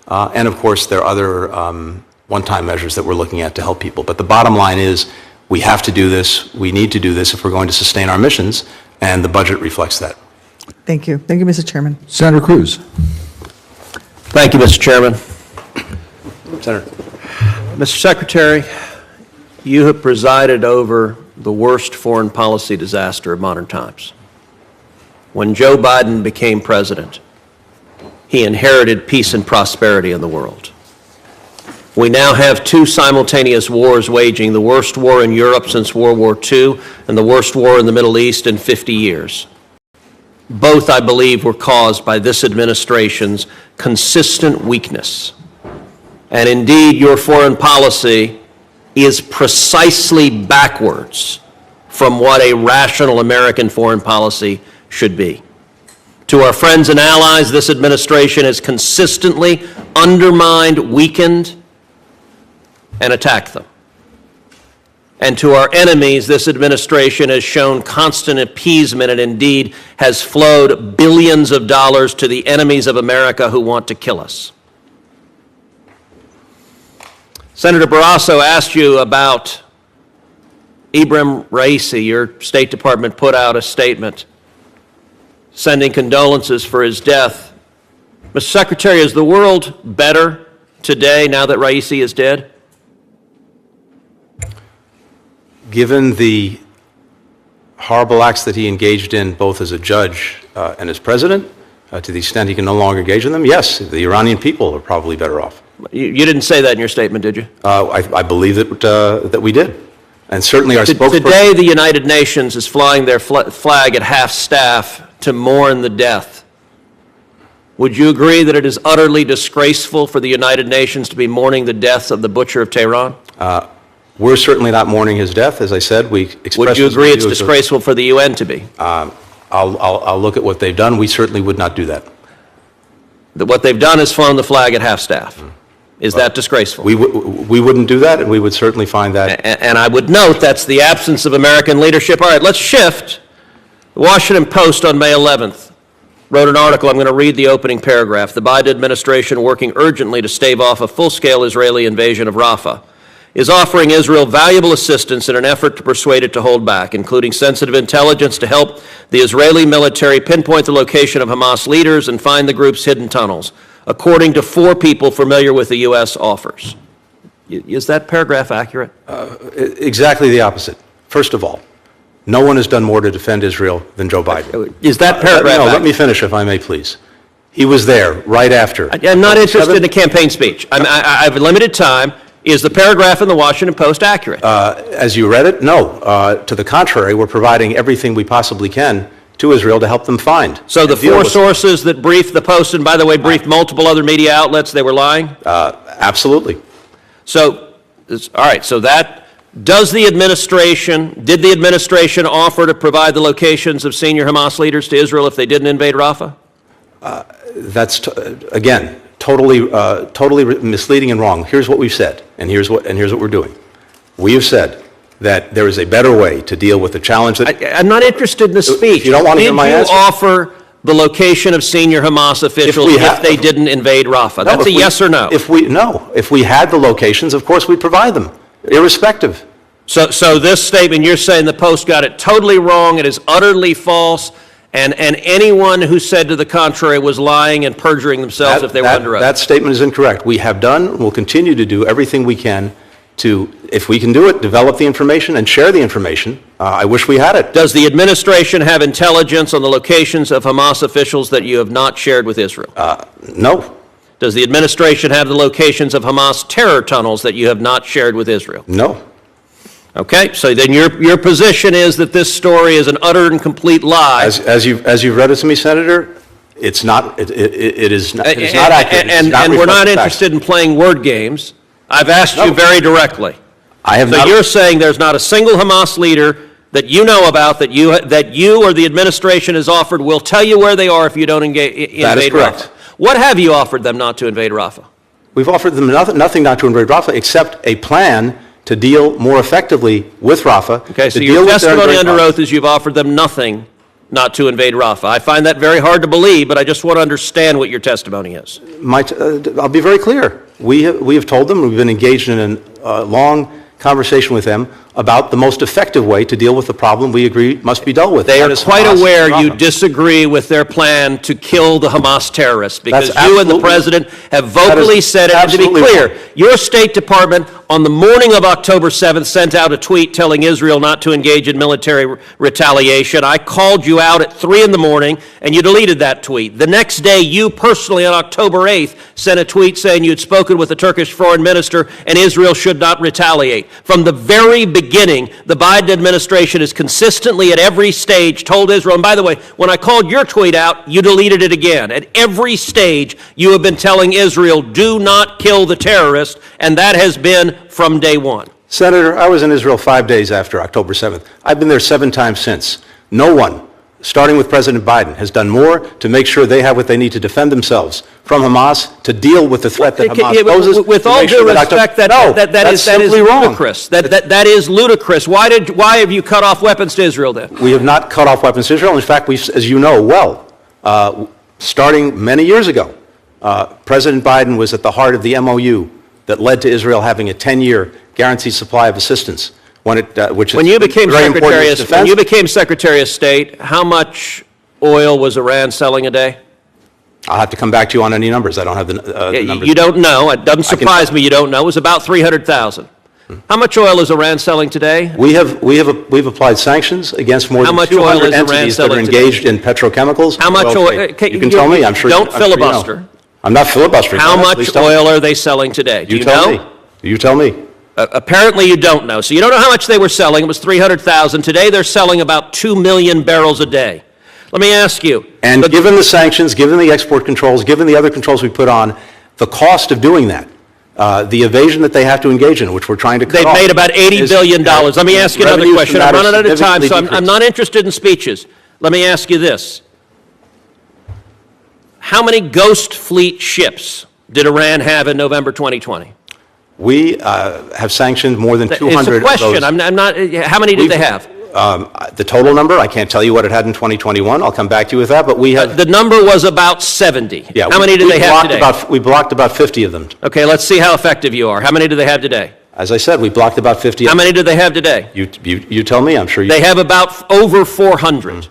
And of course, there are other one-time measures that we're looking at to help people. But the bottom line is we have to do this. We need to do this if we're going to sustain our missions, and the budget reflects that. Thank you. Thank you, Mr. Chairman. Senator Cruz. Thank you, Mr. Chairman. Senator. Mr. Secretary, you have presided over the worst foreign policy disaster of modern times. When Joe Biden became president, he inherited peace and prosperity in the world. We now have two simultaneous wars waging, the worst war in Europe since World War II and the worst war in the Middle East in 50 years. Both, I believe, were caused by this administration's consistent weakness. And indeed, your foreign policy is precisely backwards from what a rational American foreign policy should be. To our friends and allies, this administration has consistently undermined, weakened, and attacked them. And to our enemies, this administration has shown constant appeasement and indeed has flowed billions of dollars to the enemies of America who want to kill us. Senator Barrasso asked you about Ibrahim Raisi. Your State Department put out a statement sending condolences for his death. Mr. Secretary, is the world better today now that Raisi is dead? Given the horrible acts that he engaged in both as a judge and as president, to the extent he can no longer engage in them, yes, the Iranian people are probably better off. You didn't say that in your statement, did you? I believe that we did. And certainly our spokesperson... Today, the United Nations is flying their flag at half-staff to mourn the death. Would you agree that it is utterly disgraceful for the United Nations to be mourning the death of the butcher of Tehran? We're certainly not mourning his death. As I said, we expressed... Would you agree it's disgraceful for the UN to be? I'll look at what they've done. We certainly would not do that. What they've done is flown the flag at half-staff. Is that disgraceful? We wouldn't do that, and we would certainly find that... And I would note that's the absence of American leadership. All right, let's shift. The Washington Post on May 11th wrote an article. I'm going to read the opening paragraph. The Biden administration, working urgently to stave off a full-scale Israeli invasion of Rafah, is offering Israel valuable assistance in an effort to persuade it to hold back, including sensitive intelligence to help the Israeli military pinpoint the location of Hamas leaders and find the group's hidden tunnels, according to 4 people familiar with the U.S. offers. Is that paragraph accurate? Exactly the opposite. First of all, no one has done more to defend Israel than Joe Biden. Is that paragraph accurate? Let me finish, if I may, please. He was there right after. I'm not interested in a campaign speech. I have limited time. Is the paragraph in the Washington Post accurate? As you read it, no. To the contrary, we're providing everything we possibly can to Israel to help them find. So the 4 sources that briefed the Post, and by the way, briefed multiple other media outlets, they were lying? Absolutely. So, all right, so that, did the administration offer to provide the locations of senior Hamas leaders to Israel if they didn't invade Rafah? That's, again, totally misleading and wrong. Here's what we've said, and here's what we're doing. We have said that there is a better way to deal with the challenge that... I'm not interested in the speech. If you don't want to hear my answer... Did you offer the location of senior Hamas officials if they didn't invade Rafah? That's a yes or no. If we had the locations, of course we'd provide them, irrespective. So this statement, you're saying the Post got it totally wrong, it is utterly false, and anyone who said to the contrary was lying and perjuring themselves if they were under oath. That statement is incorrect. We have done and will continue to do everything we can to, if we can do it, develop the information and share the information. I wish we had it. Does the administration have intelligence on the locations of Hamas officials that you have not shared with Israel? No. Does the administration have the locations of Hamas terror tunnels that you have not shared with Israel? No. Okay, so then your position is that this story is an utter and complete lie. As you've read it to me, Senator, it is not accurate. And we're not interested in playing word games. I've asked you very directly. So you're saying there's not a single Hamas leader that you know about that you or the administration has offered will tell you where they are if you don't invade Rafah. That is correct. What have you offered them not to invade Rafah? We've offered them nothing not to invade Rafah except a plan to deal more effectively with Rafah. Okay, so your testimony under oath is you've offered them nothing not to invade Rafah. I find that very hard to believe, but I just want to understand what your testimony is. I'll be very clear. We have told them, we've been engaged in a long conversation with them about the most effective way to deal with the problem we agree must be dealt with. They That are is quite Hamas aware and you Rafah. disagree with their plan to kill the Hamas terrorists because That's you and the absolutely- president have vocally said it. And to be absolutely clear, wrong. your State Department on the morning of October 7th sent out a tweet telling Israel not to engage in military retaliation. I called you out at 3 in the morning and you deleted that tweet. The next day, you personally on October 8th sent a tweet saying you had spoken with the Turkish foreign minister and Israel should not retaliate. From the very beginning, the Biden administration has consistently at every stage told Israel, and by the way, when I called your tweet out, you deleted it again. At every stage, you have been telling Israel, do not kill the terrorist, and that has been from day one. Senator, I was in Israel 5 days after October 7th. I've been there 7 times since. No one, starting with President Biden, has done more to make sure they have what they need to defend themselves from Hamas, to deal with the threat that Hamas poses. With all due respect, that is ludicrous. That is ludicrous. Why have you cut off weapons to Israel then? We have not cut off weapons to Israel. In fact, as you know well, starting many years ago, President Biden was at the heart of the MOU that led to Israel having a 10-year guaranteed supply of assistance. When you became Secretary of State, how much oil was Iran selling a day? I'll have to come back to you on any numbers. I don't have the numbers. You don't know. It doesn't surprise me you don't know. It was about 300,000. How much oil is Iran selling today? We've applied sanctions against more than 200 entities that are engaged in petrochemicals. How much oil? You can tell me. I'm sure. Don't filibuster. You know. I'm not filibustering. How much oil are they selling today? Do you know? You tell me. Apparently you don't know. So you don't know how much they were selling. It was 300,000. Today they're selling about 2 million barrels a day. Let me ask you. And given the sanctions, given the export controls, given the other controls we put on, the cost of doing that, the evasion that they have to engage in, which we're trying to cut off. They've made about $80 billion. Let me ask you another question. I'm running out of time, so I'm not interested in speeches. Let me ask you this. How many Ghost Fleet ships did Iran have in November 2020? We have sanctioned more than 200 of those. It's a question. I'm not. How many did they have? The total number, I can't tell you what it had in 2021. I'll come back to you with that, but we have... the number was about 70. Yeah, how many did they have today? We blocked about 50 of them. Okay, let's see how effective you are. How many do they have today? As I said, we blocked about 50 of How them. many do they have today? You tell me, I'm sure you... They have about over 400.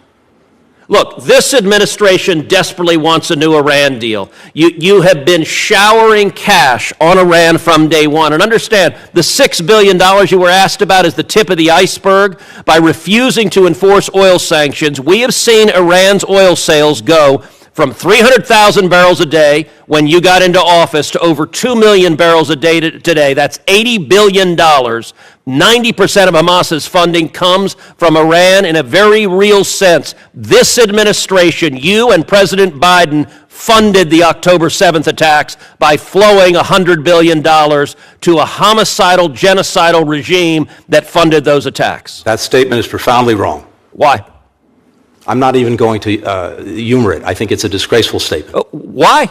Look, this administration desperately wants a new Iran deal. You have been showering cash on Iran from day one. And understand, the $6 billion you were asked about is the tip of the iceberg. By refusing to enforce oil sanctions, we have seen Iran's oil sales go from 300,000 barrels a day when you got into office to over 2 million barrels a day today. That's $80 billion. 90% of Hamas's funding comes from Iran in a very real sense. This administration, you and President Biden, funded the October 7th attacks by flowing $100 billion to a homicidal, genocidal regime that funded those attacks. That statement is profoundly wrong. Why? I'm not even going to humor it. I think it's a disgraceful statement. Why?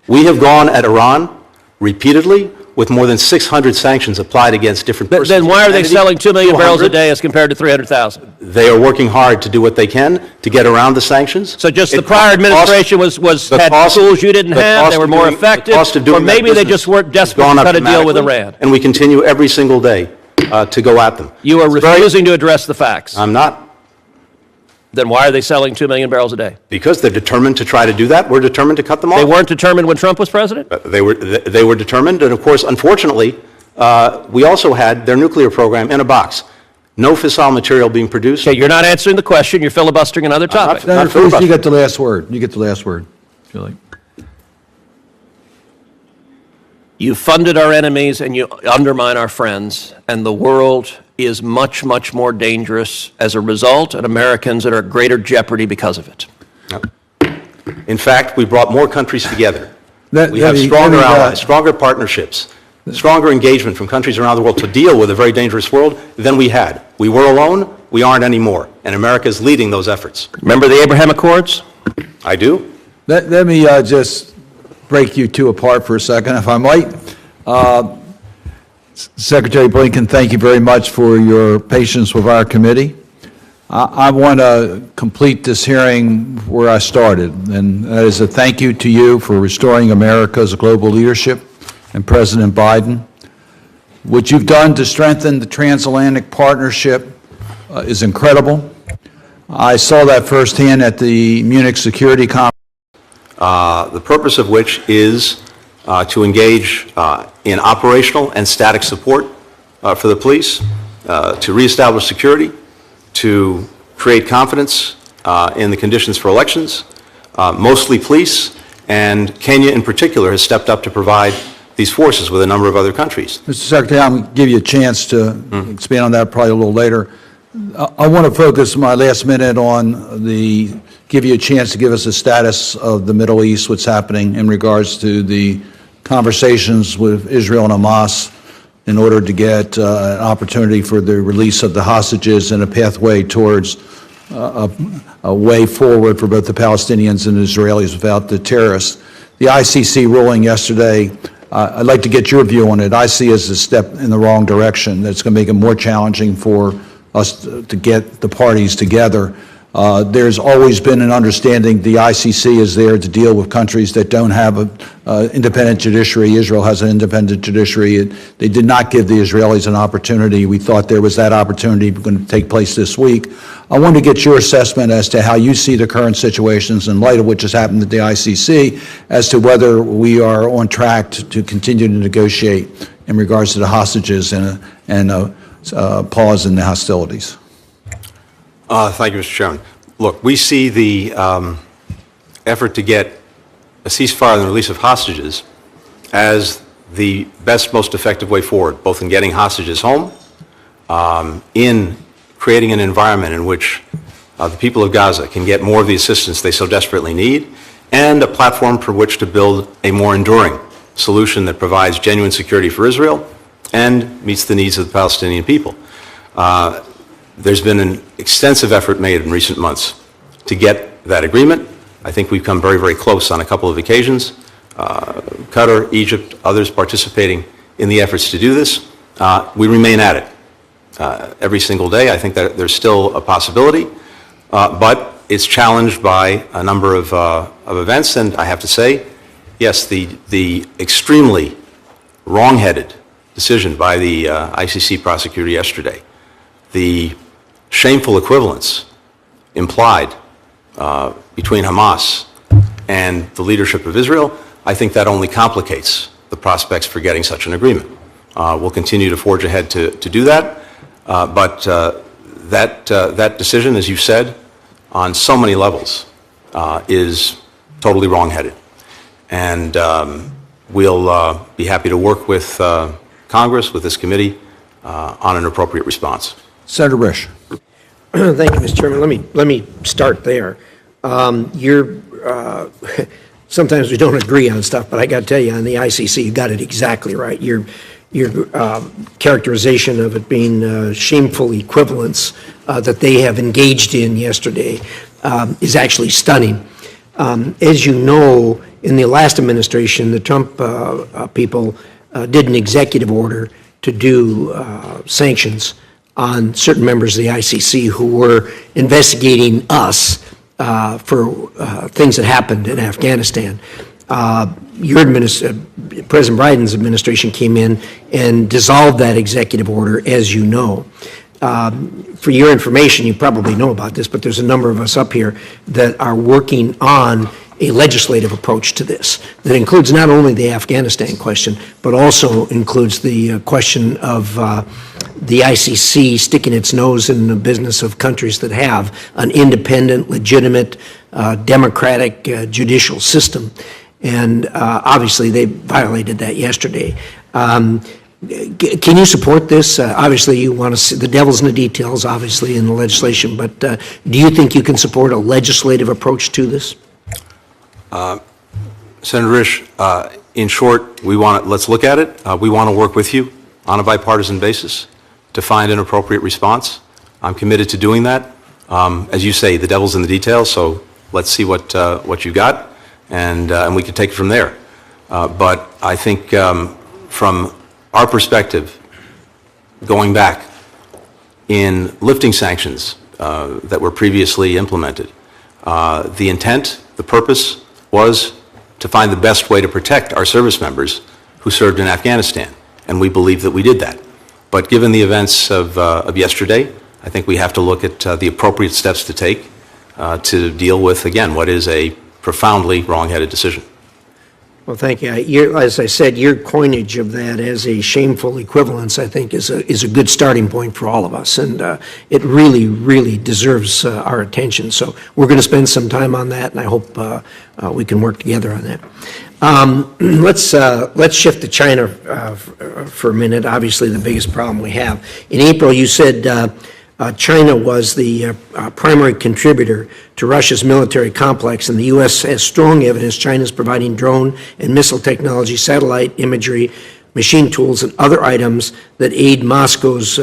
We have gone at Iran repeatedly with more than 600 sanctions applied against different persons. Then why are they selling 2 million barrels a day as compared to 300,000? They are working hard to do what they can to get around the sanctions. So just the prior administration had tools you didn't have, they were more effective, or maybe they just weren't desperate to cut a deal with Iran. And we continue every single day to go at them. You are refusing to address the facts. I'm not. Then why are they selling 2 million barrels a day? Because they're determined to try to do that. We're determined to cut them off. They weren't determined when Trump was president? They were determined, and of course, unfortunately, we also had their nuclear program in a box. No fissile material being produced. Okay, you're not answering the question. You're filibustering another topic. Senator Cruz, you get the last word. You get the last word. Really. You funded our enemies and you undermine our friends, and the world is much, much more dangerous as a result, and Americans are at greater jeopardy because of it. In fact, we brought more countries together. We have Let me, stronger allies, stronger partnerships, stronger engagement from countries around the world to deal with a very dangerous world than we had. We were alone, we aren't anymore, and America is leading those efforts. Remember the Abraham Accords? I do. Let me just break you two apart for a second, if I might. Secretary Blinken, thank you very much for your patience with our committee. I want to complete this hearing where I started, and that is a thank you to you for restoring America's global leadership and President Biden. What you've done to strengthen the transatlantic partnership is incredible. I saw that firsthand at the Munich Security Conference. The purpose of which is to engage in operational and static support for the police, to reestablish security, to create confidence in the conditions for elections, mostly police, and Kenya in particular has stepped up to provide these forces with a number of other countries. Mr. Secretary, I'm going to give you a chance to expand on that probably a little later. I want to focus my last minute on give you a chance to give us a status of the Middle East, what's happening in regards to the conversations with Israel and Hamas in order to get an opportunity for the release of the hostages and a pathway towards a way forward for both the Palestinians and the Israelis without the terrorists. The ICC ruling yesterday, I'd like to get your view on it. I see it as a step in the wrong direction. That's going to make it more challenging for us to get the parties together. There's always been an understanding the ICC is there to deal with countries that don't have an independent judiciary. Israel has an independent judiciary. They did not give the Israelis an opportunity. We thought there was that opportunity going to take place this week. I want to get your assessment as to how you see the current situations in light of what just happened at the ICC, as to whether we are on track to continue to negotiate in regards to the hostages and pause in the hostilities. Thank you, Mr. Chairman. Look, we see the effort to get a ceasefire and the release of hostages as the best, most effective way forward, both in getting hostages home, in creating an environment in which the people of Gaza can get more of the assistance they so desperately need, and a platform for which to build a more enduring solution that provides genuine security for Israel and meets the needs of the Palestinian people. There's been an extensive effort made in recent months to get that agreement. I think we've come very, very close on a couple of occasions. Qatar, Egypt, others participating in the efforts to do this. We remain at it every single day. I think that there's still a possibility, but it's challenged by a number of events, and I have to say, yes, the extremely wrong-headed decision by the ICC prosecutor yesterday, the shameful equivalence implied between Hamas and the leadership of Israel, I think that only complicates the prospects for getting such an agreement. We'll continue to forge ahead to do that, but that decision, as you said, on so many levels is totally wrong-headed. And we'll be happy to work with Congress, with this committee, on an appropriate response. Senator Risch. Thank you, Mr. Chairman. Let me start there. Sometimes we don't agree on stuff, but I got to tell you, on the ICC, you got it exactly right. Your characterization of it being shameful equivalence that they have engaged in yesterday is actually stunning. As you know, in the last administration, the Trump people did an executive order to do sanctions on certain members of the ICC who were investigating us for things that happened in Afghanistan. President Biden's administration came in and dissolved that executive order, as you know. For your information, you probably know about this, but there's a number of us up here that are working on a legislative approach to this that includes not only the Afghanistan question, but also includes the question of the ICC sticking its nose in the business of countries that have an independent, legitimate, democratic judicial system. And obviously they violated that yesterday. Can you support this? Obviously you want to see the devil's in the details, obviously, in the legislation, but do you think you can support a legislative approach to this? Senator Risch, in short, let's look at it. We want to work with you on a bipartisan basis to find an appropriate response. I'm committed to doing that. As you say, the devil's in the details, so let's see what you got, and we can take it from there. But I think from our perspective, going back in lifting sanctions that were previously implemented. The intent, the purpose was to find the best way to protect our service members who served in Afghanistan, and we believe that we did that. But given the events of yesterday, I think we have to look at the appropriate steps to take to deal with, again, what is a profoundly wrong-headed decision. Well, thank you. As I said, your coinage of that as a shameful equivalence, I think, is a good starting point for all of us, and it really, really deserves our attention. So we're going to spend some time on that, and I hope we can work together on that. Let's shift to China for a minute. Obviously, the biggest problem we have. In April, you said China was the primary contributor to Russia's military complex, and the U.S. has strong evidence China is providing drone and missile technology, satellite imagery, machine tools, and other items that aid Moscow's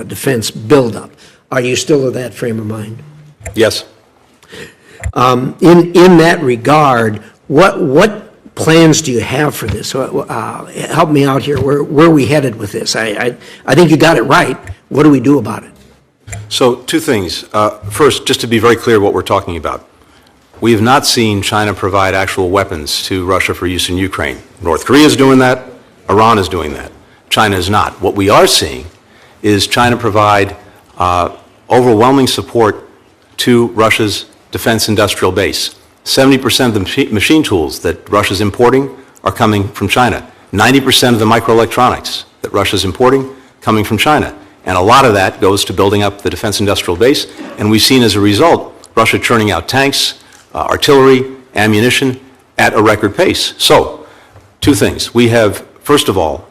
defense buildup. Are you still of that frame of mind? Yes. In that regard, what plans do you have for this? Help me out here. Where are we headed with this? I think you got it right. What do we do about it? So, two things. First, just to be very clear what we're talking about. We have not seen China provide actual weapons to Russia for use in Ukraine. North Korea is doing that. Iran is doing that. China is not. What we are seeing is China provide overwhelming support to Russia's defense industrial base. 70% of the machine tools that Russia's importing are coming from China. 90% of the microelectronics that Russia's importing coming from China. And a lot of that goes to building up the defense industrial base. And we've seen as a result, Russia churning out tanks, artillery, ammunition at a record pace. So, two things. We have, first of all,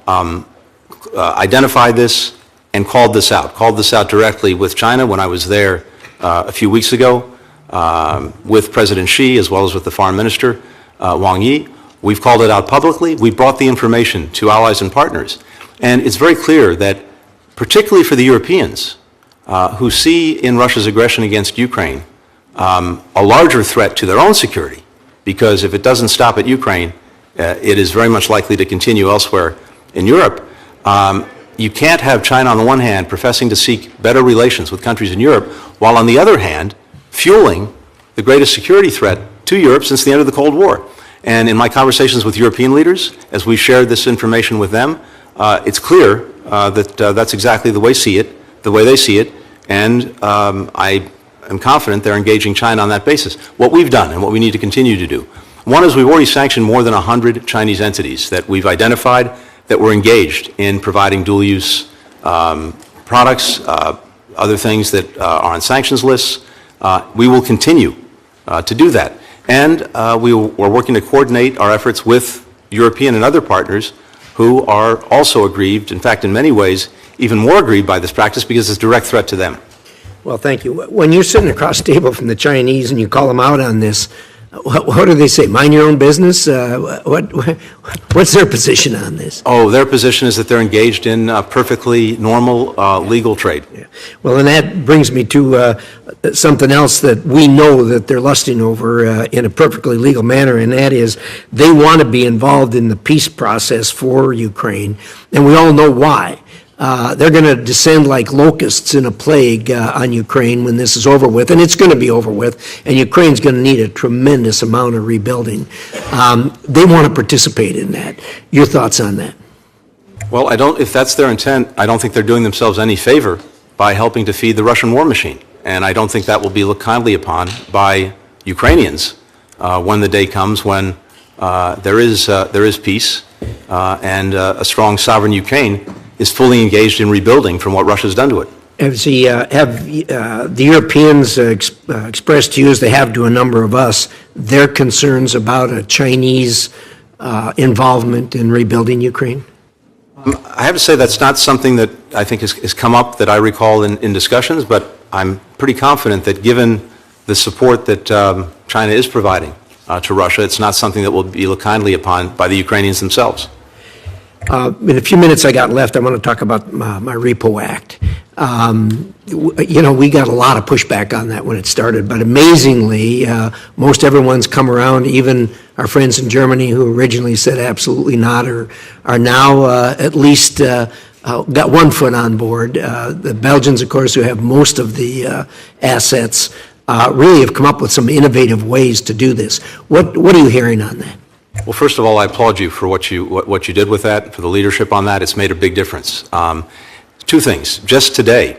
identified this and called this out directly with China when I was there a few weeks ago with President Xi as well as with the Foreign Minister, Wang Yi. We've called it out publicly. We brought the information to allies and partners. And it's very clear that particularly for the Europeans who see in Russia's aggression against Ukraine a larger threat to their own security, because if it doesn't stop at Ukraine, it is very much likely to continue elsewhere in Europe. You can't have China on the one hand professing to seek better relations with countries in Europe, while on the other hand fueling the greatest security threat to Europe since the end of the Cold War. And in my conversations with European leaders, as we shared this information with them, it's clear that that's exactly the way they see it, and I am confident they're engaging China on that basis. What we've done and what we need to continue to do. One is we've already sanctioned more than 100 Chinese entities that we've identified that were engaged in providing dual-use products, other things that are on sanctions lists. We will continue to do that. And we're working to coordinate our efforts with European and other partners who are also aggrieved, in fact, in many ways, even more aggrieved by this practice because it's a direct threat to them. Well, thank you. When you're sitting across the table from the Chinese and you call them out on this, what do they say? Mind your own business? What's their position on this? Oh, their position is that they're engaged in perfectly normal legal trade. Yeah. Well, and that brings me to something else that we know that they're lusting over in a perfectly legal manner, and that is they want to be involved in the peace process for Ukraine, and we all know why. They're going to descend like locusts in a plague on Ukraine when this is over with, and it's going to be over with, and Ukraine's going to need a tremendous amount of rebuilding. They want to participate in that. Your thoughts on that? Well, if that's their intent, I don't think they're doing themselves any favor by helping to feed the Russian war machine, and I don't think that will be looked kindly upon by Ukrainians when the day comes when there is peace and a strong sovereign Ukraine is fully engaged in rebuilding from what Russia's done to it. Have the Europeans expressed to you, as they have to a number of us, their concerns about a Chinese involvement in rebuilding Ukraine? I have to say that's not something that I think has come up that I recall in discussions, but I'm pretty confident that given the support that China is providing to Russia, it's not something that will be looked kindly upon by the Ukrainians themselves. In a few minutes I got left, I want to talk about my Repo Act. We got a lot of pushback on that when it started, but amazingly, most everyone's come around, even our friends in Germany who originally said absolutely not, are now at least got one foot on board. The Belgians, of course, who have most of the assets, really have come up with some innovative ways to do this. What are you hearing on that? Well, first of all, I applaud you for what you did with that, for the leadership on that. It's made a big difference. Two things. Just today,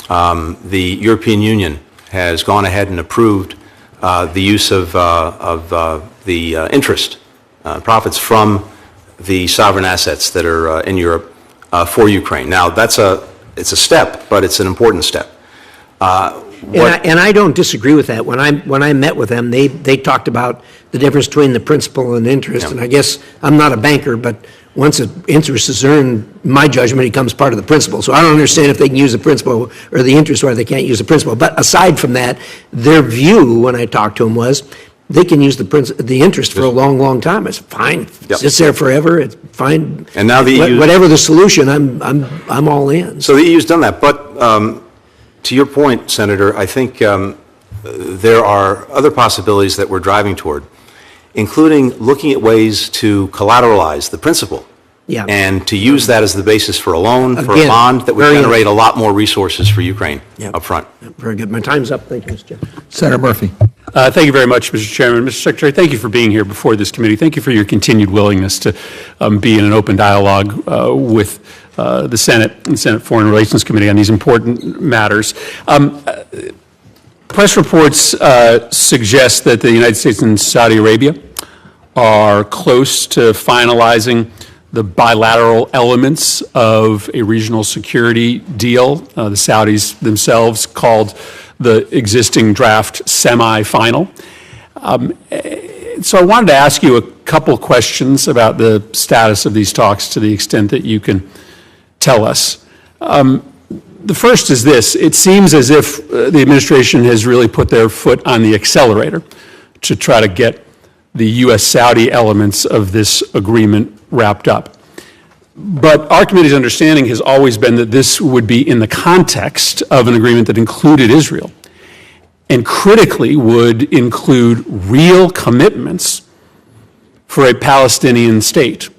the European Union has gone ahead and approved the use of the interest, profits from the sovereign assets that are in Europe for Ukraine. Now, it's a step, but it's an important step. And I don't disagree with that. When I met with them, they talked about the difference between the principal and interest. Yeah. And I guess I'm not a banker, but once an interest is earned, my judgment, it becomes part of the principal. So I don't understand if they can use the principal or the interest, or they can't use the principal. But aside from that, their view when I talked to them was they can use the interest for a long, long time. It's fine. Yep. Sits there forever. It's fine. And now the EU, whatever the solution, I'm all in. so the EU's done that, but to your point, Senator, I think there are other possibilities that we're driving toward, including looking at ways to collateralize the principal. Yeah. And to use that as the basis for a loan, for a Again, bond that would very generate a lot more resources for Ukraine up front. Very good. My time's up. Thank you, Mr. Chairman. Senator Murphy. Thank you very much, Mr. Chairman. Mr. Secretary, thank you for being here before this committee. Thank you for your continued willingness to be in an open dialogue with the Senate and Senate Foreign Relations Committee on these important matters. Press reports suggest that the United States and Saudi Arabia are close to finalizing the bilateral elements of a regional security deal. The Saudis themselves called the existing draft semi-final. So I wanted to ask you a couple questions about the status of these talks to the extent that you can tell us. The first is this. It seems as if the administration has really put their foot on the accelerator to try to get the U.S.-Saudi elements of this agreement wrapped up. But our committee's understanding has always been that this would be in the context of an agreement that included Israel, and critically would include real commitments for a Palestinian state.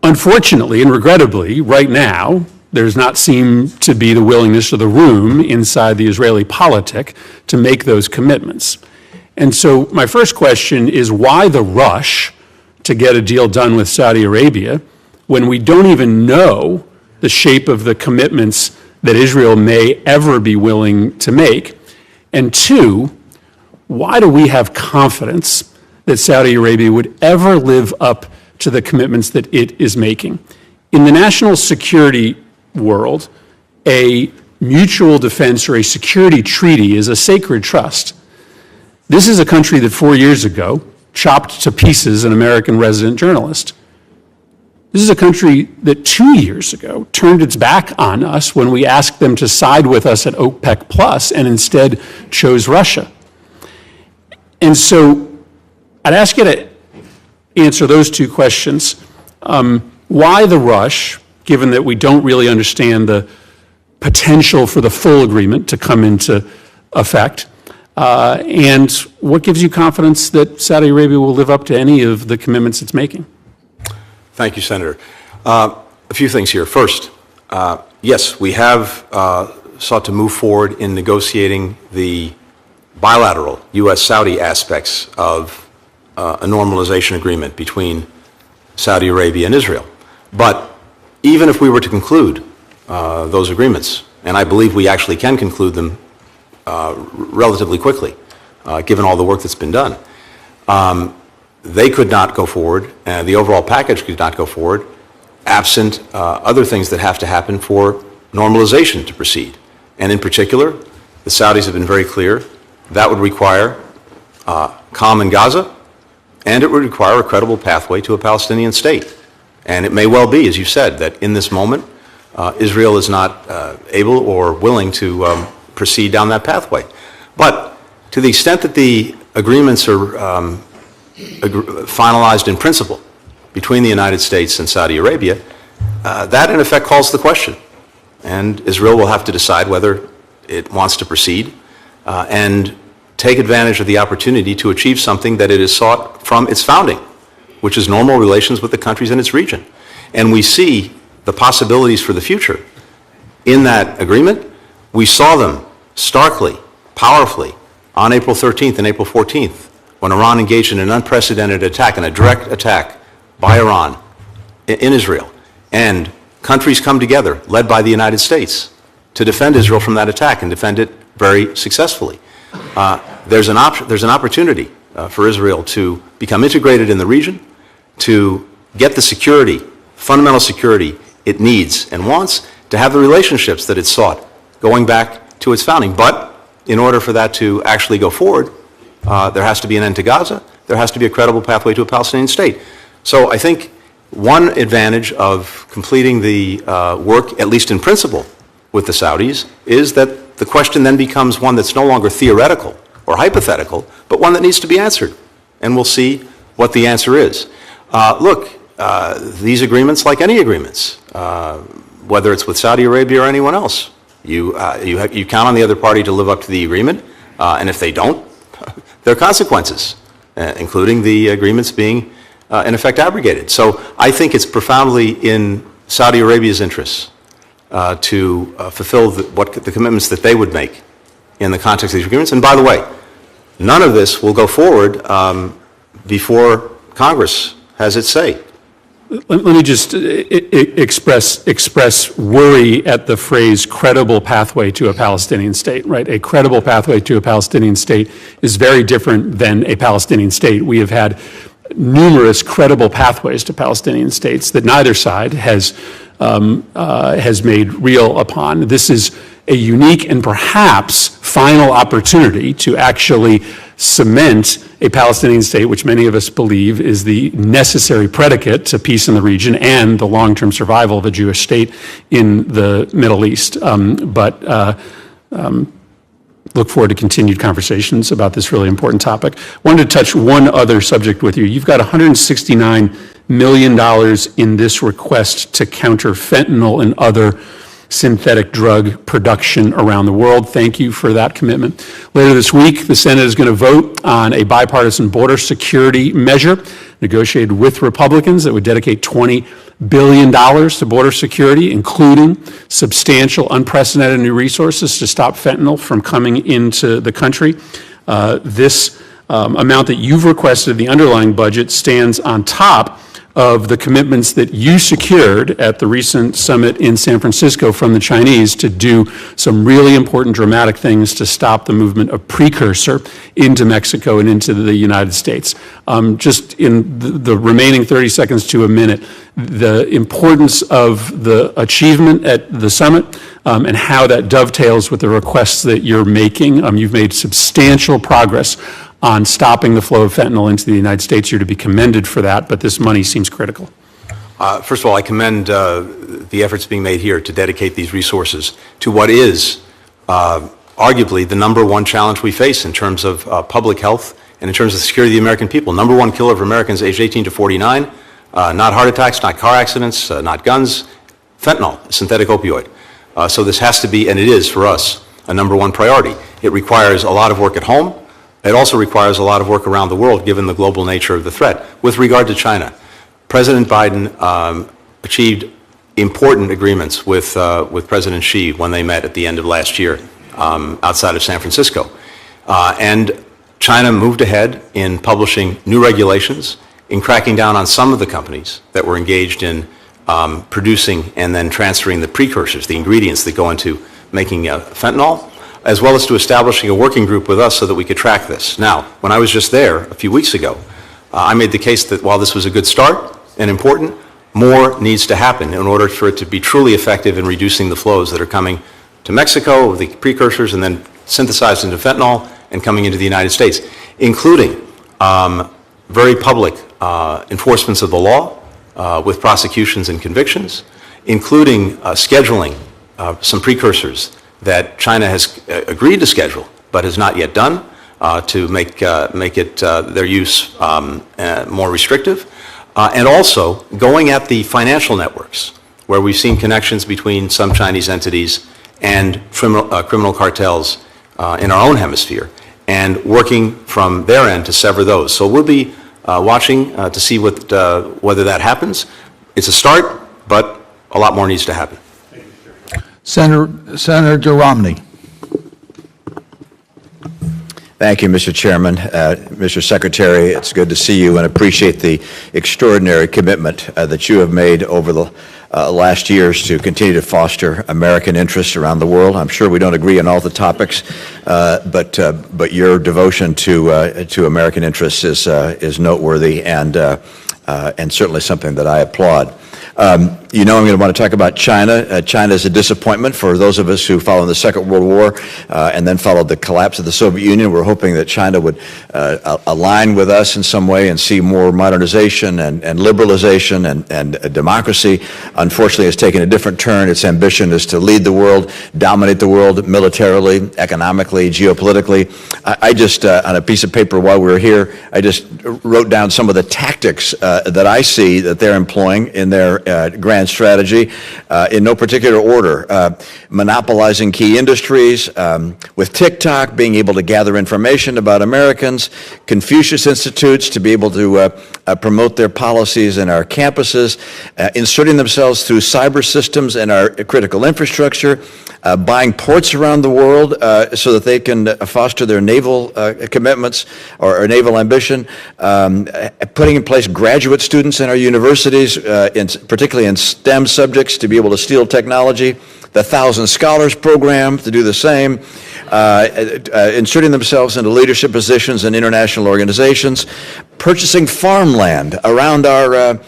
Unfortunately and regrettably, right now, there does not seem to be the willingness or the room inside the Israeli politic to make those commitments. And so my first question is, why the rush to get a deal done with Saudi Arabia when we don't even know the shape of the commitments that Israel may ever be willing to make? And two, why do we have confidence that Saudi Arabia would ever live up to the commitments that it is making? In the national security world, a mutual defense or a security treaty is a sacred trust. This is a country that 4 years ago chopped to pieces an American resident journalist. This is a country that 2 years ago turned its back on us when we asked them to side with us at OPEC Plus and instead chose Russia. And so I'd ask you to answer those two questions. Why the rush, given that we don't really understand the potential for the full agreement to come into effect? And what gives you confidence that Saudi Arabia will live up to any of the commitments it's making? Thank you, Senator. A few things here. First, yes, we have sought to move forward in negotiating the bilateral U.S.-Saudi aspects of a normalization agreement between Saudi Arabia and Israel. But even if we were to conclude those agreements, and I believe we actually can conclude them relatively quickly, given all the work that's been done, they could not go forward, and the overall package could not go forward, absent other things that have to happen for normalization to proceed. And in particular, the Saudis have been very clear that would require calm in Gaza, and it would require a credible pathway to a Palestinian state. And it may well be, as you said, that in this moment, Israel is not able or willing to proceed down that pathway. But to the extent that the agreements are finalized in principle between the United States and Saudi Arabia, that in effect calls the question. And Israel will have to decide whether it wants to proceed and take advantage of the opportunity to achieve something that it has sought from its founding, which is normal relations with the countries in its region. And we see the possibilities for the future in that agreement, we saw them starkly, powerfully, on April 13th and April 14th, when Iran engaged in an unprecedented attack, and a direct attack by Iran in Israel. And countries come together, led by the United States, to defend Israel from that attack and defend it very successfully. There's an opportunity for Israel to become integrated in the region, to get the security, fundamental security it needs and wants, to have the relationships that it sought going back to its founding. But in order for that to actually go forward, there has to be an end to Gaza. There has to be a credible pathway to a Palestinian state. So I think one advantage of completing the work, at least in principle, with the Saudis, is that the question then becomes one that's no longer theoretical or hypothetical, but one that needs to be answered. And we'll see what the answer is. Look, these agreements, like any agreements, whether it's with Saudi Arabia or anyone else, you count on the other party to live up to the agreement, and if they don't, there are consequences, including the agreements being, in effect, abrogated. So I think it's profoundly in Saudi Arabia's interests to fulfill the commitments that they would make in the context of these agreements. And by the way, none of this will go forward before Congress has its say. Let me just express worry at the phrase credible pathway to a Palestinian state, right? A credible pathway to a Palestinian state is very different than a Palestinian state. We have had numerous credible pathways to Palestinian states that neither side has made real upon. This is a unique and perhaps final opportunity to actually cement a Palestinian state, which many of us believe is the necessary predicate to peace in the region and the long-term survival of a Jewish state in the Middle East. Look forward to continued conversations about this really important topic. Wanted to touch one other subject with you. You've got $169 million in this request to counter fentanyl and other synthetic drug production around the world. Thank you for that commitment. Later this week, the Senate is going to vote on a bipartisan border security measure negotiated with Republicans that would dedicate $20 billion to border security, including substantial, unprecedented new resources to stop fentanyl from coming into the country. This amount that you've requested, the underlying budget, stands on top of the commitments that you secured at the recent summit in San Francisco from the Chinese to do some really important, dramatic things to stop the movement of precursor into Mexico and into the United States. Just in the remaining 30 seconds to a minute, the importance of the achievement at the summit and how that dovetails with the requests that you're making. You've made substantial progress on stopping the flow of fentanyl into the United States. You're to be commended for that, but this money seems critical. First of all, I commend the efforts being made here to dedicate these resources to what is arguably the number one challenge we face in terms of public health and in terms of the security of the American people. Number one killer of Americans aged 18 to 49, not heart attacks, not car accidents, not guns, fentanyl, a synthetic opioid. So this has to be, and it is for us, a number one priority. It requires a lot of work at home. It also requires a lot of work around the world, given the global nature of the threat. With regard to China, President Biden achieved important agreements with President Xi when they met at the end of last year outside of San Francisco. And China moved ahead in publishing new regulations, in cracking down on some of the companies that were engaged in producing and then transferring the precursors, the ingredients that go into making fentanyl, as well as to establishing a working group with us so that we could track this. Now, when I was just there a few weeks ago, I made the case that while this was a good start and important, more needs to happen in order for it to be truly effective in reducing the flows that are coming to Mexico, the precursors, and then synthesized into fentanyl and coming into the United States, including very public enforcements of the law with prosecutions and convictions, including scheduling some precursors that China has agreed to schedule but has not yet done to make it their use more restrictive, and also going at the financial networks where we've seen connections between some Chinese entities and criminal cartels in our own hemisphere, and working from their end to sever those. So we'll be watching to see whether that happens. It's a start, but a lot more needs to happen. Senator Romney. Thank you, Mr. Chairman. Mr. Secretary, it's good to see you and appreciate the extraordinary commitment that you have made over the last years to continue to foster American interests around the world. I'm sure we don't agree on all the topics, but your devotion to American interests is noteworthy and certainly something that I applaud. You know I'm going to want to talk about China. China is a disappointment for those of us who followed the Second World War and then followed the collapse of the Soviet Union. We're hoping that China would align with us in some way and see more modernization and liberalization and democracy. Unfortunately, it's taken a different turn. Its ambition is to lead the world, dominate the world militarily, economically, geopolitically. I just, on a piece of paper while we were here, I just wrote down some of the tactics that I see that they're employing in their grand strategy in no particular order. Monopolizing key industries, with TikTok being able to gather information about Americans, Confucius Institutes to be able to promote their policies in our campuses, inserting themselves through cyber systems in our critical infrastructure, buying ports around the world so that they can foster their naval commitments or naval ambition, putting in place graduate students in our universities, particularly in STEM subjects, to be able to steal technology, the 1,000 Scholars Program to do the same, inserting themselves into leadership positions in international organizations, purchasing farmland around our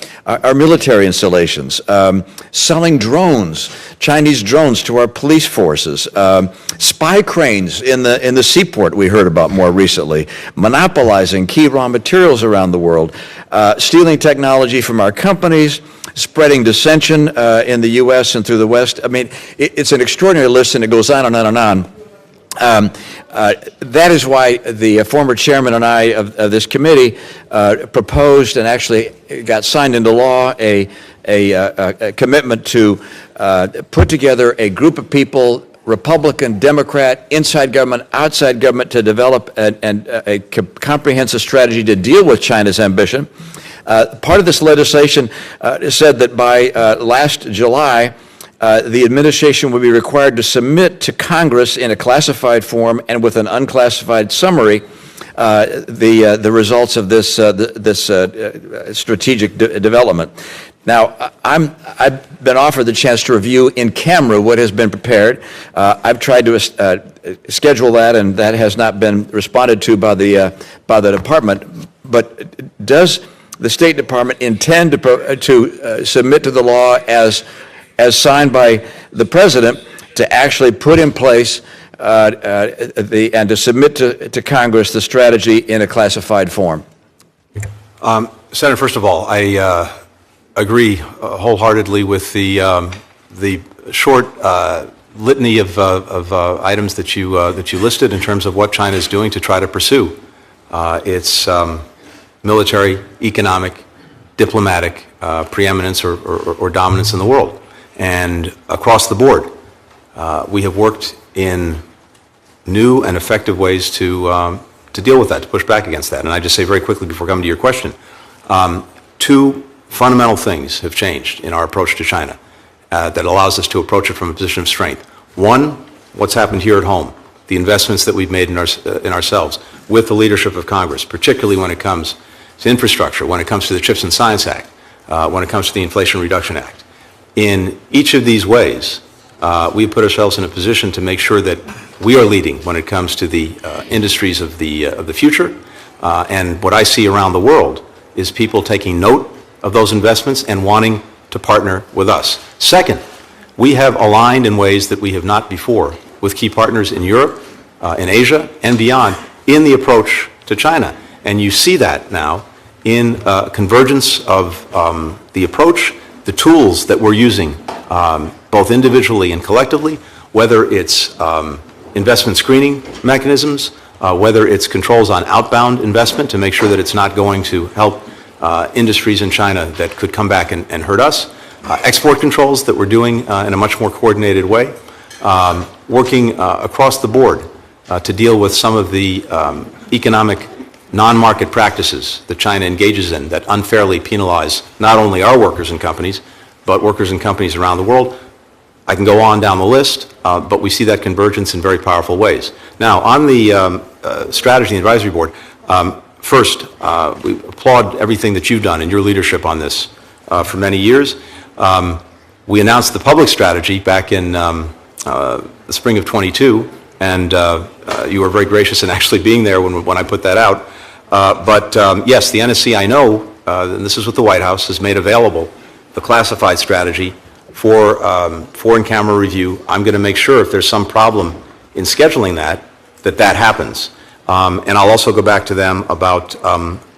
military installations, selling drones, Chinese drones to our police forces, spy cranes in the seaport we heard about more recently, monopolizing key raw materials around the world, stealing technology from our companies, spreading dissension in the U.S. and through the West. I mean, it's an extraordinary list, and it goes on and on and on. That is why the former chairman and I of this committee proposed and actually got signed into law a commitment to put together a group of people, Republican, Democrat, inside government, outside government, to develop a comprehensive strategy to deal with China's ambition. Part of this legislation said that by last July, the administration would be required to submit to Congress in a classified form and with an unclassified summary the results of this strategic development. Now, I've been offered the chance to review in camera what has been prepared. I've tried to schedule that, and that has not been responded to by the department. But does the State Department intend to submit to the law as signed by the President to actually put in place and to submit to Congress the strategy in a classified form? Senator, first of all, I agree wholeheartedly with the short litany of items that you listed in terms of what China is doing to try to pursue its military, economic, diplomatic preeminence or dominance in the world. And across the board, we have worked in new and effective ways to deal with that, to push back against that. And I just say very quickly before coming to your question, two fundamental things have changed in our approach to China that allows us to approach it from a position of strength. One, what's happened here at home, the investments that we've made in ourselves with the leadership of Congress, particularly when it comes to infrastructure, when it comes to the CHIPS and Science Act, when it comes to the Inflation Reduction Act. In each of these ways, we put ourselves in a position to make sure that we are leading when it comes to the industries of the future. And what I see around the world is people taking note of those investments and wanting to partner with us. Second, we have aligned in ways that we have not before with key partners in Europe, in Asia, and beyond in the approach to China. And you see that now in convergence of the approach, the tools that we're using, both individually and collectively, whether it's investment screening mechanisms, whether it's controls on outbound investment to make sure that it's not going to help industries in China that could come back and hurt us, export controls that we're doing in a much more coordinated way, working across the board to deal with some of the economic non-market practices that China engages in that unfairly penalize not only our workers and companies, but workers and companies around the world. I can go on down the list, but we see that convergence in very powerful ways. Now, on the Strategy and Advisory Board, first, we applaud everything that you've done and your leadership on this for many years. We announced the public strategy back in the spring of 22, and you were very gracious in actually being there when I put that out. But yes, the NSC, I know, and this is what the White House has made available, the classified strategy for in-camera review. I'm going to make sure if there's some problem in scheduling that happens. And I'll also go back to them about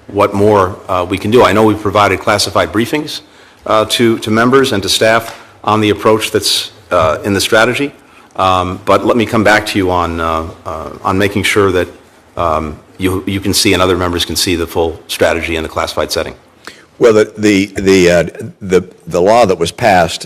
what more we can do. I know we've provided classified briefings to members and to staff on the approach that's in the strategy. But let me come back to you on making sure that you can see and other members can see the full strategy in the classified setting. Well, the law that was passed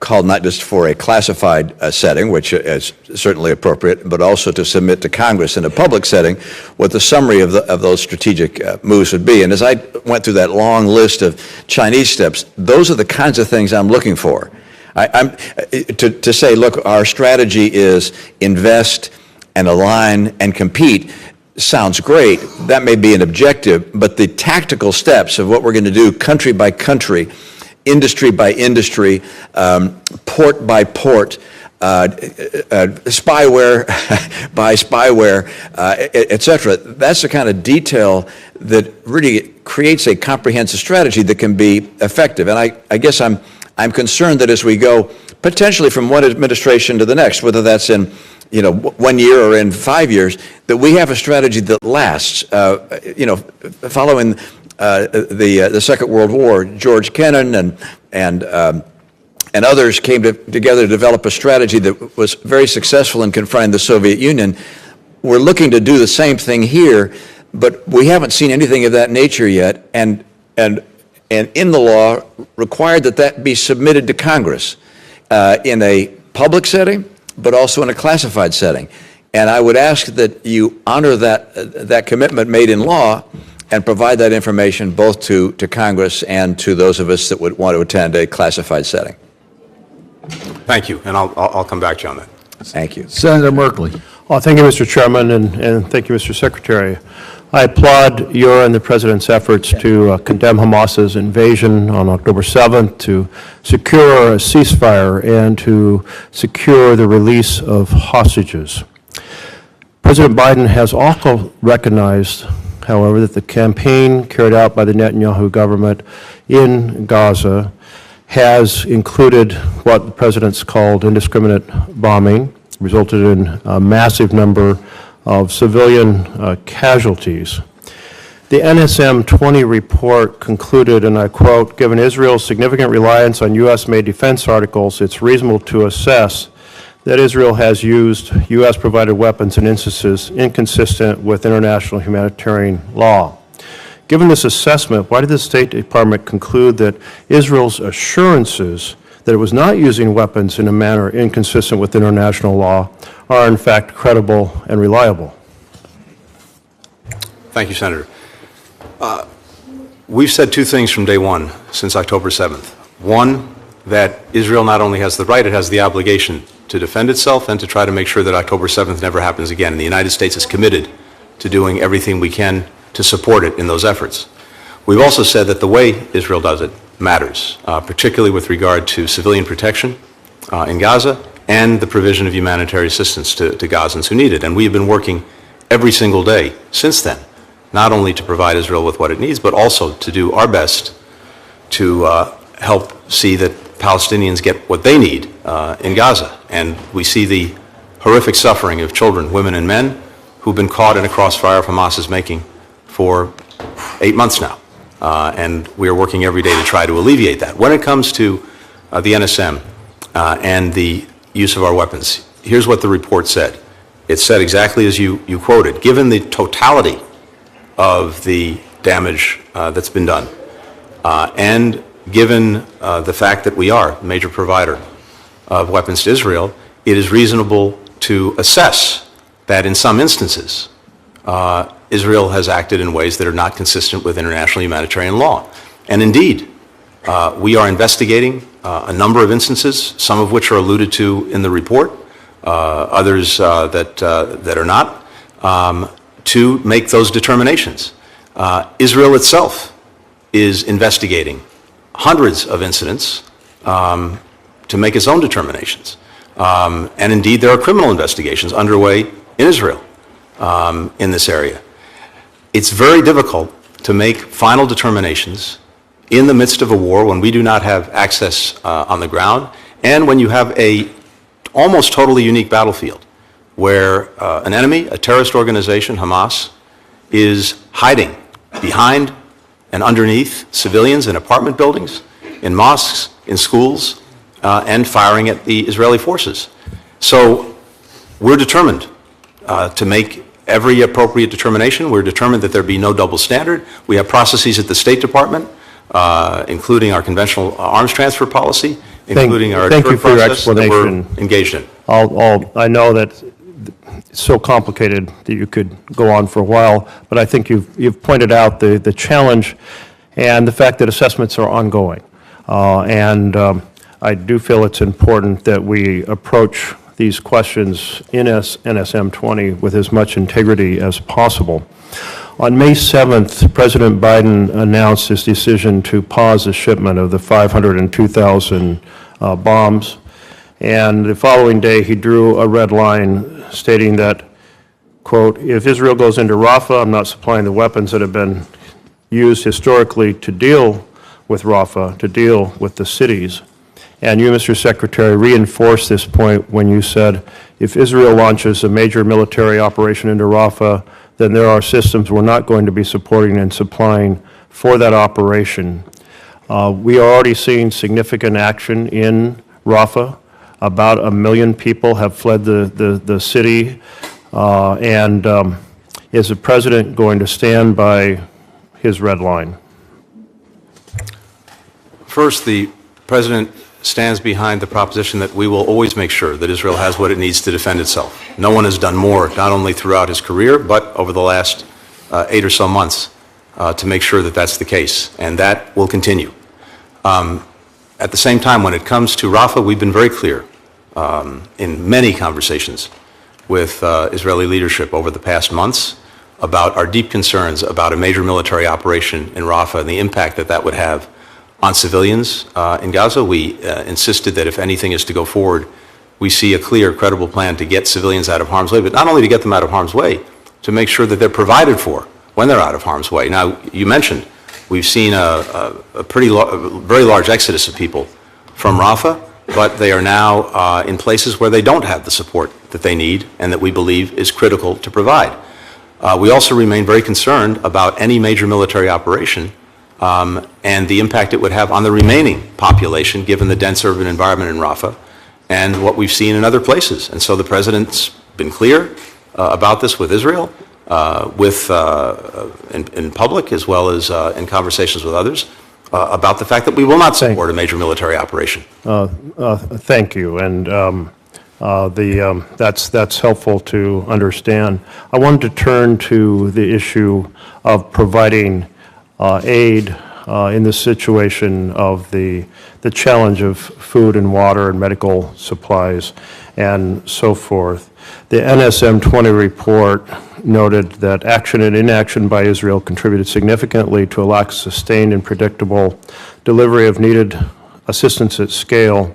called not just for a classified setting, which is certainly appropriate, but also to submit to Congress in a public setting what the summary of those strategic moves would be. And as I went through that long list of Chinese steps, those are the kinds of things I'm looking for. To say, look, our strategy is invest and align and compete sounds great. That may be an objective, but the tactical steps of what we're going to do country by country, industry by industry, port by port, spyware by spyware, et cetera, that's the kind of detail that really creates a comprehensive strategy that can be effective. And I guess I'm concerned that as we go potentially from one administration to the next, whether that's in 1 year or in 5 years, that we have a strategy that lasts. Following the Second World War, George Kennan and others came together to develop a strategy that was very successful in confronting the Soviet Union. We're looking to do the same thing here, but we haven't seen anything of that nature yet. And in the law required that be submitted to Congress in a public setting, but also in a classified setting. And I would ask that you honor that commitment made in law and provide that information both to Congress and to those of us that would want to attend a classified setting. Thank you, and I'll come back to you on that. Thank you. Senator Merkley. Well, thank you, Mr. Chairman, and thank you, Mr. Secretary. I applaud your and the President's efforts to condemn Hamas's invasion on October 7th, to secure a ceasefire, and to secure the release of hostages. President Biden has also recognized, however, that the campaign carried out by the Netanyahu government in Gaza has included what the President's called indiscriminate bombing, resulted in a massive number of civilian casualties. The NSM 20 report concluded, and I quote, "Given Israel's significant reliance on U.S.-made defense articles, it's reasonable to assess that Israel has used U.S.-provided weapons in instances inconsistent with international humanitarian law." Given this assessment, why did the State Department conclude that Israel's assurances that it was not using weapons in a manner inconsistent with international law are in fact credible and reliable? Thank you, Senator. We've said two things from day one since October 7th. One, that Israel not only has the right, it has the obligation to defend itself and to try to make sure that October 7th never happens again. And the United States is committed to doing everything we can to support it in those efforts. We've also said that the way Israel does it matters, particularly with regard to civilian protection in Gaza and the provision of humanitarian assistance to Gazans who need it. And we have been working every single day since then, not only to provide Israel with what it needs, but also to do our best to help see that Palestinians get what they need in Gaza. And we see the horrific suffering of children, women, and men who've been caught in a crossfire of Hamas's making for 8 months now. And we are working every day to try to alleviate that. When it comes to the NSM and the use of our weapons, here's what the report said. It said exactly as you quoted. Given the totality of the damage that's been done, and given the fact that we are a major provider of weapons to Israel, it is reasonable to assess that in some instances, Israel has acted in ways that are not consistent with international humanitarian law. And indeed, We are investigating a number of instances, some of which are alluded to in the report, others that are not, to make those determinations. Israel itself is investigating hundreds of incidents to make its own determinations. And indeed, there are criminal investigations underway in Israel in this area. It's very difficult to make final determinations in the midst of a war when we do not have access on the ground, and when you have a almost totally unique battlefield where an enemy, a terrorist organization, Hamas, is hiding behind and underneath civilians in apartment buildings, in mosques, in schools, and firing at the Israeli forces. So we're determined to make every appropriate determination. We're determined that there be no double standard. We have processes at the State Department, including our conventional arms transfer policy, including our Thank you for your process that we're explanation. engaged in. I know that it's so complicated that you could go on for a while, but I think you've pointed out the challenge and the fact that assessments are ongoing. I do feel it's important that we approach these questions in NSM 20 with as much integrity as possible. On May 7th, President Biden announced his decision to pause the shipment of the 502,000 bombs, and the following day he drew a red line stating that, quote, if Israel goes into Rafah, I'm not supplying the weapons that have been used historically to deal with Rafah, to deal with the cities. And you, Mr. Secretary, reinforced this point when you said, if Israel launches a major military operation into Rafah, then there are systems we're not going to be supporting and supplying for that operation. We are already seeing significant action in Rafah. About 1 million people have fled the city. Is the President going to stand by his red line? First, the President stands behind the proposition that we will always make sure that Israel has what it needs to defend itself. No one has done more, not only throughout his career, but over the last 8 or so months, to make sure that that's the case, and that will continue. At the same time, when it comes to Rafah, we've been very clear in many conversations with Israeli leadership over the past months about our deep concerns about a major military operation in Rafah and the impact that that would have on civilians in Gaza. We insisted that if anything is to go forward, we see a clear, credible plan to get civilians out of harm's way, but not only to get them out of harm's way, to make sure that they're provided for when they're out of harm's way. Now, you mentioned we've seen a very large exodus of people from Rafah, but they are now in places where they don't have the support that they need and that we believe is critical to provide. We also remain very concerned about any major military operation and the impact it would have on the remaining population, given the dense urban environment in Rafah and what we've seen in other places. And so the President's been clear about this with Israel, in public as well as in conversations with others, about the fact that we will not support a major military operation. Thank you, and that's helpful to understand. I wanted to turn to the issue of providing aid in the situation of the challenge of food and water and medical supplies and so forth. The NSM 20 report noted that action and inaction by Israel contributed significantly to a lack of sustained and predictable delivery of needed assistance at scale,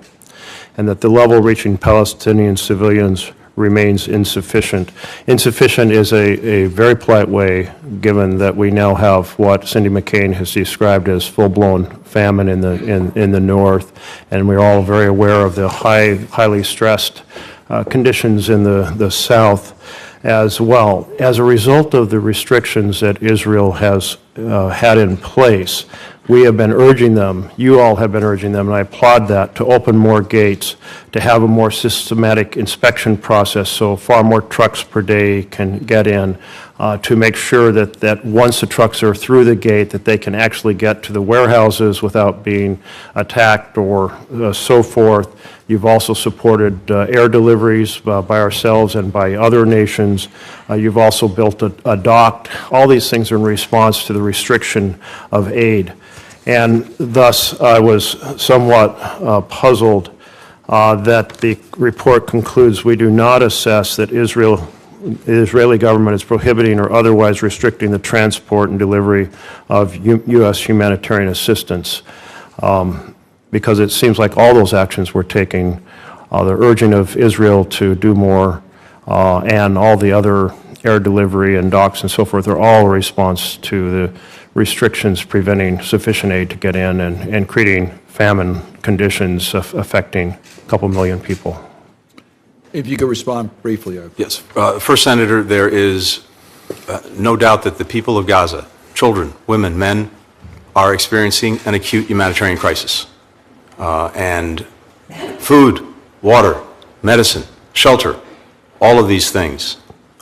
and that the level reaching Palestinian civilians remains insufficient. Insufficient is a very polite way, given that we now have what Cindy McCain has described as full-blown famine in the north, and we're all very aware of the highly stressed conditions in the south as well. As a result of the restrictions that Israel has had in place, we have been urging them, you all have been urging them, and I applaud that, to open more gates, to have a more systematic inspection process so far more trucks per day can get in, to make sure that once the trucks are through the gate, that they can actually get to the warehouses without being attacked or so forth. You've also supported air deliveries by ourselves and by other nations. You've also built a dock. All these things are in response to the restriction of aid. And thus, I was somewhat puzzled that the report concludes we do not assess that the Israeli government is prohibiting or otherwise restricting the transport and delivery of U.S. humanitarian assistance, because it seems like all those actions we're taking, the urging of Israel to do more, and all the other air delivery and docks and so forth are all a response to the restrictions preventing sufficient aid to get in and creating famine conditions affecting a couple million people. If you could respond briefly. Yes. First, Senator, there is no doubt that the people of Gaza, children, women, men, are experiencing an acute humanitarian crisis. And food, water, medicine, shelter, all of these things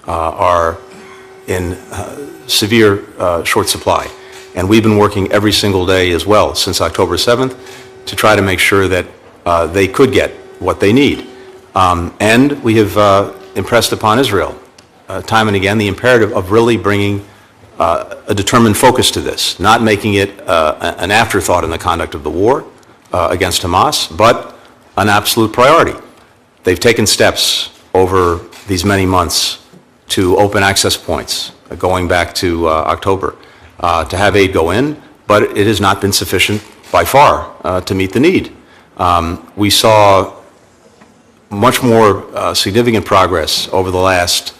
are in severe short supply. And we've been working every single day as well since October 7th to try to make sure that they could get what they need. And we have impressed upon Israel time and again the imperative of really bringing a determined focus to this, not making it an afterthought in the conduct of the war against Hamas, but an absolute priority. They've taken steps over these many months to open access points, going back to October, to have aid go in, but it has not been sufficient by far to meet the need. We saw much more significant progress over the last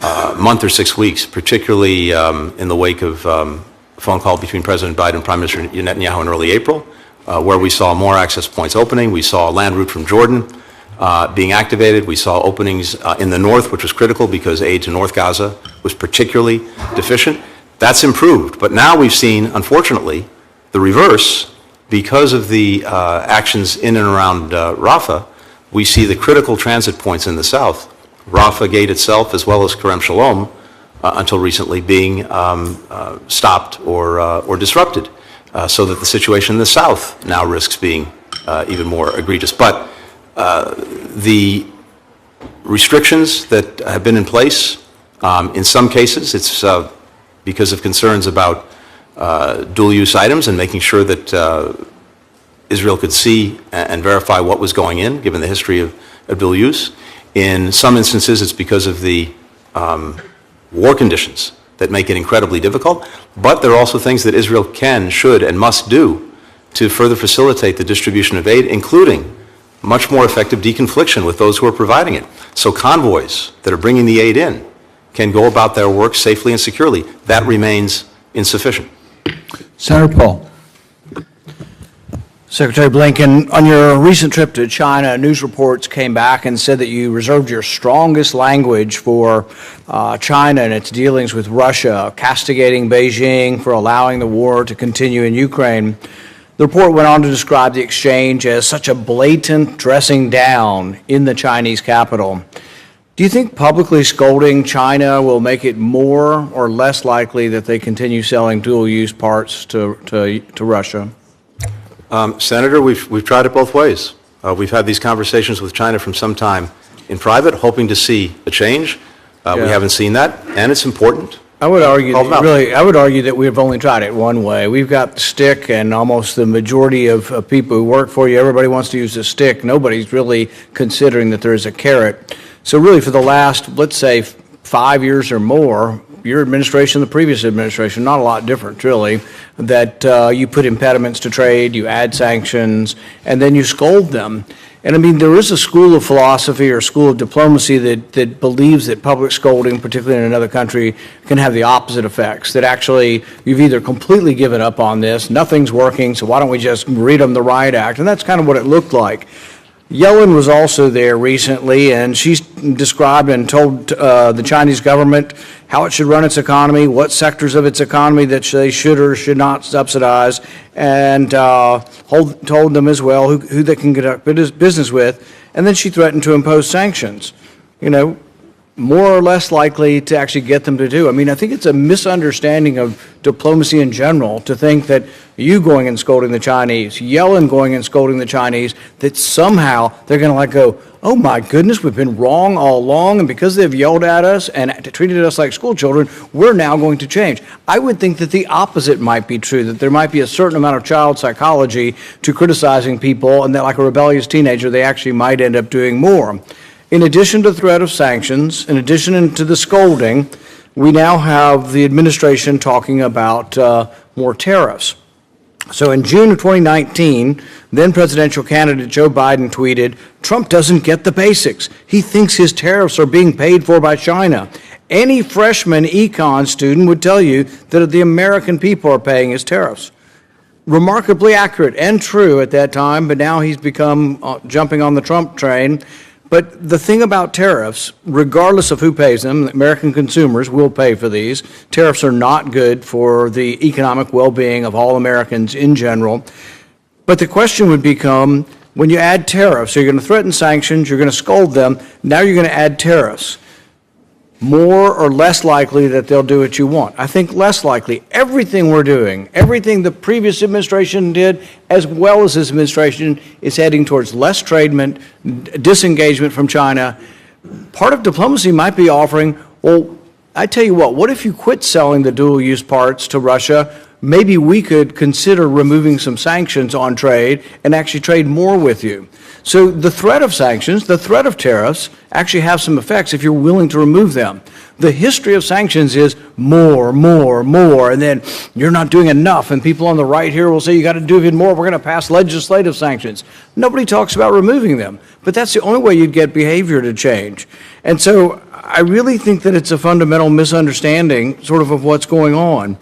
month or 6 weeks, particularly in the wake of a phone call between President Biden and Prime Minister Netanyahu in early April, where we saw more access points opening. We saw a land route from Jordan being activated. We saw openings in the north, which was critical because aid to North Gaza was particularly deficient. That's improved. But now we've seen, unfortunately, the reverse. Because of the actions in and around Rafah, we see the critical transit points in the south, Rafah Gate itself, as well as Kerem Shalom, until recently being stopped or disrupted, so that the situation in the south now risks being even more egregious. But the restrictions that have been in place, in some cases, it's because of concerns about dual-use items and making sure that Israel could see and verify what was going in, given the history of dual use. In some instances, it's because of the war conditions that make it incredibly difficult. But there are also things that Israel can, should, and must do to further facilitate the distribution of aid, including much more effective deconfliction with those who are providing it. So convoys that are bringing the aid in can go about their work safely and securely. That remains insufficient. Senator Paul. Secretary Blinken, on your recent trip to China, news reports came back and said that you reserved your strongest language for China and its dealings with Russia, castigating Beijing for allowing the war to continue in Ukraine. The report went on to describe the exchange as such a blatant dressing down in the Chinese capital. Do you think publicly scolding China will make it more or less likely that they continue selling dual-use parts to Russia? Senator, we've tried it both ways. We've had these conversations with China from some time in private, hoping to see a change. We haven't seen that, and it's important. I would argue that we've only tried it one way. We've got the stick, and almost the majority of people who work for you, everybody wants to use the stick. Nobody's really considering that there's a carrot. So really, for the last, let's say, 5 years or more, your administration, the previous administration, not a lot different, really, that you put impediments to trade, you add sanctions, and then you scold them. And I mean, there is a school of philosophy or school of diplomacy that believes that public scolding, particularly in another country, can have the opposite effects, that actually you've either completely given up on this, nothing's working, so why don't we just read them the riot act? And that's kind of what it looked like. Yellen was also there recently, and she's described and told the Chinese government how it should run its economy, what sectors of its economy that they should or should not subsidize, and told them as well who they can conduct business with. And then she threatened to impose sanctions. You know, more or less likely to actually get them to do? I mean, I think it's a misunderstanding of diplomacy in general to think that you going and scolding the Chinese, Yellen going and scolding the Chinese, that somehow they're going to like go, oh my goodness, we've been wrong all along, and because they've yelled at us and treated us like school children, we're now going to change. I would think that the opposite might be true, that there might be a certain amount of child psychology to criticizing people, and that like a rebellious teenager, they actually might end up doing more. In addition to the threat of sanctions, in addition to the scolding, we now have the administration talking about more tariffs. So in June of 2019, then presidential candidate Joe Biden tweeted, "Trump doesn't get the basics. He thinks his tariffs are being paid for by China. Any freshman econ student would tell you that the American people are paying his tariffs." Remarkably accurate and true at that time, but now he's become jumping on the Trump train. But the thing about tariffs, regardless of who pays them, American consumers will pay for these. Tariffs are not good for the economic well-being of all Americans in general. But the question would become, when you add tariffs, so you're going to threaten sanctions, you're going to scold them, now you're going to add tariffs. More or less likely that they'll do what you want? I think less likely. Everything we're doing, everything the previous administration did, as well as this administration, is heading towards less trade, disengagement from China. Part of diplomacy might be offering, well, I tell you what if you quit selling the dual-use parts to Russia? Maybe we could consider removing some sanctions on trade and actually trade more with you. So the threat of sanctions, the threat of tariffs, actually have some effects if you're willing to remove them. The history of sanctions is more, and then you're not doing enough, and people on the right here will say you got to do even more, we're going to pass legislative sanctions. Nobody talks about removing them, but that's the only way you'd get behavior to change. And so I really think that it's a fundamental misunderstanding sort of what's going on.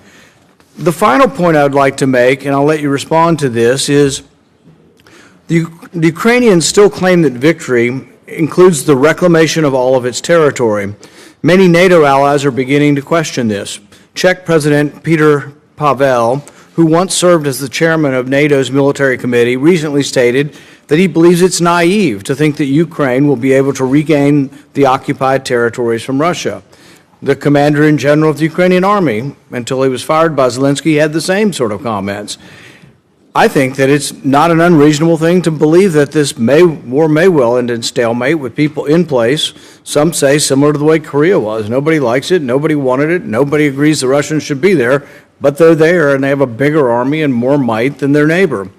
The final point I would like to make, and I'll let you respond to this, is the Ukrainians still claim that victory includes the reclamation of all of its territory. Many NATO allies are beginning to question this. Czech President Petr Pavel, who once served as the chairman of NATO's military committee, recently stated that he believes it's naive to think that Ukraine will be able to regain the occupied territories from Russia. The commander-in-general of the Ukrainian army, until he was fired by Zelensky, had the same sort of comments. I think that it's not an unreasonable thing to believe that this war may well end in stalemate with people in place. Some say similar to the way Korea was. Nobody likes it, nobody wanted it, nobody agrees the Russians should be there, but they're there and they have a bigger army and more might than their neighbor.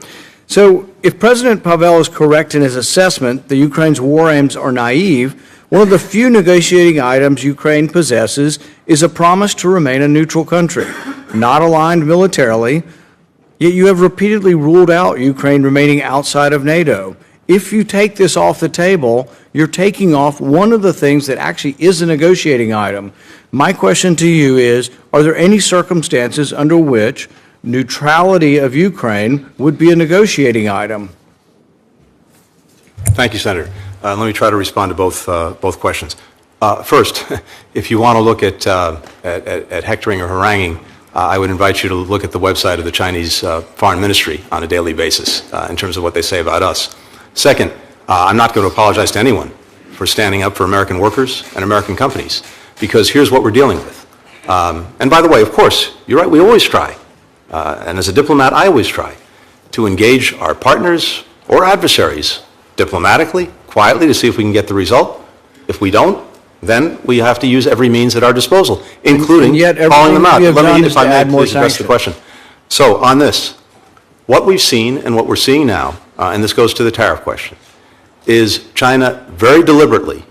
So if President Pavel is correct in his assessment that Ukraine's war aims are naive, one of the few negotiating items Ukraine possesses is a promise to remain a neutral country, not aligned militarily, yet you have repeatedly ruled out Ukraine remaining outside of NATO. If you take this off the table, you're taking off one of the things that actually is a negotiating item. My question to you is, are there any circumstances under which neutrality of Ukraine would be a negotiating item? Thank you, Senator. Let me try to respond to both questions. First, if you want to look at hectoring or haranguing, I would invite you to look at the website of the Chinese Foreign Ministry on a daily basis in terms of what they say about us. Second, I'm not going to apologize to anyone for standing up for American workers and American companies, because here's what we're dealing with. And by the way, of course, you're right, we always try. And as a diplomat, I always try to engage our partners or adversaries diplomatically, quietly, to see if we can get the result. If we don't, then we have to use every means at our disposal, including calling them out. Let me, if I may, please address the question. So on this, what we've seen and what we're seeing now, and this goes to the tariff question, is China very deliberately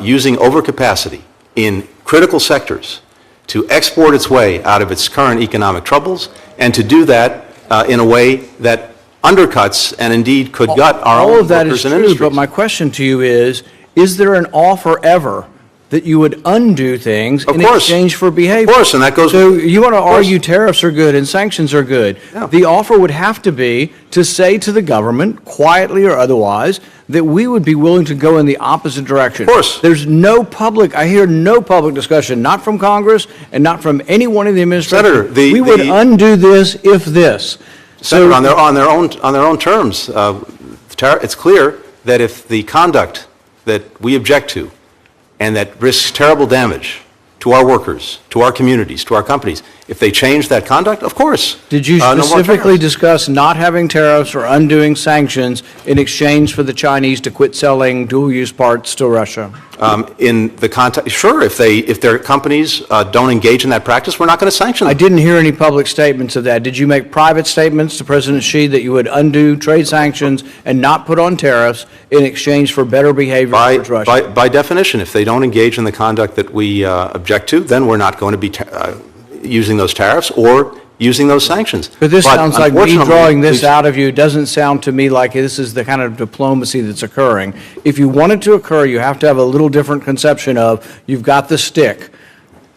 using overcapacity in critical sectors to export its way out of its current economic troubles, and to do that in a way that undercuts and indeed could gut our own workers and industries. All of that is true, but my question to you is there an offer ever that you would undo things in exchange for behavior? Of course, and that goes... So you want to argue tariffs are good and sanctions are good. Yeah. The offer would have to be to say to the government, quietly or otherwise, that we would be willing to go in the opposite direction. Of course. There's no public, I hear no public discussion, not from Congress and not from anyone in the administration. Senator, we would undo this if this. Senator, on their own terms, it's clear that if the conduct that we object to and that risks terrible damage to our workers, to our communities, to our companies, if they change that conduct, of course. Did you no more specifically tariffs. discuss not having tariffs or undoing sanctions in exchange for the Chinese to quit selling dual-use parts to Russia? In the context, sure, if their companies don't engage in that practice, we're not going to sanction them. I didn't hear any public statements of that. Did you make private statements to President Xi that you would undo trade sanctions and not put on tariffs in exchange for better behavior towards Russia? By definition, if they don't engage in the conduct that we object to, then we're not going to be using those tariffs or using those sanctions. But this sounds like me unfortunately, drawing this we've- out of you. It doesn't sound to me like this is the kind of diplomacy that's occurring. If you want it to occur, you have to have a little different conception of you've got the stick.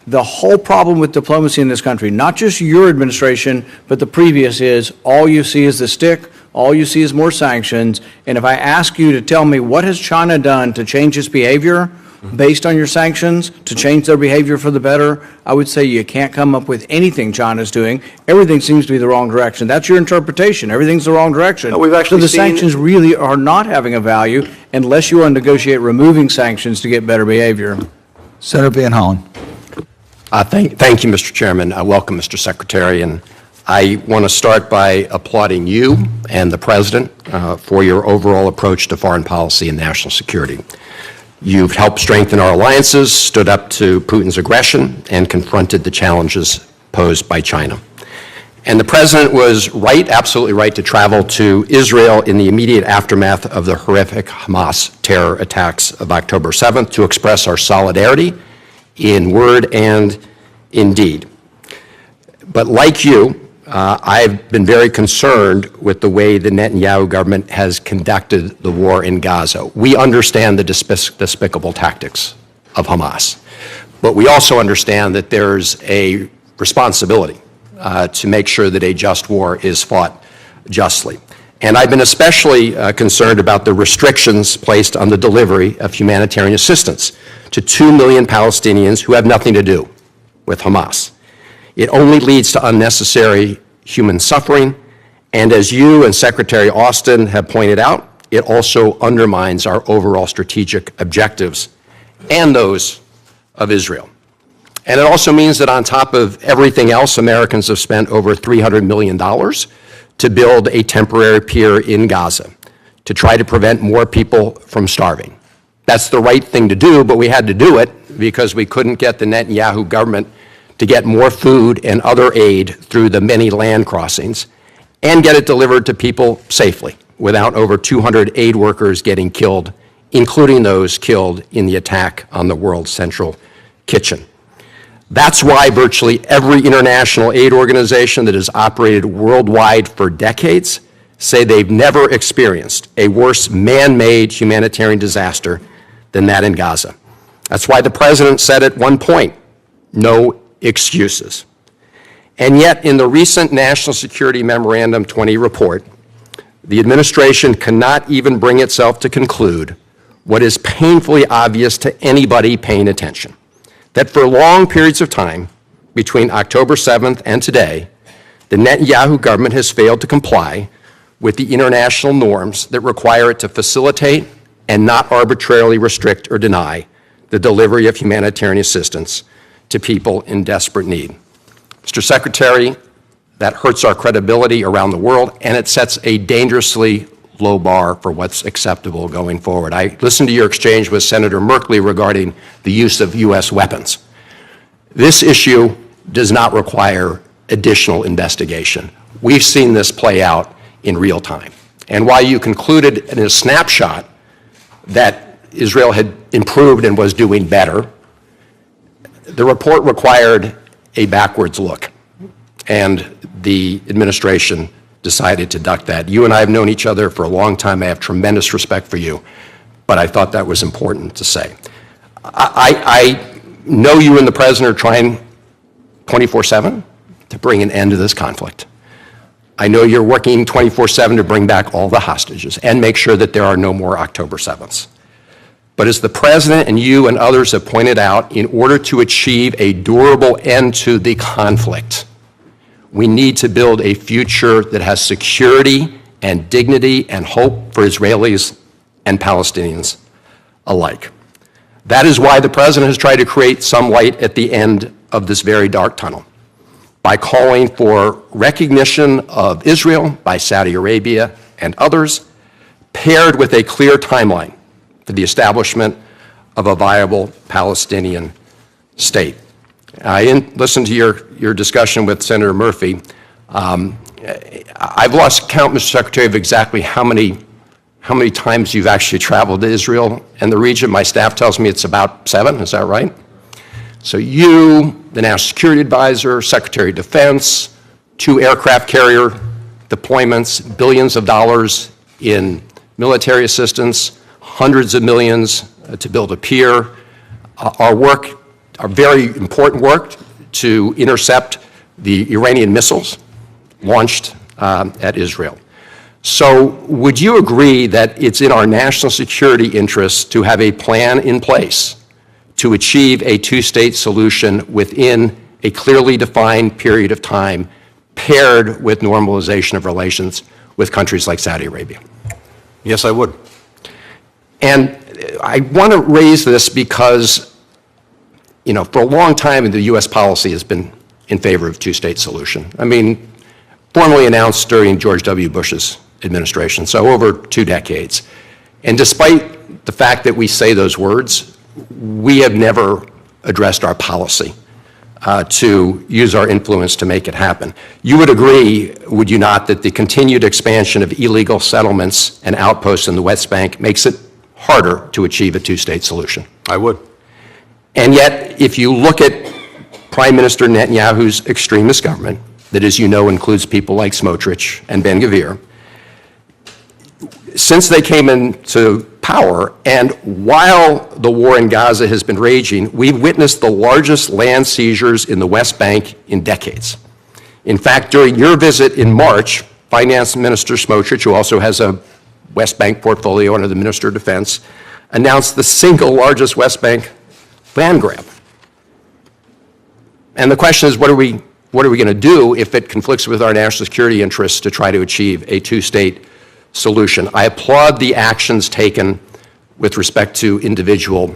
The whole problem with diplomacy in this country, not just your administration, but the previous, is all you see is the stick, all you see is more sanctions. And if I ask you to tell me what has China done to change its behavior based on your sanctions, to change their behavior for the better, I would say you can't come up with anything China's doing. Everything seems to be the wrong direction. That's your interpretation. Everything's the wrong direction. No, we've actually so the seen- sanctions really are not having a value unless you want to negotiate removing sanctions to get better behavior. Senator Van Hollen. Thank you, Mr. Chairman. Welcome, Mr. Secretary. And I want to start by applauding you and the President for your overall approach to foreign policy and national security. You've helped strengthen our alliances, stood up to Putin's aggression, and confronted the challenges posed by China. And the President was right, absolutely right, to travel to Israel in the immediate aftermath of the horrific Hamas terror attacks of October 7th to express our solidarity in word and in deed. But like you, I've been very concerned with the way the Netanyahu government has conducted the war in Gaza. We understand the despicable tactics of Hamas, but we also understand that there's a responsibility to make sure that a just war is fought justly. And I've been especially concerned about the restrictions placed on the delivery of humanitarian assistance to 2 million Palestinians who have nothing to do with Hamas. It only leads to unnecessary human suffering, and as you and Secretary Austin have pointed out, it also undermines our overall strategic objectives and those of Israel. And it also means that on top of everything else, Americans have spent over $300 million to build a temporary pier in Gaza to try to prevent more people from starving. That's the right thing to do, but we had to do it because we couldn't get the Netanyahu government to get more food and other aid through the many land crossings and get it delivered to people safely without over 200 aid workers getting killed, including those killed in the attack on the World Central Kitchen. That's why virtually every international aid organization that has operated worldwide for decades say they've never experienced a worse man-made humanitarian disaster than that in Gaza. That's why the President said at one point, no excuses. And yet, in the recent National Security Memorandum 20 report, the administration cannot even bring itself to conclude what is painfully obvious to anybody paying attention, that for long periods of time, between October 7th and today, the Netanyahu government has failed to comply with the international norms that require it to facilitate and not arbitrarily restrict or deny the delivery of humanitarian assistance to people in desperate need. Mr. Secretary, that hurts our credibility around the world, and it sets a dangerously low bar for what's acceptable going forward. I listened to your exchange with Senator Merkley regarding the use of U.S. weapons. This issue does not require additional investigation. We've seen this play out in real time. And while you concluded in a snapshot that Israel had improved and was doing better, the report required a backwards look, and the administration decided to duck that. You and I have known each other for a long time. I have tremendous respect for you, but I thought that was important to say. I know you and the President are trying 24/7 to bring an end to this conflict. I know you're working 24/7 to bring back all the hostages and make sure that there are no more October 7ths. But as the President and you and others have pointed out, in order to achieve a durable end to the conflict, we need to build a future that has security and dignity and hope for Israelis and Palestinians alike. That is why the president has tried to create some light at the end of this very dark tunnel by calling for recognition of Israel by Saudi Arabia and others, paired with a clear timeline for the establishment of a viable Palestinian state. I listened to your discussion with Senator Murphy. I've lost count, Mr. Secretary, of exactly how many times you've actually traveled to Israel and the region. My staff tells me it's about 7, is that right? So you, the National Security Advisor, Secretary of Defense, 2 aircraft carrier deployments, billions of dollars in military assistance, hundreds of millions to build a pier. Our very important work to intercept the Iranian missiles launched at Israel. So would you agree that it's in our national security interests to have a plan in place to achieve a two-state solution within a clearly defined period of time, paired with normalization of relations with countries like Saudi Arabia? Yes, I would. And I want to raise this because, for a long time, the U.S. policy has been in favor of two-state solution. I mean, formally announced during George W. Bush's administration, so over 2 decades. And despite the fact that we say those words, we have never addressed our policy to use our influence to make it happen. You would agree, would you not, that the continued expansion of illegal settlements and outposts in the West Bank makes it harder to achieve a two-state solution? I would. And yet, if you look at Prime Minister Netanyahu's extremist government, that, as you know, includes people like Smotrich and Ben-Gvir, since they came into power, and while the war in Gaza has been raging, we've witnessed the largest land seizures in the West Bank in decades. In fact, during your visit in March, Finance Minister Smotrich, who also has a West Bank portfolio under the Minister of Defense, announced the single largest West Bank land grab. And the question is, what are we going to do if it conflicts with our national security interests to try to achieve a two-state solution? I applaud the actions taken with respect to individual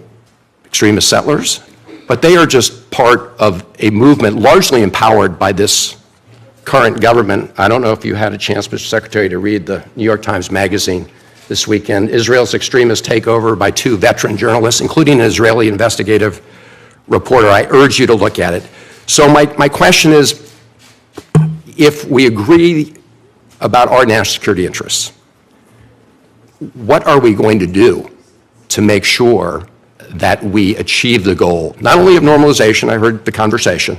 extremist settlers, but they are just part of a movement largely empowered by this current government. I don't know if you had a chance, Mr. Secretary, to read the New York Times Magazine this weekend. Israel's extremist takeover by 2 veteran journalists, including an Israeli investigative reporter. I urge you to look at it. So my question is, if we agree about our national security interests, what are we going to do to make sure that we achieve the goal, not only of normalization, I heard the conversation,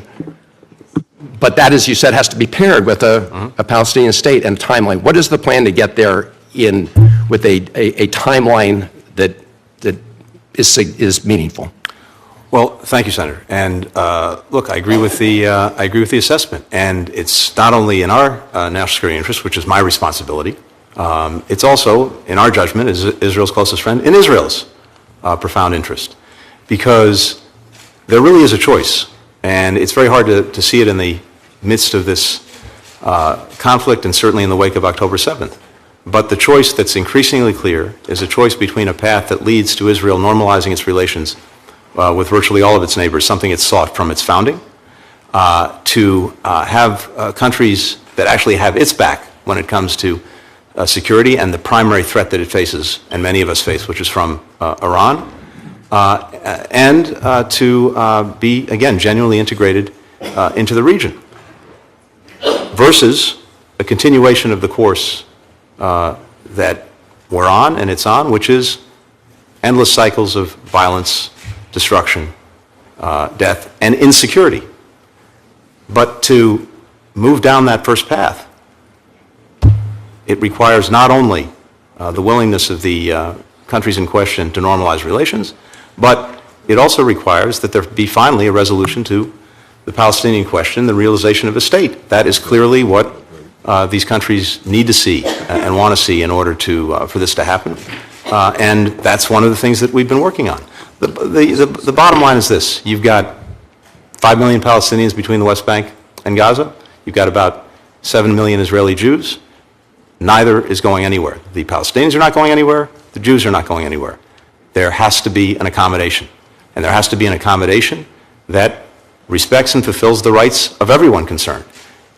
but that, as you said, has to be paired with a Palestinian state and a timeline? What is the plan to get there with a timeline that is meaningful? Well, thank you, Senator. And look, I agree with the assessment. And it's not only in our national security interest, which is my responsibility. It's also, in our judgment, as Israel's closest friend, in Israel's profound interest, because there really is a choice, and it's very hard to see it in the midst of this conflict, and certainly in the wake of October 7th. But the choice that's increasingly clear is a choice between a path that leads to Israel normalizing its relations with virtually all of its neighbors, something it's sought from its founding, to have countries that actually have its back when it comes to security and the primary threat that it faces, and many of us face, which is from Iran, and to be, again, genuinely integrated into the region, versus a continuation of the course that we're on and it's on, which is endless cycles of violence, destruction, death, and insecurity. But to move down that first path, it requires not only the willingness of the countries in question to normalize relations, but it also requires that there be finally a resolution to the Palestinian question, the realization of a state. That is clearly what these countries need to see and want to see in order for this to happen. And that's one of the things that we've been working on. The bottom line is this. You've got 5 million Palestinians between the West Bank and Gaza. You've got about 7 million Israeli Jews. Neither is going anywhere. The Palestinians are not going anywhere. The Jews are not going anywhere. There has to be an accommodation. And there has to be an accommodation that respects and fulfills the rights of everyone concerned.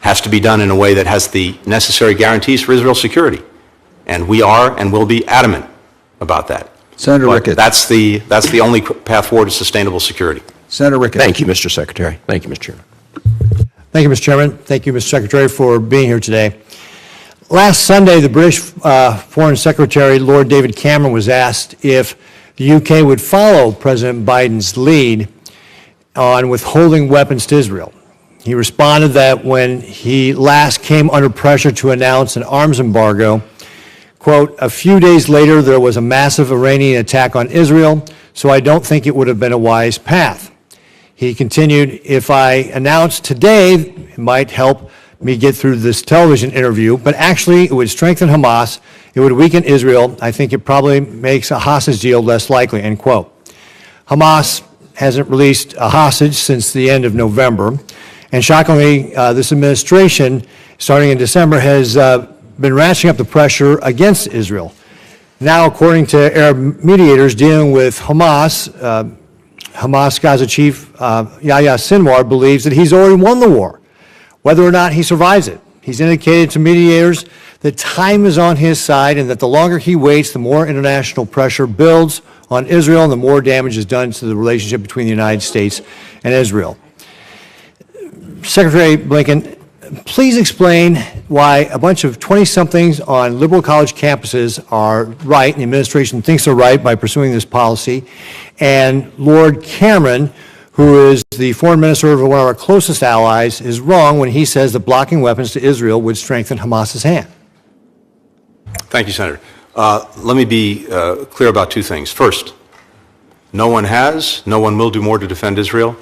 Has to be done in a way that has the necessary guarantees for Israel's security. And we are and will be adamant about that. Senator But Rickett. that's the only path forward to sustainable security. Senator Rickett. Thank you, Mr. Secretary. Thank you, Mr. Chairman. Thank you, Mr. Chairman. Thank you, Mr. Secretary, for being here today. Last Sunday, the British Foreign Secretary, Lord David Cameron, was asked if the UK would follow President Biden's lead on withholding weapons to Israel. He responded that when he last came under pressure to announce an arms embargo, quote, "A few days later, there was a massive Iranian attack on Israel, so I don't think it would have been a wise path." He continued, "If I announced today, it might help me get through this television interview, but actually it would strengthen Hamas, it would weaken Israel. I think it probably makes a hostage deal less likely," end quote. Hamas hasn't released a hostage since the end of November, and shockingly, this administration, starting in December, has been ratcheting up the pressure against Israel. Now, according to Arab mediators dealing with Hamas, Hamas Gaza chief Yahya Sinwar believes that he's already won the war, whether or not he survives it. He's indicated to mediators that time is on his side and that the longer he waits, the more international pressure builds on Israel and the more damage is done to the relationship between the United States and Israel. Secretary Blinken, please explain why a bunch of 20-somethings on liberal college campuses are right, and the administration thinks they're right by pursuing this policy, and Lord Cameron, who is the foreign minister of one of our closest allies, is wrong when he says that blocking weapons to Israel would strengthen Hamas's hand. Thank you, Senator. Let me be clear about two things. First, no one will do more to defend Israel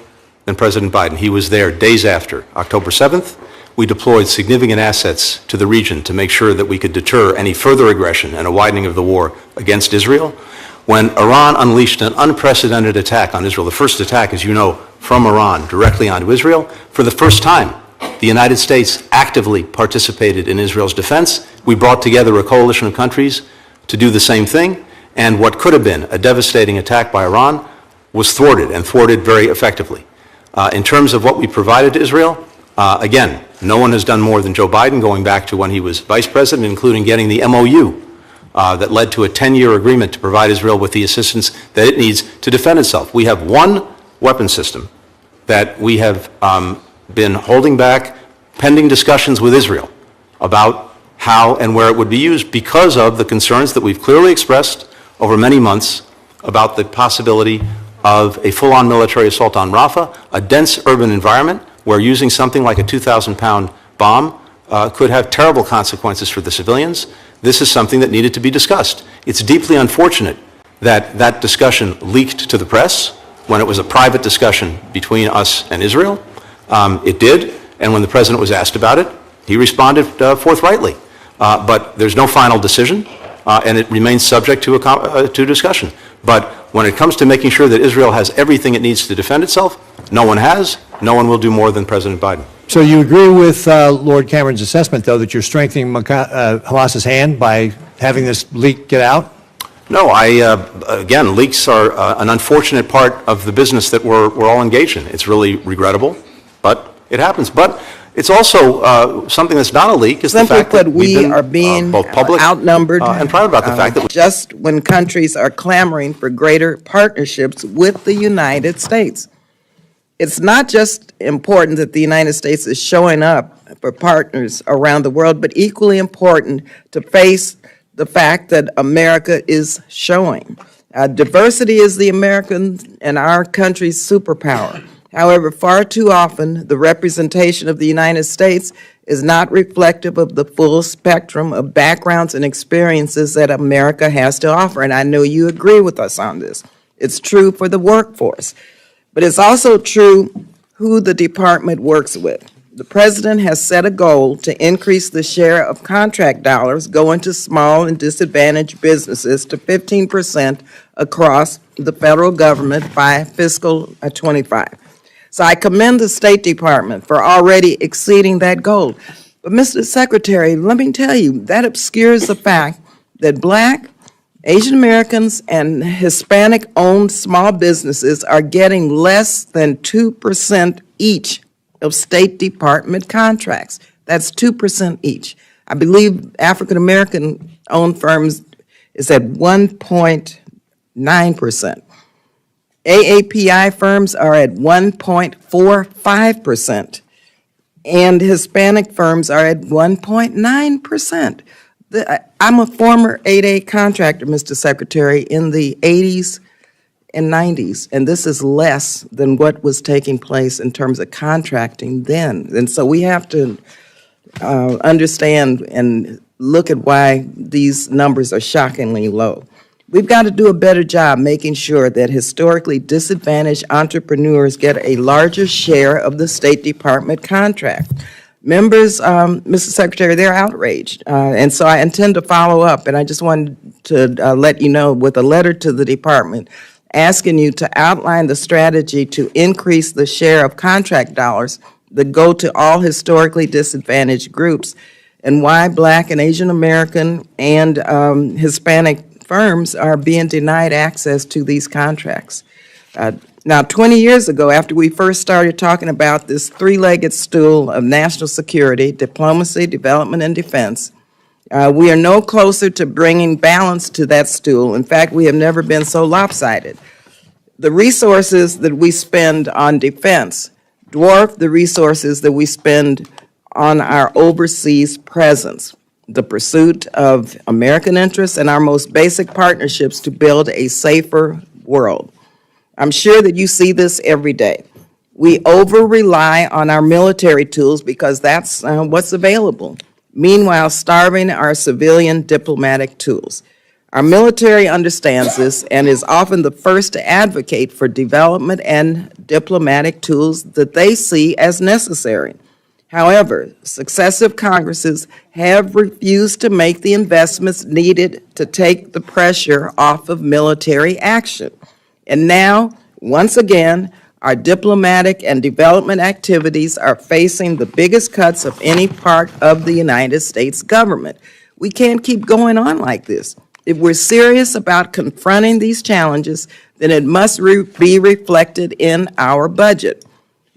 than President Biden. He was there days after. October 7th, we deployed significant assets to the region to make sure that we could deter any further aggression and a widening of the war against Israel. When Iran unleashed an unprecedented attack on Israel, the first attack, as you know, from Iran directly onto Israel, for the first time, the United States actively participated in Israel's defense. We brought together a coalition of countries to do the same thing, and what could have been a devastating attack by Iran was thwarted, and thwarted very effectively. In terms of what we provided to Israel, again, no one has done more than Joe Biden, going back to when he was vice president, including getting the MOU that led to a 10-year agreement to provide Israel with the assistance that it needs to defend itself. We have one weapon system that we have been holding back pending discussions with Israel about how and where it would be used because of the concerns that we've clearly expressed over many months about the possibility of a full-on military assault on Rafah, a dense urban environment where using something like a 2,000-pound bomb could have terrible consequences for the civilians. This is something that needed to be discussed. It's deeply unfortunate that that discussion leaked to the press when it was a private discussion between us and Israel. It did, and when the president was asked about it, he responded forthrightly. But there's no final decision, and it remains subject to discussion. But when it comes to making sure that Israel has everything it needs to defend itself, no one has. No one will do more than President Biden. So you agree with Lord Cameron's assessment, though, that you're strengthening Hamas's hand by having this leak get out? No, again, leaks are an unfortunate part of the business that we're all engaged in. It's really regrettable, but it happens. But it's also something that's not a leak is the fact that we are being both public outnumbered and proud about the fact that just when countries are clamoring for greater partnerships with the United States. It's not just important that the United States is showing up for partners around the world, but equally important to face the fact that America is showing. Diversity is the American and our country's superpower. However, far too often, the representation of the United States is not reflective of the full spectrum of backgrounds and experiences that America has to offer. And I know you agree with us on this. It's true for the workforce. But it's also true who the department works with. The president has set a goal to increase the share of contract dollars going to small and disadvantaged businesses to 15% across the federal government by fiscal 25. So I commend the State Department for already exceeding that goal. But Mr. Secretary, let me tell you, that obscures the fact that Black Asian Americans and Hispanic-owned small businesses are getting less than 2% each of State Department contracts. That's 2% each. I believe African American-owned firms is at 1.9%. AAPI firms are at 1.45%, and Hispanic firms are at 1.9%. I'm a former 8A contractor, Mr. Secretary, in the 80s and 90s, and this is less than what was taking place in terms of contracting then. And so we have to understand and look at why these numbers are shockingly low. We've got to do a better job making sure that historically disadvantaged entrepreneurs get a larger share of the State Department contract. Members, Mr. Secretary, they're outraged, and so I intend to follow up, and I just wanted to let you know with a letter to the department asking you to outline the strategy to increase the share of contract dollars that go to all historically disadvantaged groups, and why Black and Asian American and Hispanic firms are being denied access to these contracts. Now, 20 years ago, after we first started talking about this three-legged stool of national security, diplomacy, development, and defense, we are no closer to bringing balance to that stool. In fact, we have never been so lopsided. The resources that we spend on defense dwarf the resources that we spend on our overseas presence, the pursuit of American interests, and our most basic partnerships to build a safer world. I'm sure that you see this every day. We over-rely on our military tools because that's what's available, meanwhile starving our civilian diplomatic tools. Our military understands this and is often the first to advocate for development and diplomatic tools that they see as necessary. However, successive Congresses have refused to make the investments needed to take the pressure off of military action. And now, once again, our diplomatic and development activities are facing the biggest cuts of any part of the United States government. We can't keep going on like this. If we're serious about confronting these challenges, then it must be reflected in our budget.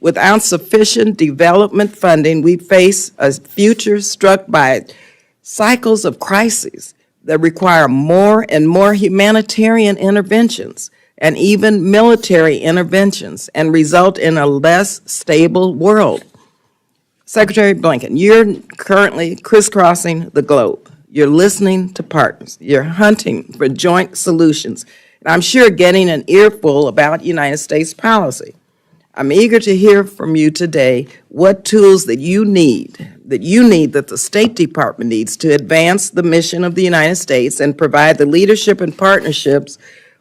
Without sufficient development funding, we face a future struck by cycles of crises that require more and more humanitarian interventions and even military interventions and result in a less stable world. Secretary Blinken, you're currently crisscrossing the globe. You're listening to partners. You're hunting for joint solutions. And I'm sure getting an earful about United States policy. I'm eager to hear from you today what tools that you need, that the State Department needs to advance the mission of the United States and provide the leadership and partnerships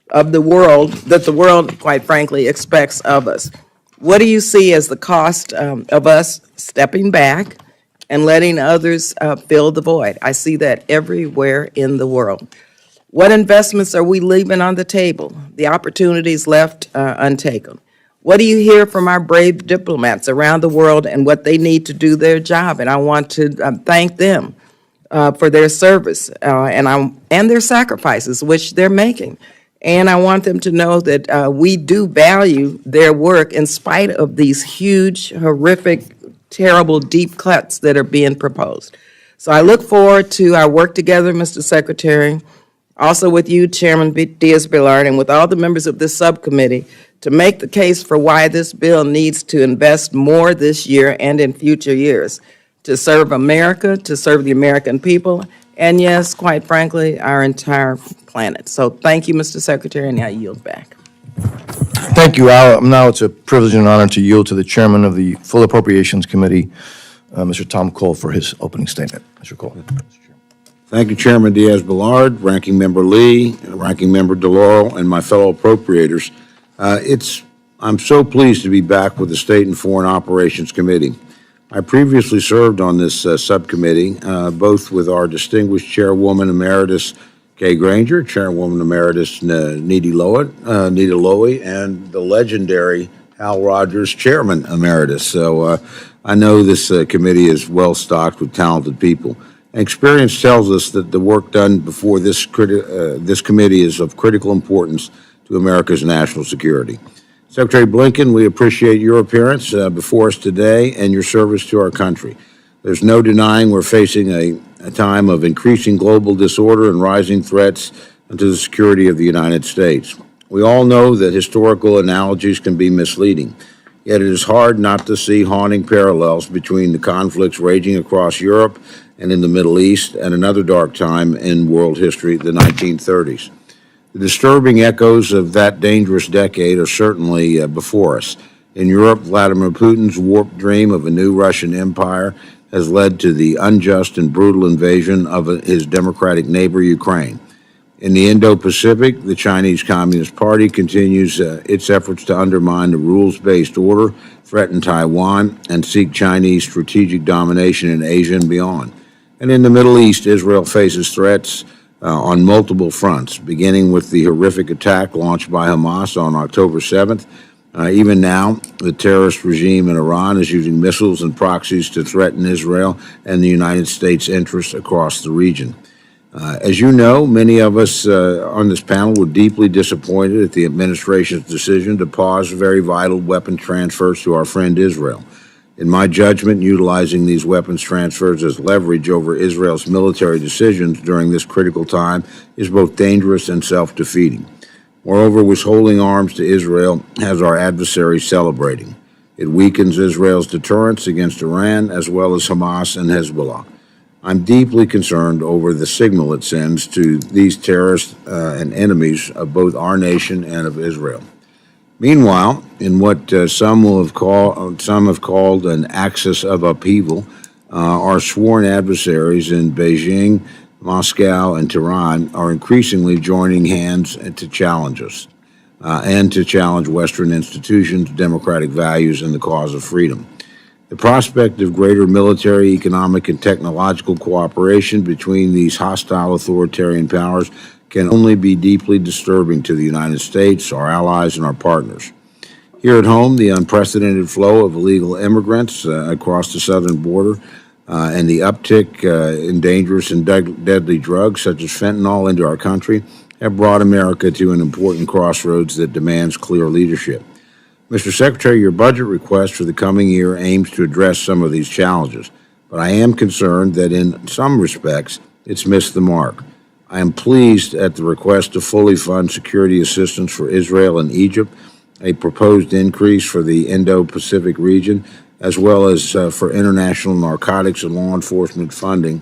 of the world, that the world, quite frankly, expects of us. What do you see as the cost of us stepping back and letting others fill the void? I see that everywhere in the world. What investments are we leaving on the table, the opportunities left untaken? What do you hear from our brave diplomats around the world and what they need to do their job? And I want to thank them for their service and their sacrifices, which they're making. And I want them to know that we do value their work in spite of these huge, horrific, terrible, deep cuts that are being proposed. So I look forward to our work together, Mr. Secretary, also with you, Chairman Diaz-Balart, and with all the members of this subcommittee to make the case for why this bill needs to invest more this year and in future years to serve America, to serve the American people, and yes, quite frankly, our entire planet. So thank you, Mr. Secretary, and I yield back. Thank you, Al. Now it's a privilege and honor to yield to the Chairman of the Full Appropriations Committee, Mr. Tom Cole, for his opening statement. Mr. Cole. Thank you, Chairman Diaz-Balart, Ranking Member Lee, Ranking Member DeLauro, and my fellow appropriators. I'm so pleased to be back with the State and Foreign Operations Committee. I previously served on this subcommittee, both with our distinguished Chairwoman Emeritus Kay Granger, Chairwoman Emeritus Nita Lowy, and the legendary Hal Rogers, Chairman Emeritus. So I know this committee is well stocked with talented people. Experience tells us that the work done before this committee is of critical importance to America's national security. Secretary Blinken, we appreciate your appearance before us today and your service to our country. There's no denying we're facing a time of increasing global disorder and rising threats to the security of the United States. We all know that historical analogies can be misleading, yet it is hard not to see haunting parallels between the conflicts raging across Europe and in the Middle East and another dark time in world history, the 1930s. The disturbing echoes of that dangerous decade are certainly before us. In Europe, Vladimir Putin's warped dream of a new Russian empire has led to the unjust and brutal invasion of his democratic neighbor, Ukraine. In the Indo-Pacific, the Chinese Communist Party continues its efforts to undermine the rules-based order, threaten Taiwan, and seek Chinese strategic domination in Asia and beyond. And in the Middle East, Israel faces threats on multiple fronts, beginning with the horrific attack launched by Hamas on October 7th. Even now, the terrorist regime in Iran is using missiles and proxies to threaten Israel and the United States' interests across the region. As you know, many of us on this panel were deeply disappointed at the administration's decision to pause very vital weapon transfers to our friend Israel. In my judgment, utilizing these weapons transfers as leverage over Israel's military decisions during this critical time is both dangerous and self-defeating. Moreover, withholding arms to Israel has our adversaries celebrating. It weakens Israel's deterrence against Iran as well as Hamas and Hezbollah. I'm deeply concerned over the signal it sends to these terrorists and enemies of both our nation and of Israel. Meanwhile, in what some have called an axis of upheaval, our sworn adversaries in Beijing, Moscow, and Tehran are increasingly joining hands to challenge us and to challenge Western institutions, democratic values, and the cause of freedom. The prospect of greater military, economic, and technological cooperation between these hostile authoritarian powers can only be deeply disturbing to the United States, our allies, and our partners. Here at home, the unprecedented flow of illegal immigrants across the southern border and the uptick in dangerous and deadly drugs such as fentanyl into our country have brought America to an important crossroads that demands clear leadership. Mr. Secretary, your budget request for the coming year aims to address some of these challenges, but I am concerned that in some respects it's missed the mark. I am pleased at the request to fully fund security assistance for Israel and Egypt, a proposed increase for the Indo-Pacific region, as well as for international narcotics and law enforcement funding,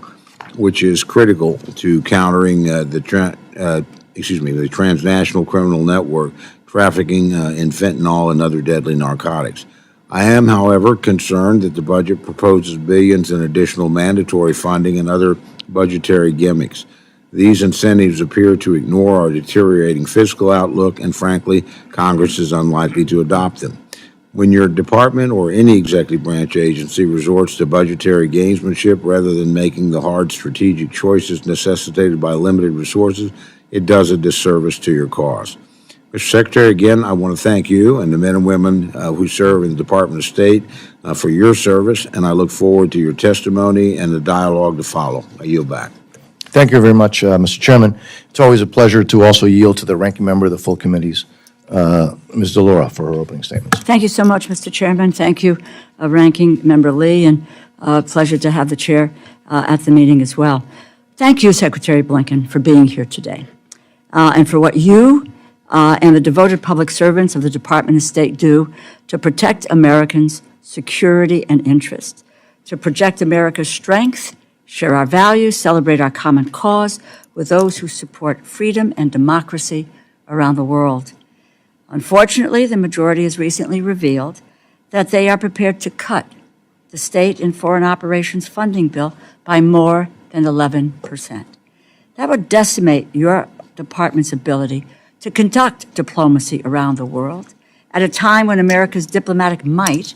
which is critical to countering the transnational criminal network trafficking in fentanyl and other deadly narcotics. I am, however, concerned that the budget proposes billions in additional mandatory funding and other budgetary gimmicks. These incentives appear to ignore our deteriorating fiscal outlook, and frankly, Congress is unlikely to adopt them. When your department or any executive branch agency resorts to budgetary gamesmanship rather than making the hard strategic choices necessitated by limited resources, it does a disservice to your cause. Mr. Secretary, again, I want to thank you and the men and women who serve in the Department of State for your service, and I look forward to your testimony and the dialogue to follow. I yield back. Thank you very much, Mr. Chairman. It's always a pleasure to also yield to the ranking member of the full committees, Ms. DeLauro, for her opening statements. Thank you so much, Mr. Chairman. Thank you, Ranking Member Lee, and pleasure to have the chair at the meeting as well. Thank you, Secretary Blinken, for being here today, and for what you and the devoted public servants of the Department of State do to protect Americans' security and interests, to project America's strength, share our values, celebrate our common cause with those who support freedom and democracy around the world. Unfortunately, the majority has recently revealed that they are prepared to cut the state and foreign operations funding bill by more than 11%. That would decimate your department's ability to conduct diplomacy around the world at a time when America's diplomatic might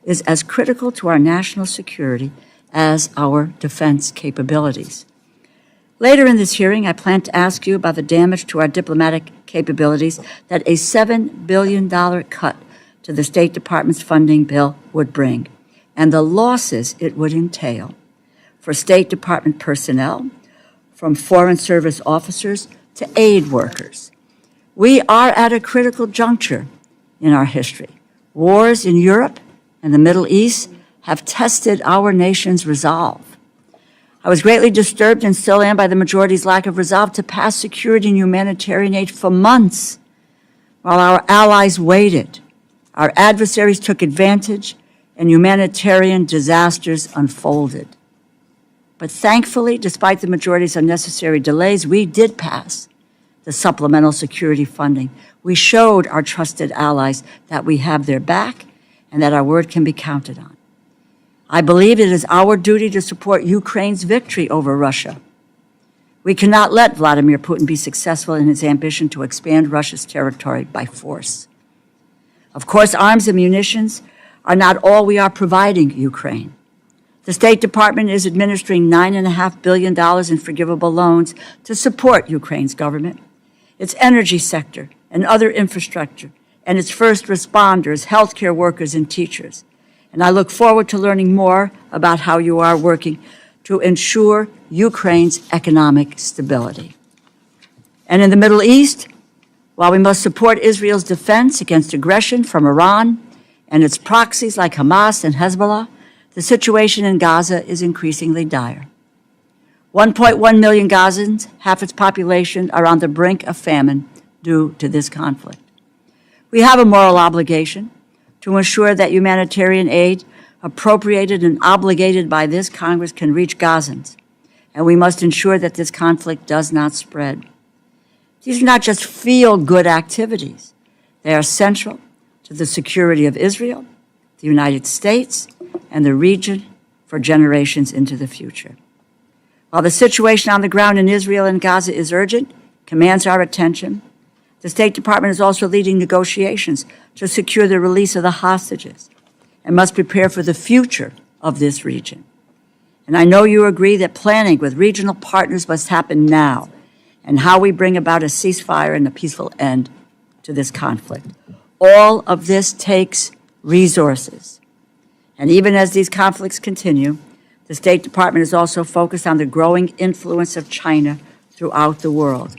is as critical to our national security as our defense capabilities. Later in this hearing, I plan to ask you about the damage to our diplomatic capabilities that a $7 billion cut to the State Department's funding bill would bring, and the losses it would entail for State Department personnel, from Foreign Service officers to aid workers. We are at a critical juncture in our history. Wars in Europe and the Middle East have tested our nation's resolve. I was greatly disturbed and still am by the majority's lack of resolve to pass security and humanitarian aid for months while our allies waited. Our adversaries took advantage and humanitarian disasters unfolded. But thankfully, despite the majority's unnecessary delays, we did pass the supplemental security funding. We showed our trusted allies that we have their back and that our word can be counted on. I believe it is our duty to support Ukraine's victory over Russia. We cannot let Vladimir Putin be successful in his ambition to expand Russia's territory by force. Of course, arms and munitions are not all we are providing Ukraine. The State Department is administering $9.5 billion in forgivable loans to support Ukraine's government, its energy sector and other infrastructure, and its first responders, healthcare workers, and teachers. And I look forward to learning more about how you are working to ensure Ukraine's economic stability. And in the Middle East, while we must support Israel's defense against aggression from Iran and its proxies like Hamas and Hezbollah, the situation in Gaza is increasingly dire. 1.1 million Gazans, half its population, are on the brink of famine due to this conflict. We have a moral obligation to ensure that humanitarian aid appropriated and obligated by this Congress can reach Gazans, and we must ensure that this conflict does not spread. These are not just feel-good activities. They are central to the security of Israel, the United States, and the region for generations into the future. While the situation on the ground in Israel and Gaza is urgent, commands our attention, the State Department is also leading negotiations to secure the release of the hostages and must prepare for the future of this region. And I know you agree that planning with regional partners must happen now, and how we bring about a ceasefire and a peaceful end to this conflict. All of this takes resources. And even as these conflicts continue, the State Department is also focused on the growing influence of China throughout the world,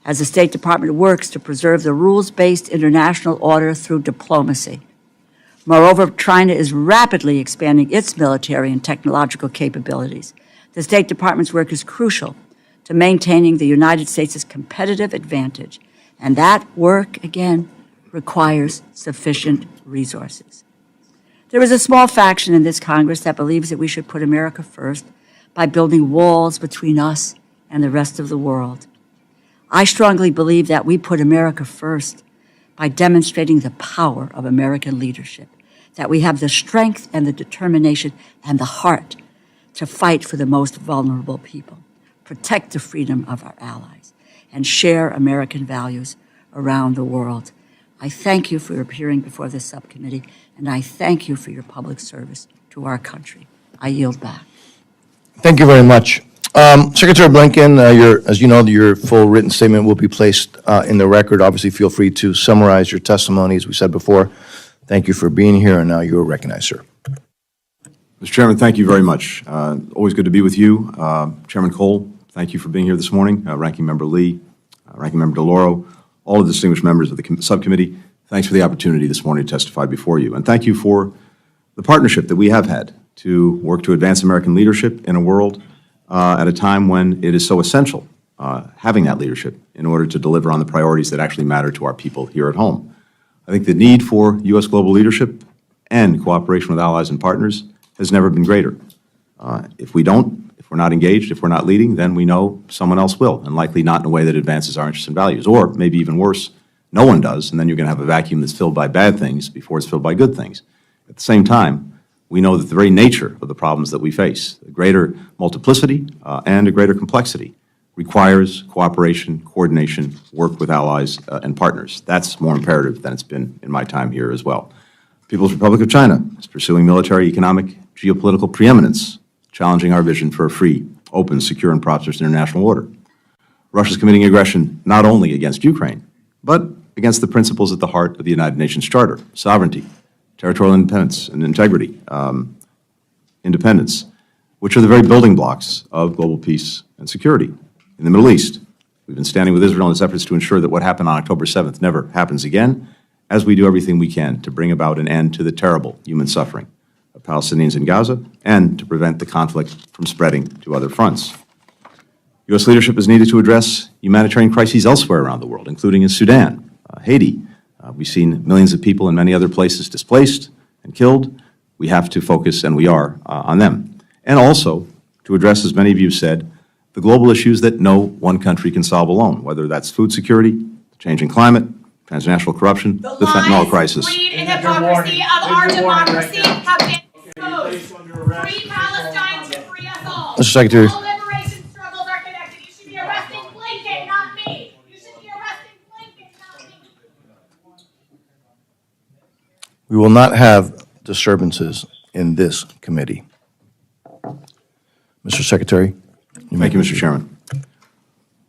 as the State Department works to preserve the rules-based international order through diplomacy. Moreover, China is rapidly expanding its military and technological capabilities. The State Department's work is crucial to maintaining the United States' competitive advantage, and that work, again, requires sufficient resources. There is a small faction in this Congress that believes that we should put America first by building walls between us and the rest of the world. I strongly believe that we put America first by demonstrating the power of American leadership, that we have the strength and the determination and the heart to fight for the most vulnerable people, protect the freedom of our allies, and share American values around the world. I thank you for appearing before this subcommittee, and I thank you for your public service to our country. I yield back. Thank you very much. Secretary Blinken, as you know, your full written statement will be placed in the record. Obviously, feel free to summarize your testimony, as we said before. Thank you for being here, and now you are recognized, sir. Mr. Chairman, thank you very much. Always good to be with you. Chairman Cole, thank you for being here this morning. Ranking Member Lee, Ranking Member DeLauro, all of the distinguished members of the subcommittee, thanks for the opportunity this morning to testify before you. And thank you for the partnership that we have had to work to advance American leadership in a world at a time when it is so essential having that leadership in order to deliver on the priorities that actually matter to our people here at home. I think the need for U.S. global leadership and cooperation with allies and partners has never been greater. If we're not engaged, if we're not leading, then we know someone else will, and likely not in a way that advances our interests and values. Or maybe even worse, no one does, and then you're going to have a vacuum that's filled by bad things before it's filled by good things. At the same time, we know that the very nature of the problems that we face, a greater multiplicity and a greater complexity, requires cooperation, coordination, work with allies and partners. That's more imperative than it's been in my time here as well. People's Republic of China is pursuing military, economic, geopolitical preeminence, challenging our vision for a free, open, secure, and prosperous international order. Russia's committing aggression not only against Ukraine, but against the principles at the heart of the United Nations Charter: sovereignty, territorial independence and integrity, independence, which are the very building blocks of global peace and security. In the Middle East, we've been standing with Israel in its efforts to ensure that what happened on October 7th never happens again, as we do everything we can to bring about an end to the terrible human suffering of Palestinians in Gaza and to prevent the conflict from spreading to other fronts. U.S. leadership is needed to address humanitarian crises elsewhere around the world, including in Sudan, Haiti. We've seen millions of people in many other places displaced and killed. We have to focus, and we are, on them. And also to address, as many of you have said, the global issues that no one country can solve alone, whether that's food security, the changing climate, transnational corruption, the fentanyl crisis. Greed and hypocrisy of our democracy have been exposed. Free Palestine to free us all. Mr. Secretary. All liberation struggles are connected. You should be arresting Blinken, not me. You should be arresting Blinken, not me. We will not have disturbances in this committee. Mr. Secretary. Thank you, Mr. Chairman.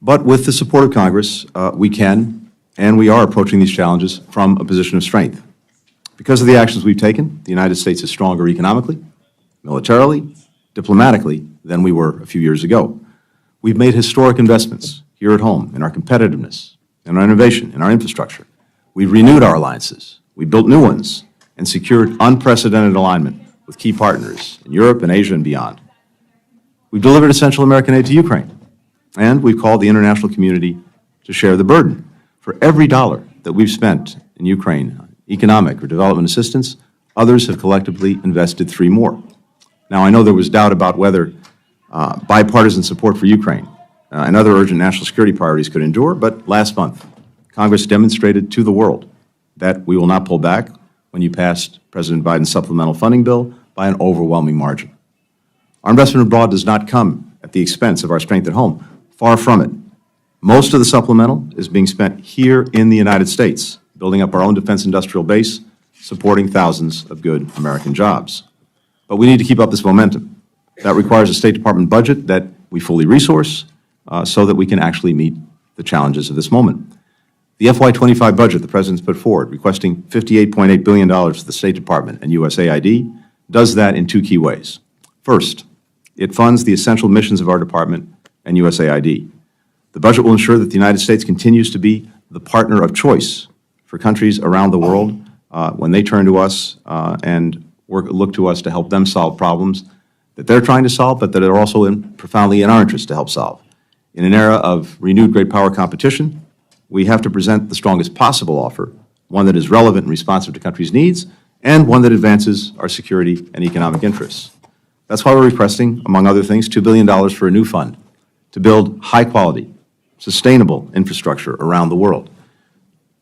But with the support of Congress, we can and we are approaching these challenges from a position of strength. Because of the actions we've taken, the United States is stronger economically, militarily, diplomatically than we were a few years ago. We've made historic investments here at home in our competitiveness, in our innovation, in our infrastructure. We've renewed our alliances. We built new ones and secured unprecedented alignment with key partners in Europe and Asia and beyond. We've delivered essential American aid to Ukraine, and we've called the international community to share the burden. For every dollar that we've spent in Ukraine, economic or development assistance, others have collectively invested 3 more. Now, I know there was doubt about whether bipartisan support for Ukraine and other urgent national security priorities could endure, but last month, Congress demonstrated to the world that we will not pull back when you passed President Biden's supplemental funding bill by an overwhelming margin. Our investment abroad does not come at the expense of our strength at home. Far from it. Most of the supplemental is being spent here in the United States, building up our own defense industrial base, supporting thousands of good American jobs. But we need to keep up this momentum. That requires a State Department budget that we fully resource so that we can actually meet the challenges of this moment. The FY25 budget the President's put forward, requesting $58.8 billion to the State Department and USAID, does that in 2 key ways. First, it funds the essential missions of our department and USAID. The budget will ensure that the United States continues to be the partner of choice for countries around the world when they turn to us and look to us to help them solve problems that they're trying to solve, but that are also profoundly in our interest to help solve. In an era of renewed great power competition, we have to present the strongest possible offer, one that is relevant and responsive to countries' needs, and one that advances our security and economic interests. That's why we're requesting, among other things, $2 billion for a new fund to build high-quality, sustainable infrastructure around the world.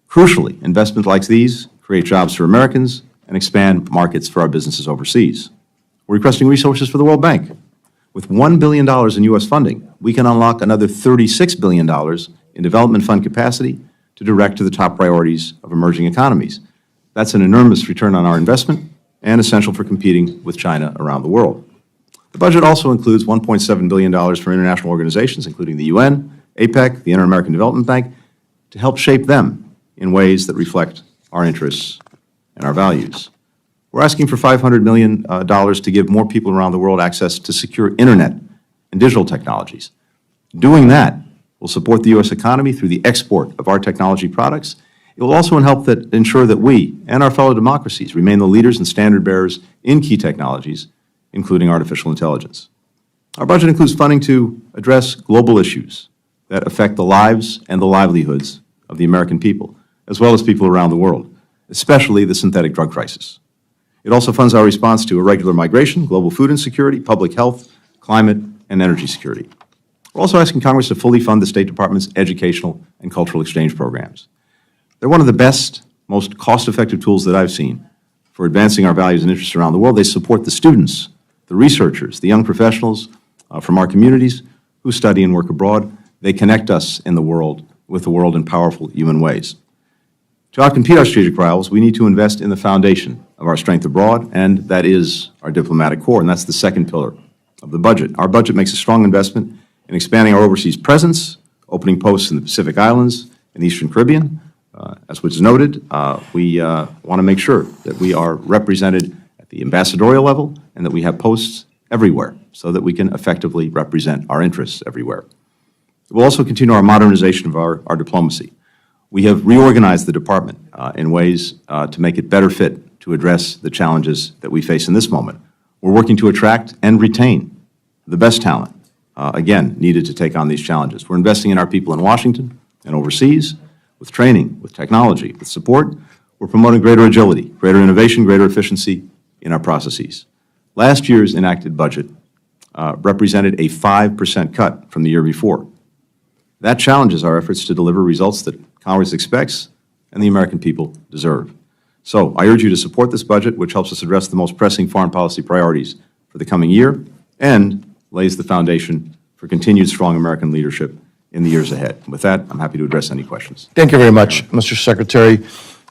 Crucially, investments like these create jobs for Americans and expand markets for our businesses overseas. We're requesting resources for the World Bank. With $1 billion in U.S. funding, we can unlock another $36 billion in development fund capacity to direct to the top priorities of emerging economies. That's an enormous return on our investment and essential for competing with China around the world. The budget also includes $1.7 billion for international organizations, including the UN, APEC, the Inter-American Development Bank, to help shape them in ways that reflect our interests and our values. We're asking for $500 million to give more people around the world access to secure internet and digital technologies. Doing that will support the U.S. economy through the export of our technology products. It will also help ensure that we and our fellow democracies remain the leaders and standard bearers in key technologies, including artificial intelligence. Our budget includes funding to address global issues that affect the lives and the livelihoods of the American people, as well as people around the world, especially the synthetic drug crisis. It also funds our response to irregular migration, global food insecurity, public health, climate, and energy security. We're also asking Congress to fully fund the State Department's educational and cultural exchange programs. They're one of the best, most cost-effective tools that I've seen for advancing our values and interests around the world. They support the students, the researchers, the young professionals from our communities who study and work abroad. They connect us in the world with the world in powerful human ways. To outcompete our strategic rivals, we need to invest in the foundation of our strength abroad, and that is our diplomatic corps, and that's the second pillar of the budget. Our budget makes a strong investment in expanding our overseas presence, opening posts in the Pacific Islands and the Eastern Caribbean. As was noted, we want to make sure that we are represented at the ambassadorial level and that we have posts everywhere so that we can effectively represent our interests everywhere. We'll also continue our modernization of our diplomacy. We have reorganized the department in ways to make it better fit to address the challenges that we face in this moment. We're working to attract and retain the best talent, again, needed to take on these challenges. We're investing in our people in Washington and overseas with training, with technology, with support. We're promoting greater agility, greater innovation, greater efficiency in our processes. Last year's enacted budget represented a 5% cut from the year before. That challenges our efforts to deliver results that Congress expects and the American people deserve. So I urge you to support this budget, which helps us address the most pressing foreign policy priorities for the coming year and lays the foundation for continued strong American leadership in the years ahead. With that, I'm happy to address any questions. Thank you very much, Mr. Secretary.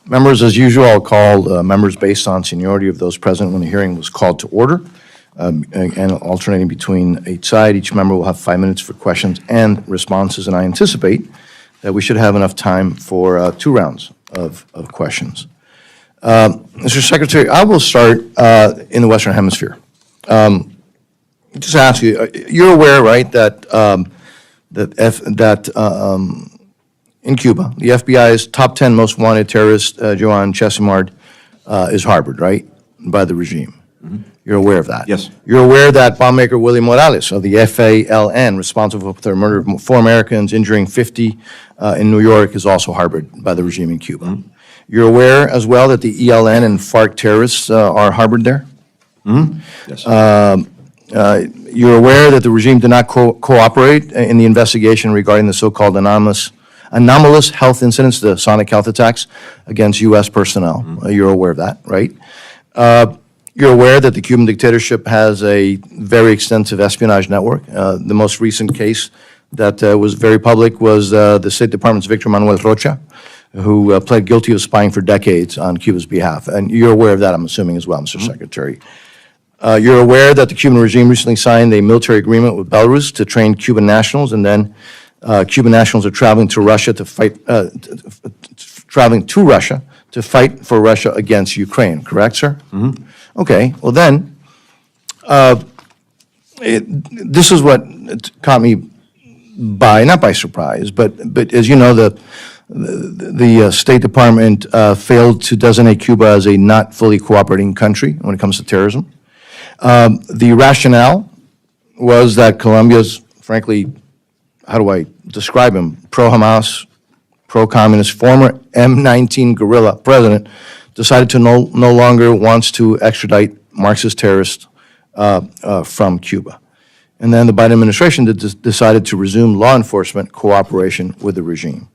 Members, as usual, I'll call members based on seniority of those present when the hearing was called to order, and alternating between each side. Each member will have 5 minutes for questions and responses, and I anticipate that we should have enough time for 2 rounds of questions. Mr. Secretary, I will start in the Western Hemisphere. Just ask you, you're aware, right, that in Cuba, the FBI's top 10 most wanted terrorist, Joan Chesimard, is harbored, right, by the regime. Mm-hmm. You're aware of that? Yes. You're aware that bombmaker William Morales of the FALN, responsible for the murder of 4 Americans, injuring 50 in New York, is also harbored by the regime in Cuba. Mm-hmm. You're aware as well that the ELN and FARC terrorists are harbored there? Mm-hmm. Yes. You're aware that the regime did not cooperate in the investigation regarding the so-called anomalous health incidents, the sonic health attacks against U.S. personnel. Mm-hmm. You're aware of that, right? You're aware that the Cuban dictatorship has a very extensive espionage network. The most recent case that was very public was the State Department's Victor Manuel Rocha, who pled guilty of spying for decades on Cuba's behalf. And you're aware of that, I'm assuming, as well, Mr. Mm-hmm. Secretary. You're aware that the Cuban regime recently signed a military agreement with Belarus to train Cuban nationals, and then Cuban nationals are traveling to Russia to fight, for Russia against Ukraine, correct, sir? Mm-hmm. Okay, well then, this is what caught me not by surprise, but as you know, the State Department failed to designate Cuba as a not fully cooperating country when it comes to terrorism. The rationale was that Colombia's, frankly, how do I describe him, pro-Hamas, pro-communist, former M19 guerrilla president decided to no longer wants to extradite Marxist terrorists from Cuba. And then the Biden administration decided to resume law enforcement cooperation with the regime.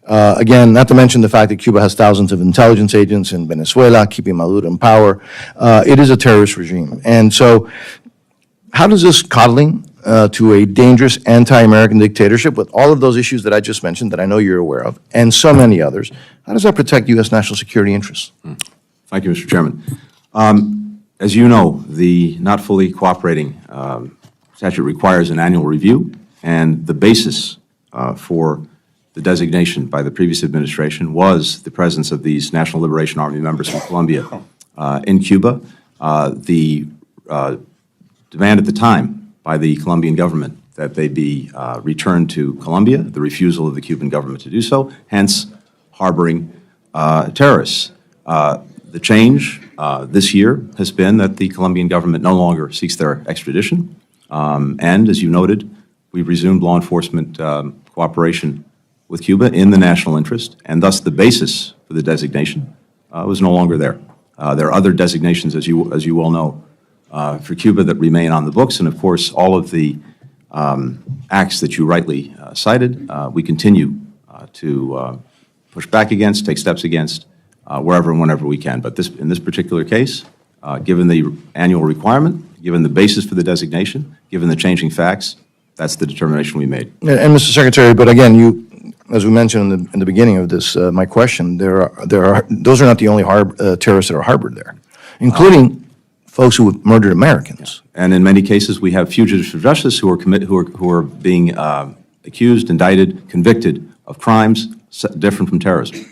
Again, not to mention the fact that Cuba has thousands of intelligence agents in Venezuela, keeping Maduro in power. It is a terrorist regime. And so how does this coddling to a dangerous anti-American dictatorship with all of those issues that I just mentioned, that I know you're aware of, and so many others, how does that protect U.S. national security interests? Thank you, Mr. Chairman. As you know, the not fully cooperating statute requires an annual review, and the basis for the designation by the previous administration was the presence of these National Liberation Army members from Colombia in Cuba. The demand at the time by the Colombian government that they be returned to Colombia, the refusal of the Cuban government to do so, hence harboring terrorists. The change this year has been that the Colombian government no longer seeks their extradition, and as you noted, we've resumed law enforcement cooperation with Cuba in the national interest, and thus the basis for the designation was no longer there. There are other designations, as you well know, for Cuba that remain on the books, and of course, all of the acts that you rightly cited, we continue to push back against, take steps against, wherever and whenever we can. But in this particular case, given the annual requirement, given the basis for the designation, given the changing facts, that's the determination we made. And Mr. Secretary, but again, as we mentioned in the beginning of this, my question, those are not the only terrorists that are harbored there, including folks who have murdered Americans. And in many cases, we have fugitives from justice who are being accused, indicted, convicted of crimes different from terrorism.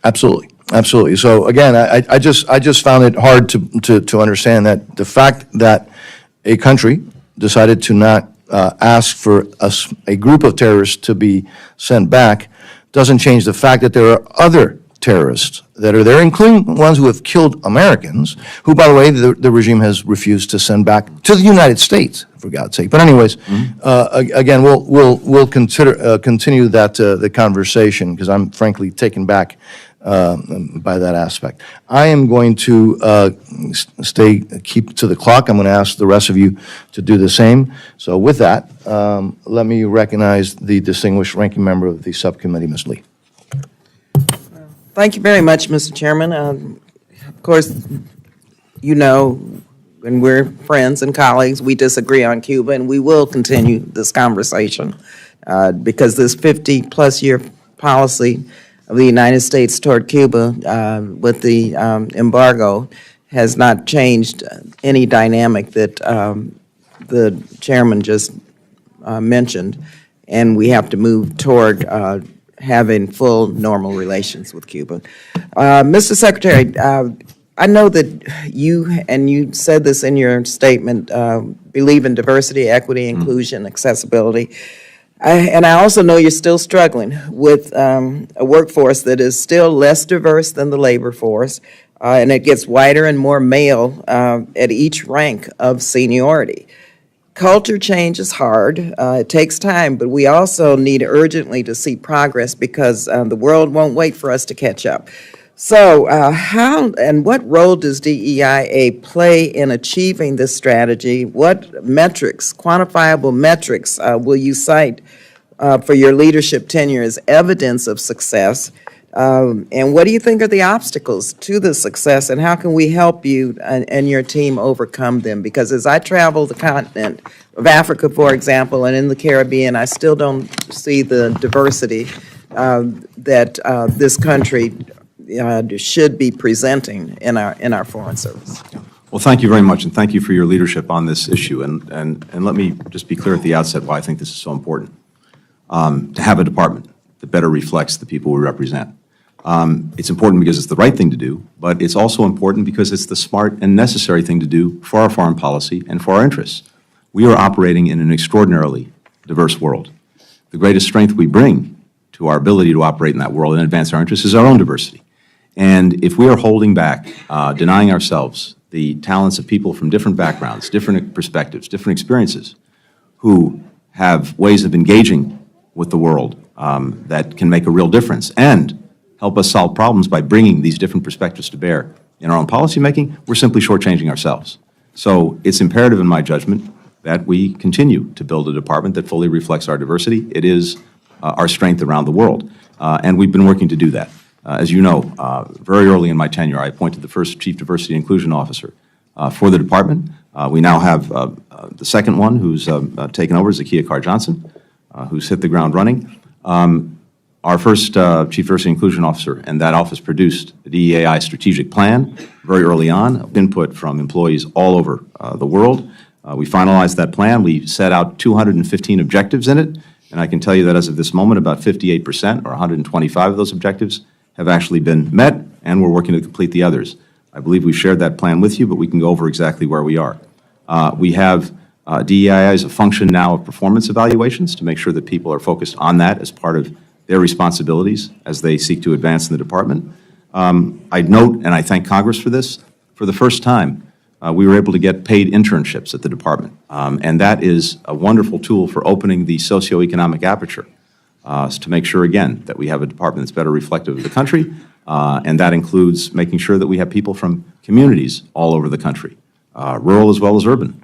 Absolutely, absolutely. So again, I just found it hard to understand that the fact that a country decided to not ask for a group of terrorists to be sent back doesn't change the fact that there are other terrorists that are there, including ones who have killed Americans, who, by the way, the regime has refused to send back to the United States, for God's sake. But anyways, again, we'll continue that the conversation, because I'm frankly taken back by that aspect. I am going to keep to the clock. I'm going to ask the rest of you to do the same. So with that, let me recognize the distinguished ranking member of the subcommittee, Ms. Lee. Thank you very much, Mr. Chairman. Of course, you know, when we're friends and colleagues, we disagree on Cuba, and we will continue this conversation because this 50-plus year policy of the United States toward Cuba with the embargo has not changed any dynamic that the chairman just mentioned, and we have to move toward having full normal relations with Cuba. Mr. Secretary, I know that you said this in your statement, believe in diversity, equity, inclusion, accessibility. And I also know you're still struggling with a workforce that is still less diverse than the labor force, and it gets wider and more male at each rank of seniority. Culture change is hard. It takes time, but we also need urgently to see progress because the world won't wait for us to catch up. So how and what role does DEIA play in achieving this strategy? What metrics, quantifiable metrics, will you cite for your leadership tenure as evidence of success? And what do you think are the obstacles to the success, and how can we help you and your team overcome them? Because as I travel the continent of Africa, for example, and in the Caribbean, I still don't see the diversity that this country should be presenting in our foreign service. Well, thank you very much, and thank you for your leadership on this issue. And let me just be clear at the outset why I think this is so important. To have a department that better reflects the people we represent. It's important because it's the right thing to do, but it's also important because it's the smart and necessary thing to do for our foreign policy and for our interests. We are operating in an extraordinarily diverse world. The greatest strength we bring to our ability to operate in that world and advance our interests is our own diversity. And if we are holding back, denying ourselves the talents of people from different backgrounds, different perspectives, different experiences, who have ways of engaging with the world that can make a real difference and help us solve problems by bringing these different perspectives to bear in our own policymaking, we're simply shortchanging ourselves. So it's imperative in my judgment that we continue to build a department that fully reflects our diversity. It is our strength around the world, and we've been working to do that. As you know, very early in my tenure, I appointed the first Chief Diversity and Inclusion Officer for the department. We now have the second one who's taken over, Zakiya Carr-Johnson, who's hit the ground running. Our first Chief Diversity and Inclusion Officer, and that office produced the DEAI strategic plan very early on, input from employees all over the world. We finalized that plan. We set out 215 objectives in it, and I can tell you that as of this moment, about 58%, or 125 of those objectives, have actually been met, and we're working to complete the others. I believe we've shared that plan with you, but we can go over exactly where we are. We have DEIA as a function now of performance evaluations to make sure that people are focused on that as part of their responsibilities as they seek to advance in the department. I'd note, and I thank Congress for this, for the first time, we were able to get paid internships at the department. And that is a wonderful tool for opening the socioeconomic aperture to make sure, again, that we have a department that's better reflective of the country. And that includes making sure that we have people from communities all over the country, rural as well as urban,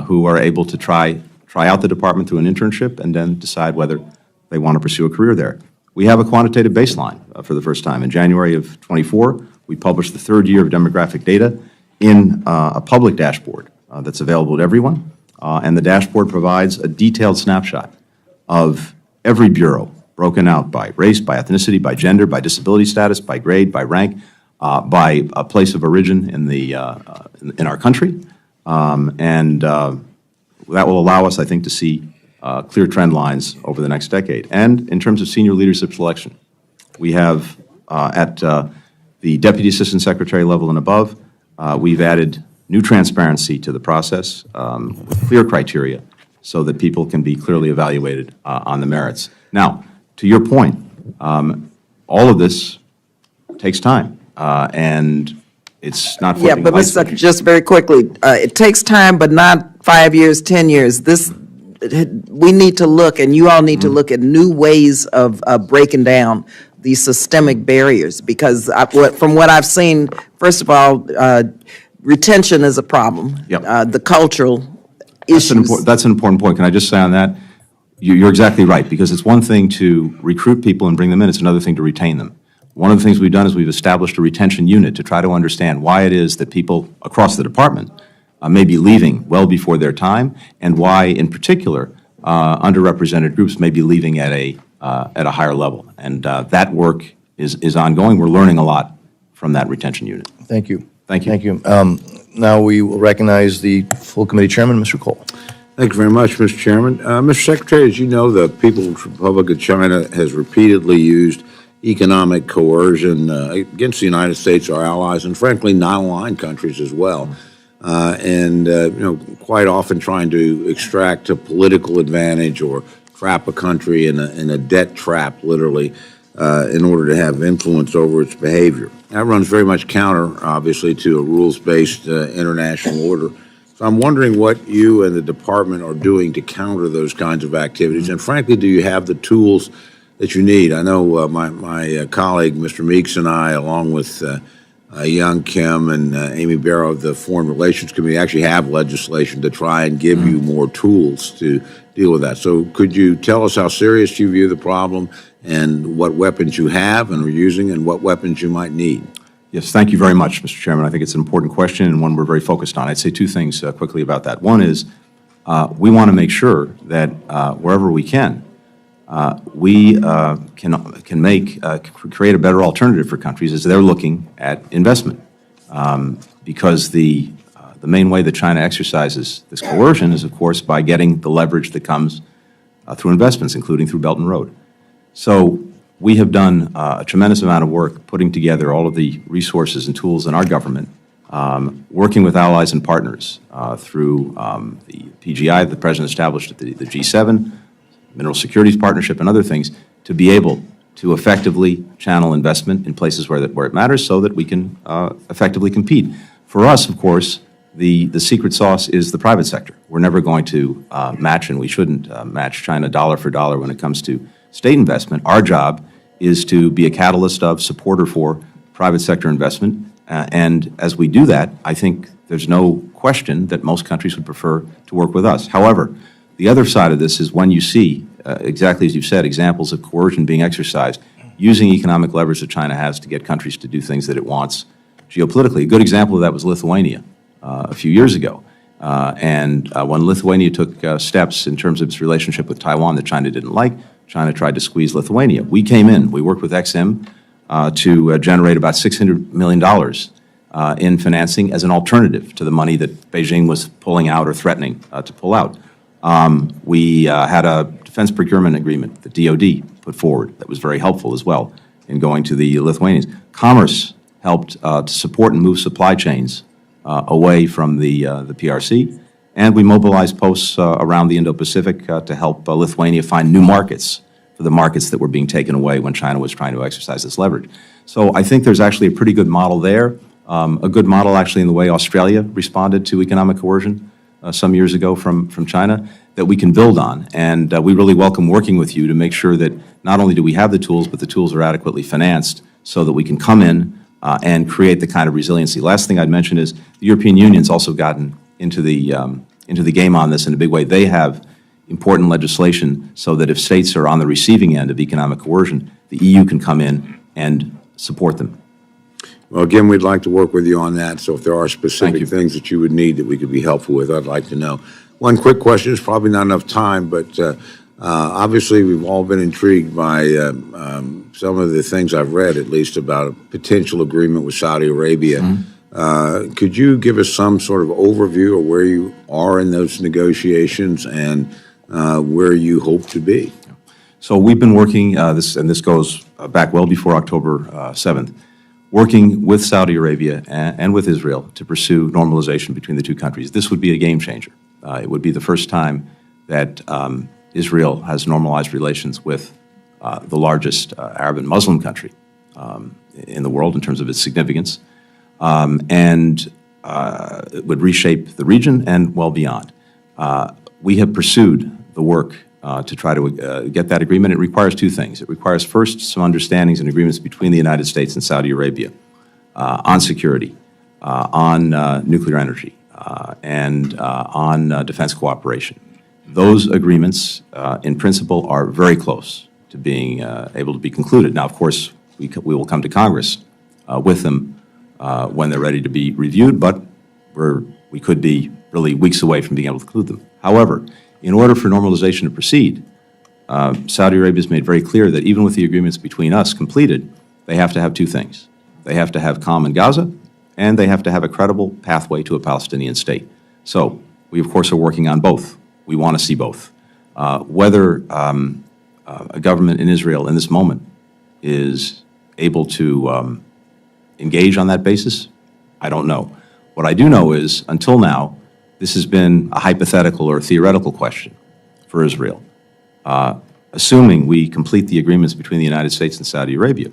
who are able to try out the department through an internship and then decide whether they want to pursue a career there. We have a quantitative baseline for the first time. In January of '24, we published the third year of demographic data in a public dashboard that's available to everyone. And the dashboard provides a detailed snapshot of every bureau, broken out by race, by ethnicity, by gender, by disability status, by grade, by rank, by a place of origin in our country. That will allow us, I think, to see clear trend lines over the next decade. And in terms of senior leadership selection, we have at the Deputy Assistant Secretary level and above, we've added new transparency to the process with clear criteria so that people can be clearly evaluated on the merits. Now, to your point, all of this takes time, and it's not Yeah, flipping but light Mr. Secretary, switches. just very quickly, it takes time, but not 5 years, 10 years. We need to look, and you all need to look at new ways of breaking down these systemic barriers, because from what I've seen, first of all, retention is a problem. Yep. The cultural issues. That's an important point. Can I just say on that? You're exactly right, because it's one thing to recruit people and bring them in, it's another thing to retain them. One of the things we've done is we've established a retention unit to try to understand why it is that people across the department may be leaving well before their time, and why, in particular, underrepresented groups may be leaving at a higher level. And that work is ongoing. We're learning a lot from that retention unit. Thank you. Thank you. Thank you. Now we will recognize the full committee chairman, Mr. Cole. Thank you very much, Mr. Chairman. Mr. Secretary, as you know, the People's Republic of China has repeatedly used economic coercion against the United States, our allies, and frankly, non-aligned countries as well. Quite often trying to extract a political advantage or trap a country in a debt trap, literally, in order to have influence over its behavior. That runs very much counter, obviously, to a rules-based international order. So I'm wondering what you and the department are doing to counter those kinds of activities, and frankly, do you have the tools that you need? I know my colleague, Mr. Meeks, and I, along with Young Kim and Amy Barrow of the Foreign Relations Committee, actually have legislation to try and give you more tools to deal with that. So could you tell us how serious you view the problem, and what weapons you have and are using, and what weapons you might need? Yes, thank you very much, Mr. Chairman. I think it's an important question and one we're very focused on. I'd say two things quickly about that. One is we want to make sure that wherever we can, we can create a better alternative for countries as they're looking at investment, because the main way that China exercises this coercion is, of course, by getting the leverage that comes through investments, including through Belt and Road. So we have done a tremendous amount of work putting together all of the resources and tools in our government, working with allies and partners through the PGI that the President established at the G7, Mineral Securities Partnership, and other things, to be able to effectively channel investment in places where it matters so that we can effectively compete. For us, of course, the secret sauce is the private sector. We're never going to match, and we shouldn't match China dollar for dollar when it comes to state investment. Our job is to be a catalyst of supporter for private sector investment. And as we do that, I think there's no question that most countries would prefer to work with us. However, the other side of this is when you see, exactly as you said, examples of coercion being exercised, using economic leverage that China has to get countries to do things that it wants geopolitically. A good example of that was Lithuania a few years ago. When Lithuania took steps in terms of its relationship with Taiwan that China didn't like, China tried to squeeze Lithuania. We came in, we worked with XM to generate about $600 million in financing as an alternative to the money that Beijing was pulling out or threatening to pull out. We had a defense procurement agreement that DOD put forward that was very helpful as well in going to the Lithuanians. Commerce helped to support and move supply chains away from the PRC. And we mobilized posts around the Indo-Pacific to help Lithuania find new markets for the markets that were being taken away when China was trying to exercise this leverage. So I think there's actually a pretty good model there, a good model actually in the way Australia responded to economic coercion some years ago from China that we can build on. And we really welcome working with you to make sure that not only do we have the tools, but the tools are adequately financed so that we can come in and create the kind of resiliency. Last thing I'd mention is the European Union's also gotten into the game on this in a big way. They have important legislation so that if states are on the receiving end of economic coercion, the EU can come in and support them. Well, again, we'd like to work with you on that, so if there are specific things that you would need that we could be helpful with, I'd like to know. One quick question, it's probably not enough time, but obviously we've all been intrigued by some of the things I've read, at least, about a potential agreement with Saudi Arabia. Could you give us some sort of overview of where you are in those negotiations and where you hope to be? So we've been working, and this goes back well before October 7th. working with Saudi Arabia and with Israel to pursue normalization between the two countries. This would be a game changer. It would be the first time that Israel has normalized relations with the largest Arab and Muslim country in the world in terms of its significance, and it would reshape the region and well beyond. We have pursued the work to try to get that agreement. It requires two things. It requires first some understandings and agreements between the United States and Saudi Arabia on security, on nuclear energy, and on defense cooperation. Those agreements, in principle, are very close to being able to be concluded. Now, of course, we will come to Congress with them when they're ready to be reviewed, but we could be really weeks away from being able to conclude them. However, in order for normalization to proceed, Saudi Arabia has made very clear that even with the agreements between us completed, they have to have two things. They have to have calm in Gaza, and they have to have a credible pathway to a Palestinian state. So we, of course, are working on both. We want to see both. Whether a government in Israel in this moment is able to engage on that basis, I don't know. What I do know is, until now, this has been a hypothetical or a theoretical question for Israel. Assuming we complete the agreements between the United States and Saudi Arabia,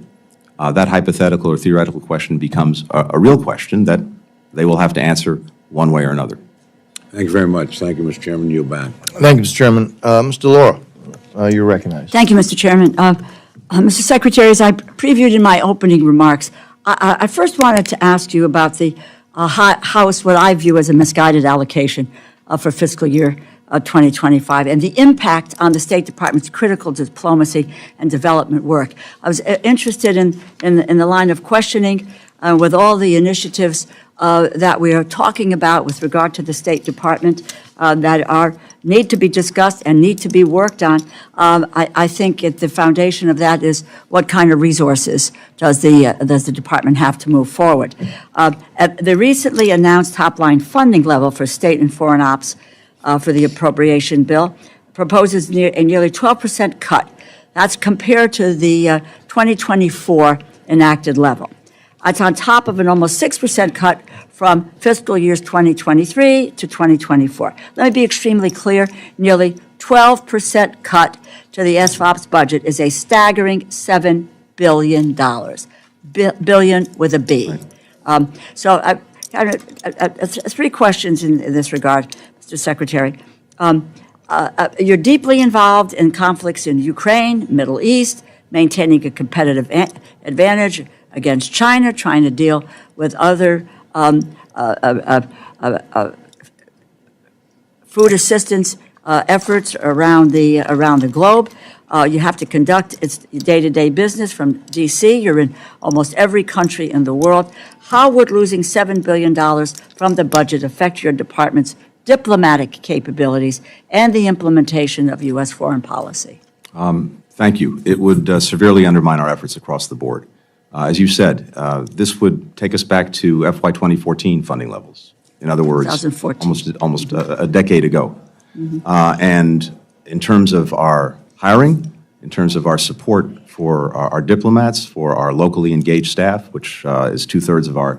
that hypothetical or theoretical question becomes a real question that they will have to answer one way or another. Thank you very much. Thank you, Mr. Chairman. Yield back. Thank you, Mr. Chairman. Mr. Delora, you're recognized. Thank you, Mr. Chairman. Mr. Secretary, as I previewed in my opening remarks, I first wanted to ask you about the House, what I view as a misguided allocation for fiscal year 2025, and the impact on the State Department's critical diplomacy and development work. I was interested in the line of questioning with all the initiatives that we are talking about with regard to the State Department that need to be discussed and need to be worked on. I think at the foundation of that is what kind of resources does the department have to move forward. At the recently announced top-line funding level for state and foreign ops for the appropriation bill proposes a nearly 12% cut. That's compared to the 2024 enacted level. It's on top of an almost 6% cut from fiscal years 2023 to 2024. Let me be extremely clear. Nearly 12% cut to the SFOP's budget is a staggering $7 billion. Billion with a B. So three questions in this regard, Mr. Secretary. You're deeply involved in conflicts in Ukraine, Middle East, maintaining a competitive advantage against China, trying to deal with other food assistance efforts around the globe. You have to conduct its day-to-day business from D.C. You're in almost every country in the world. How would losing $7 billion from the budget affect your department's diplomatic capabilities and the implementation of U.S. foreign policy? Thank you. It would severely undermine our efforts across the board. As you said, this would take us back to FY 2014 funding levels. In other words, 2014. almost a decade ago. And in terms of our hiring, in terms of our support for our diplomats, for our locally engaged staff, which is 2/3 of our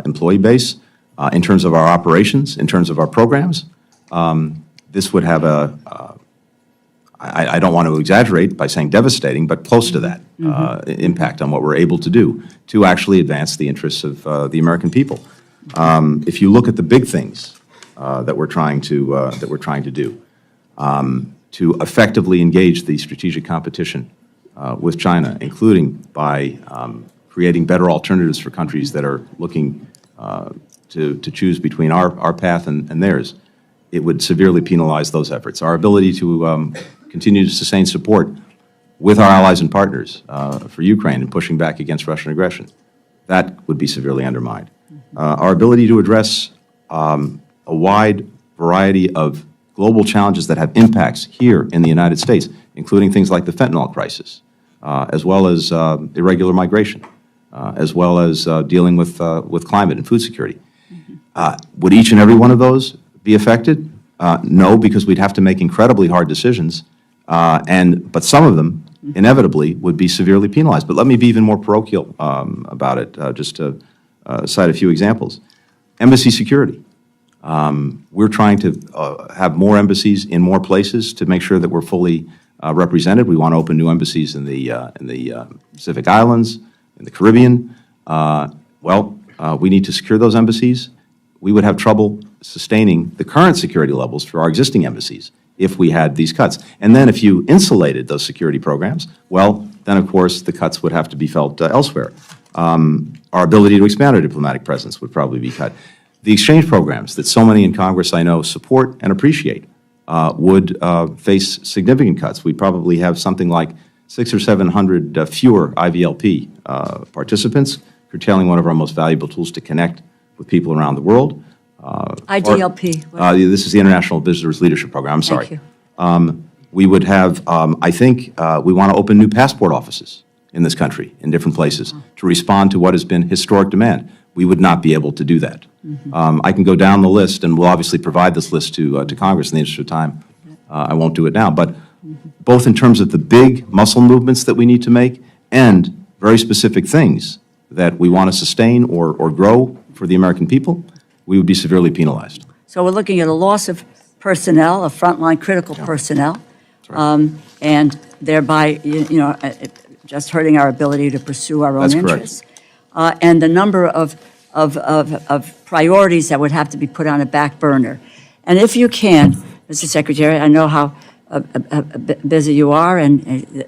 employee base, in terms of our operations, in terms of our programs, this would have I don't want to exaggerate by saying devastating, but close to that impact on what we're able to do to actually advance the interests of the American people. If you look at the big things that we're trying to do to effectively engage the strategic competition with China, including by creating better alternatives for countries that are looking to choose between our path and theirs, it would severely penalize those efforts. Our ability to continue to sustain support with our allies and partners for Ukraine and pushing back against Russian aggression, that would be severely undermined. Our ability to address a wide variety of global challenges that have impacts here in the United States, including things like the fentanyl crisis, as well as irregular migration, as well as dealing with climate and food security. Would each and every one of those be affected? No, because we'd have to make incredibly hard decisions, but some of them inevitably would be severely penalized. But let me be even more parochial about it, just to cite a few examples. Embassy security. We're trying to have more embassies in more places to make sure that we're fully represented. We want to open new embassies in the Pacific Islands, in the Caribbean. We need to secure those embassies. We would have trouble sustaining the current security levels for our existing embassies if we had these cuts. And then if you insulated those security programs, well, then of course the cuts would have to be felt elsewhere. Our ability to expand our diplomatic presence would probably be cut. The exchange programs that so many in Congress I know support and appreciate would face significant cuts. We'd probably have something like 600 or 700 fewer IVLP participants, curtailing one of our most valuable tools to connect with people around the world. IDLP. This is the International Visitors Leadership Program. I'm sorry. Thank you. We would have, I think, we want to open new passport offices in this country, in different places, to respond to what has been historic demand. We would not be able to do that. I can go down the list, and we'll obviously provide this list to Congress in the interest of time. I won't do it now. But both in terms of the big muscle movements that we need to make and very specific things that we want to sustain or grow for the American people, we would be severely penalized. So we're looking at a loss of personnel, of frontline critical personnel, and thereby, just hurting our ability to pursue our own That's correct. interests. And the number of priorities that would have to be put on a back burner. And if you can, Mr. Secretary, I know how busy you are, and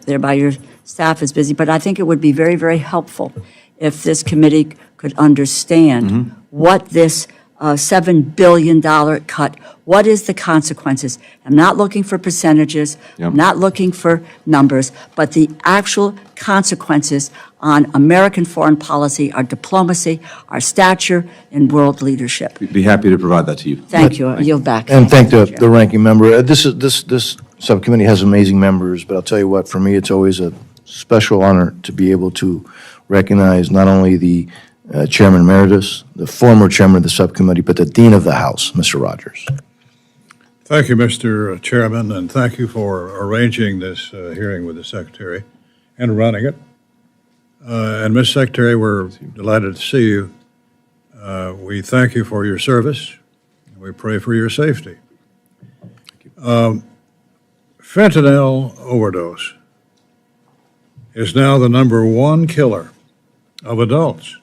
thereby your staff is busy, but I think it would be very, very helpful if this committee could understand what this $7 billion cut, what is the consequences? I'm not looking for percentages, I'm not looking for numbers, but the actual consequences on American foreign policy, our diplomacy, our stature in world leadership. We'd be happy to provide that to you. Thank you. I yield back. And thank the ranking member. This subcommittee has amazing members, but I'll tell you what, for me, it's always a special honor to be able to recognize not only the Chairman Emeritus, the former Chairman of the subcommittee, but the Dean of the House, Mr. Rogers. Thank you, Mr. Chairman, and thank you for arranging this hearing with the Secretary and running it. And Ms. Secretary, we're delighted to see you. We thank you for your service. We pray for your safety. Fentanyl overdose is now the #1 killer of adults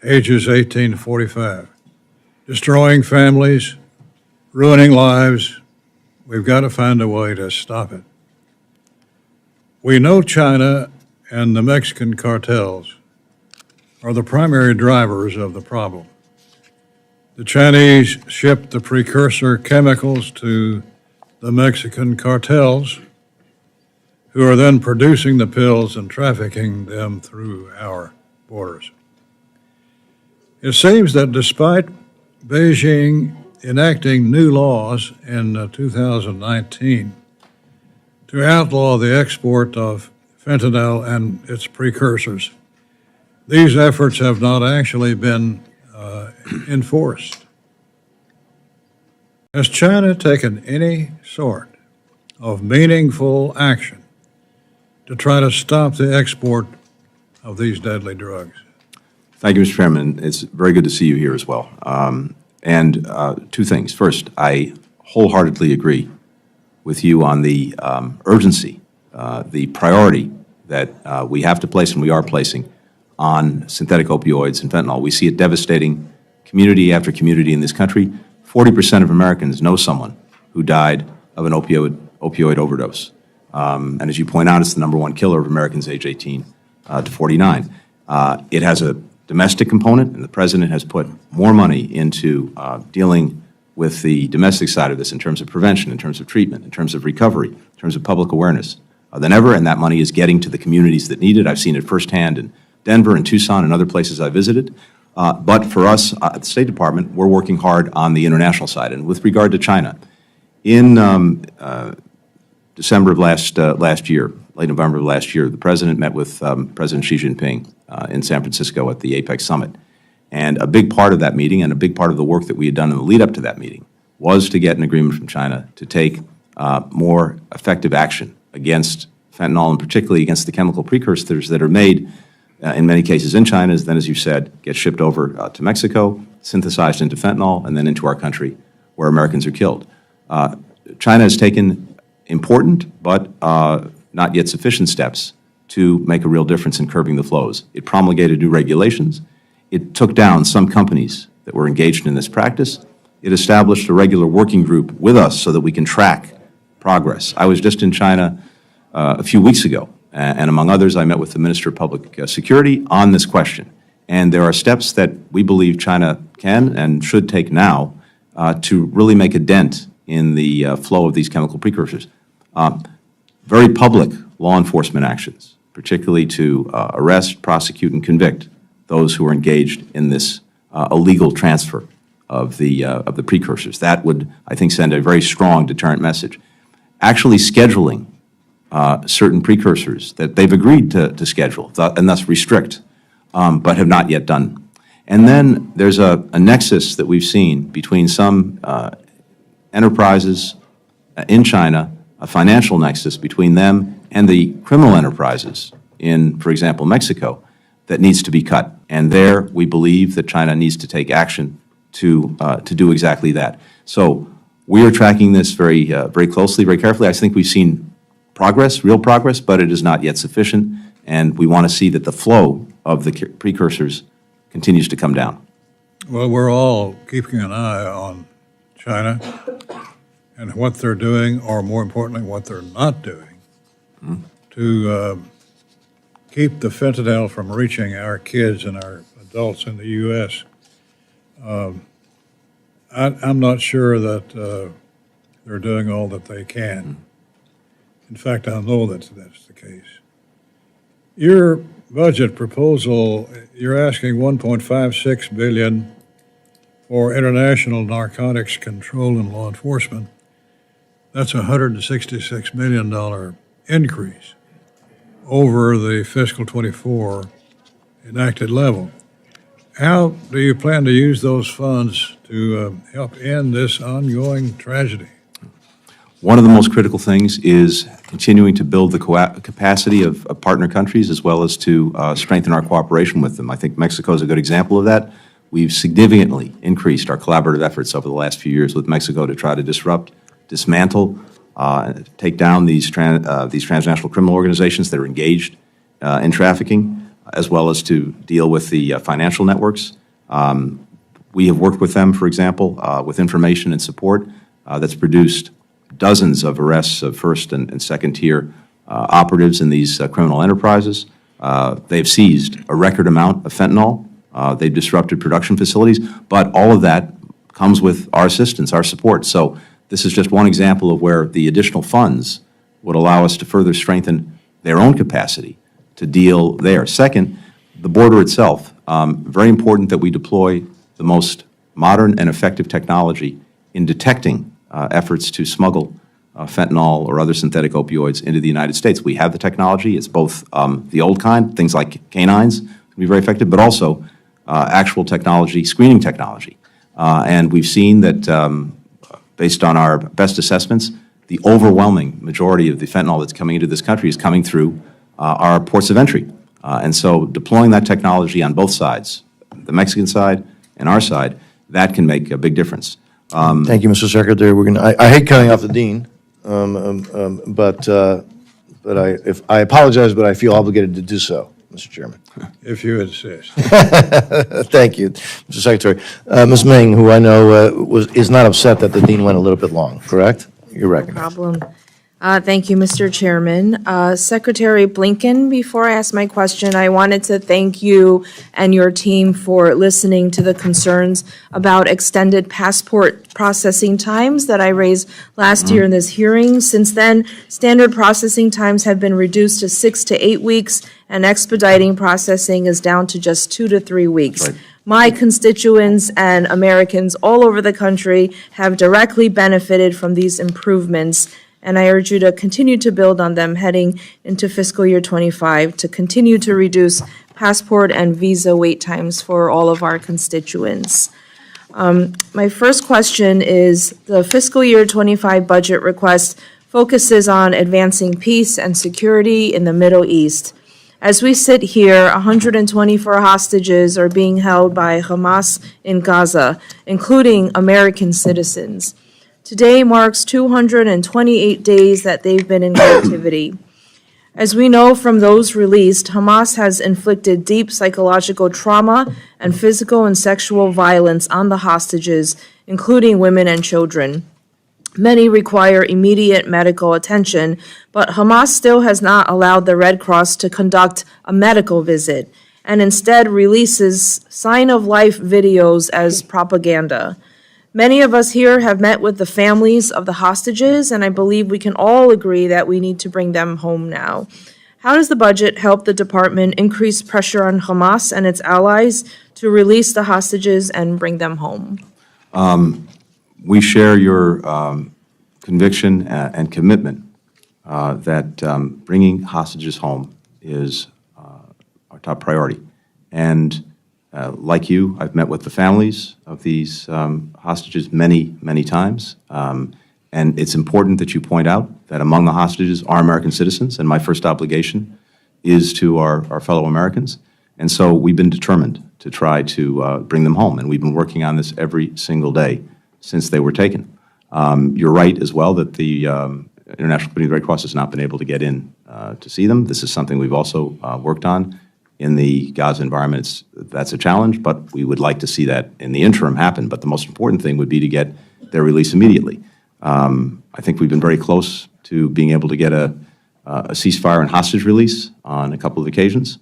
ages 18 to 45, destroying families, ruining lives. We've got to find a way to stop it. We know China and the Mexican cartels are the primary drivers of the problem. The Chinese ship the precursor chemicals to the Mexican cartels, who are then producing the pills and trafficking them through our borders. It seems that despite Beijing enacting new laws in 2019 to outlaw the export of fentanyl and its precursors, these efforts have not actually been enforced. Has China taken any sort of meaningful action to try to stop the export of these deadly drugs? Thank you, Mr. Chairman. It's very good to see you here as well. And two things. First, I wholeheartedly agree with you on the urgency, the priority that we have to place and we are placing on synthetic opioids and fentanyl. We see it devastating community after community in this country. 40% of Americans know someone who died of an opioid overdose. And as you point out, it's the #1 killer of Americans age 18 to 49. It has a domestic component, and the President has put more money into dealing with the domestic side of this in terms of prevention, in terms of treatment, in terms of recovery, in terms of public awareness than ever, and that money is getting to the communities that need it. I've seen it firsthand in Denver and Tucson and other places I visited. But for us at the State Department, we're working hard on the international side. And with regard to China, in December of last year, late November of last year, the President met with President Xi Jinping in San Francisco at the APEC Summit. And a big part of that meeting and a big part of the work that we had done in the lead up to that meeting was to get an agreement from China to take more effective action against fentanyl, and particularly against the chemical precursors that are made in many cases in China, then, as you said, get shipped over to Mexico, synthesized into fentanyl, and then into our country, where Americans are killed. China has taken important but not yet sufficient steps to make a real difference in curbing the flows. It promulgated new regulations. It took down some companies that were engaged in this practice. It established a regular working group with us so that we can track progress. I was just in China a few weeks ago, and among others, I met with the Minister of Public Security on this question. And there are steps that we believe China can and should take now to really make a dent in the flow of these chemical precursors. Very public law enforcement actions, particularly to arrest, prosecute, and convict those who are engaged in this illegal transfer of the precursors. That would, I think, send a very strong deterrent message. Actually scheduling certain precursors that they've agreed to schedule and thus restrict, but have not yet done. And then there's a nexus that we've seen between some enterprises in China, a financial nexus between them and the criminal enterprises in, for example, Mexico, that needs to be cut. And there, we believe that China needs to take action to do exactly that. So we are tracking this very closely, very carefully. I think we've seen progress, real progress, but it is not yet sufficient, and we want to see that the flow of the precursors continues to come down. Well, we're all keeping an eye on China and what they're doing, or more importantly, what they're not doing, to keep the fentanyl from reaching our kids and our adults in the U.S. I'm not sure that they're doing all that they can. In fact, I know that's the case. Your budget proposal, you're asking $1.56 billion for international narcotics control and law enforcement. That's a $166 million increase over the fiscal 24 enacted level. How do you plan to use those funds to help end this ongoing tragedy? One of the most critical things is continuing to build the capacity of partner countries, as well as to strengthen our cooperation with them. I think Mexico is a good example of that. We've significantly increased our collaborative efforts over the last few years with Mexico to try to disrupt, dismantle, take down these transnational criminal organizations that are engaged in trafficking, as well as to deal with the financial networks. We have worked with them, for example, with information and support that's produced dozens of arrests of first and second tier operatives in these criminal enterprises. They've seized a record amount of fentanyl. They've disrupted production facilities, but all of that comes with our assistance, our support. So this is just one example of where the additional funds would allow us to further strengthen their own capacity to deal there. Second, the border itself. Very important that we deploy the most modern and effective technology in detecting efforts to smuggle fentanyl or other synthetic opioids into the United States. We have the technology. It's both the old kind, things like canines, can be very effective, but also actual technology, screening technology. And we've seen that, based on our best assessments, the overwhelming majority of the fentanyl that's coming into this country is coming through our ports of entry. And so deploying that technology on both sides, the Mexican side and our side, that can make a big difference. Thank you, Mr. Secretary. I hate cutting off the dean, but I apologize, but I feel obligated to do so, Mr. Chairman. If you insist. Thank you, Mr. Secretary. Ms. Ming, who I know is not upset that the dean went a little bit long, correct? You're recognized. No problem. Thank you, Mr. Chairman. Secretary Blinken, before I ask my question, I wanted to thank you and your team for listening to the concerns about extended passport processing times that I raised last year in this hearing. Since then, standard processing times have been reduced to 6 to 8 weeks, and expediting processing is down to just 2 to 3 weeks. Right. My constituents and Americans all over the country have directly benefited from these improvements, and I urge you to continue to build on them heading into fiscal year 25 to continue to reduce passport and visa wait times for all of our constituents. My first question is the fiscal year 25 budget request focuses on advancing peace and security in the Middle East. As we sit here, 124 hostages are being held by Hamas in Gaza, including American citizens. Today marks 228 days that they've been in captivity. As we know from those released, Hamas has inflicted deep psychological trauma and physical and sexual violence on the hostages, including women and children. Many require immediate medical attention, but Hamas still has not allowed the Red Cross to conduct a medical visit, and instead releases sign-of-life videos as propaganda. Many of us here have met with the families of the hostages, and I believe we can all agree that we need to bring them home now. How does the budget help the department increase pressure on Hamas and its allies to release the hostages and bring them home? We share your conviction and commitment that bringing hostages home is our top priority. And like you, I've met with the families of these hostages many, many times. And it's important that you point out that among the hostages are American citizens, and my first obligation is to our fellow Americans. And so we've been determined to try to bring them home, and we've been working on this every single day since they were taken. You're right as well that the International Committee of the Red Cross has not been able to get in to see them. This is something we've also worked on. In the Gaza environment, that's a challenge, but we would like to see that in the interim happen. But the most important thing would be to get their release immediately. I think we've been very close to being able to get a ceasefire and hostage release on a couple of occasions.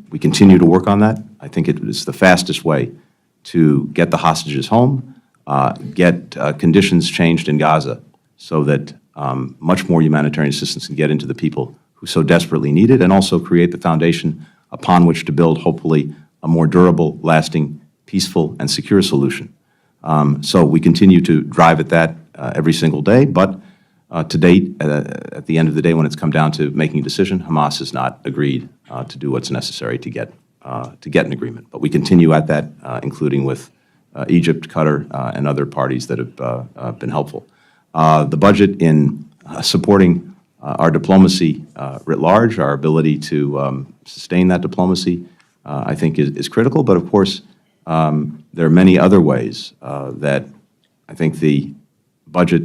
We continue to work on that. I think it is the fastest way to get the hostages home, get conditions changed in Gaza so that much more humanitarian assistance can get into the people who so desperately need it, and also create the foundation upon which to build, hopefully, a more durable, lasting, peaceful, and secure solution. So we continue to drive at that every single day, but to date, at the end of the day, when it's come down to making a decision, Hamas has not agreed to do what's necessary to get an agreement. But we continue at that, including with Egypt, Qatar, and other parties that have been helpful. The budget in supporting our diplomacy writ large, our ability to sustain that diplomacy, I think is critical. But of course, there are many other ways that I think the budget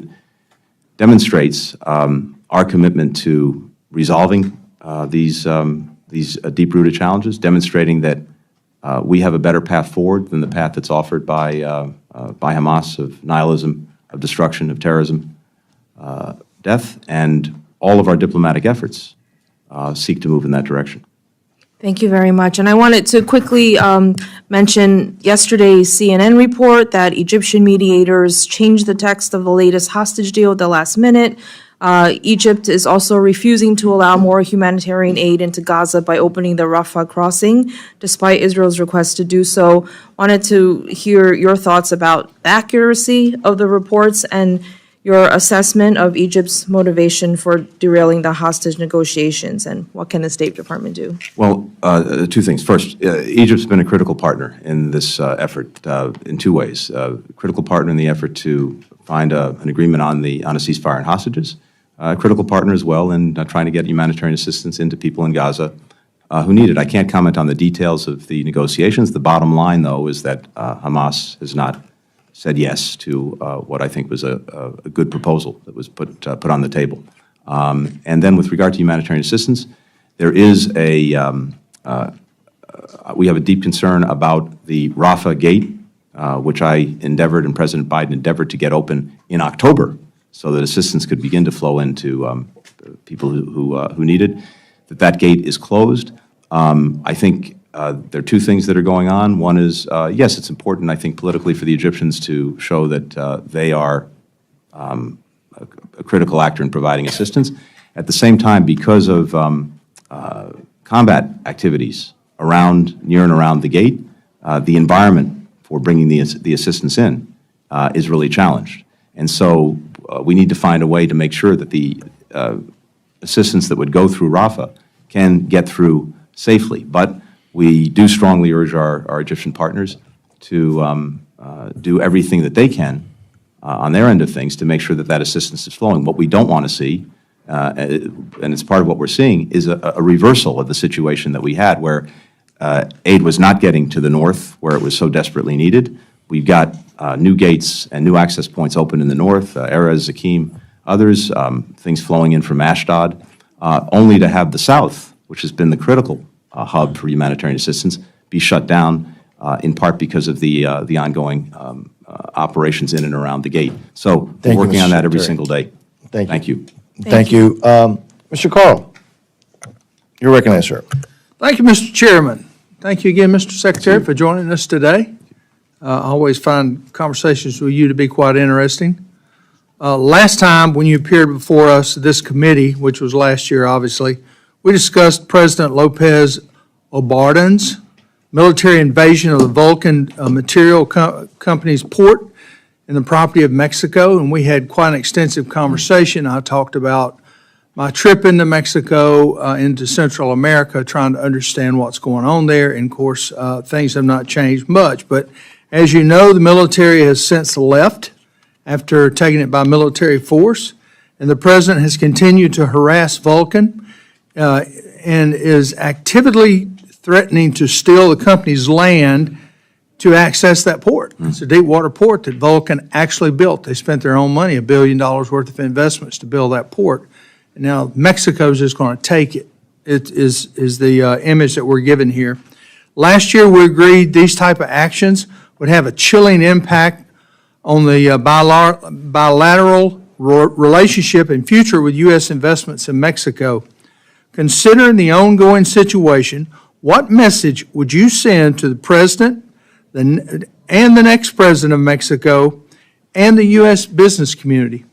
demonstrates our commitment to resolving these deep-rooted challenges, demonstrating that we have a better path forward than the path that's offered by Hamas of nihilism, of destruction, of terrorism, death, and all of our diplomatic efforts seek to move in that direction. Thank you very much. And I wanted to quickly mention yesterday's CNN report that Egyptian mediators changed the text of the latest hostage deal at the last minute. Egypt is also refusing to allow more humanitarian aid into Gaza by opening the Rafah crossing, despite Israel's request to do so. Wanted to hear your thoughts about the accuracy of the reports and your assessment of Egypt's motivation for derailing the hostage negotiations, and what can the State Department do? Well, two things. First, Egypt's been a critical partner in this effort in two ways. Critical partner in the effort to find an agreement on a ceasefire and hostages. Critical partner as well in trying to get humanitarian assistance into people in Gaza who need it. I can't comment on the details of the negotiations. The bottom line, though, is that Hamas has not said yes to what I think was a good proposal that was put on the table. And then with regard to humanitarian assistance, there is we have a deep concern about the Rafah gate, which I endeavored and President Biden endeavored to get open in October so that assistance could begin to flow into people who need it. That gate is closed. I think there are two things that are going on. One is, yes, it's important, I think, politically for the Egyptians to show that they are a critical actor in providing assistance. At the same time, because of combat activities near and around the gate, the environment for bringing the assistance in is really challenged. And so we need to find a way to make sure that the assistance that would go through Rafah can get through safely. But we do strongly urge our Egyptian partners to do everything that they can on their end of things to make sure that that assistance is flowing. What we don't want to see, and it's part of what we're seeing, is a reversal of the situation that we had where aid was not getting to the north where it was so desperately needed. We've got new gates and new access points open in the north, Erez, Zakim, others, things flowing in from Ashdod, only to have the south, which has been the critical hub for humanitarian assistance, be shut down, in part because of the ongoing operations in and around the gate. So we're working on that every single day. Thank you. Thank you. Thank you. Mr. Carl, you're recognized, sir. Thank you, Mr. Chairman. Thank you again, Mr. Secretary, for joining us today. I always find conversations with you to be quite interesting. Last time, when you appeared before us, this committee, which was last year, obviously, we discussed President Lopez Obrador's military invasion of the Vulcan Material Company's port in the property of Mexico, and we had quite an extensive conversation. I talked about my trip into Mexico, into Central America, trying to understand what's going on there. And of course, things have not changed much. But as you know, the military has since left after taking it by military force. And the president has continued to harass Vulcan and is actively threatening to steal the company's land to access that port. It's a deep water port that Vulcan actually built. They spent their own money, $1 billion worth of investments to build that port. And now Mexico's just going to take it. It is the image that we're given here. Last year, we agreed these type of actions would have a chilling impact on the bilateral relationship and future with U.S. investments in Mexico. Considering the ongoing situation, what message would you send to the president and the next president of Mexico and the U.S. business community?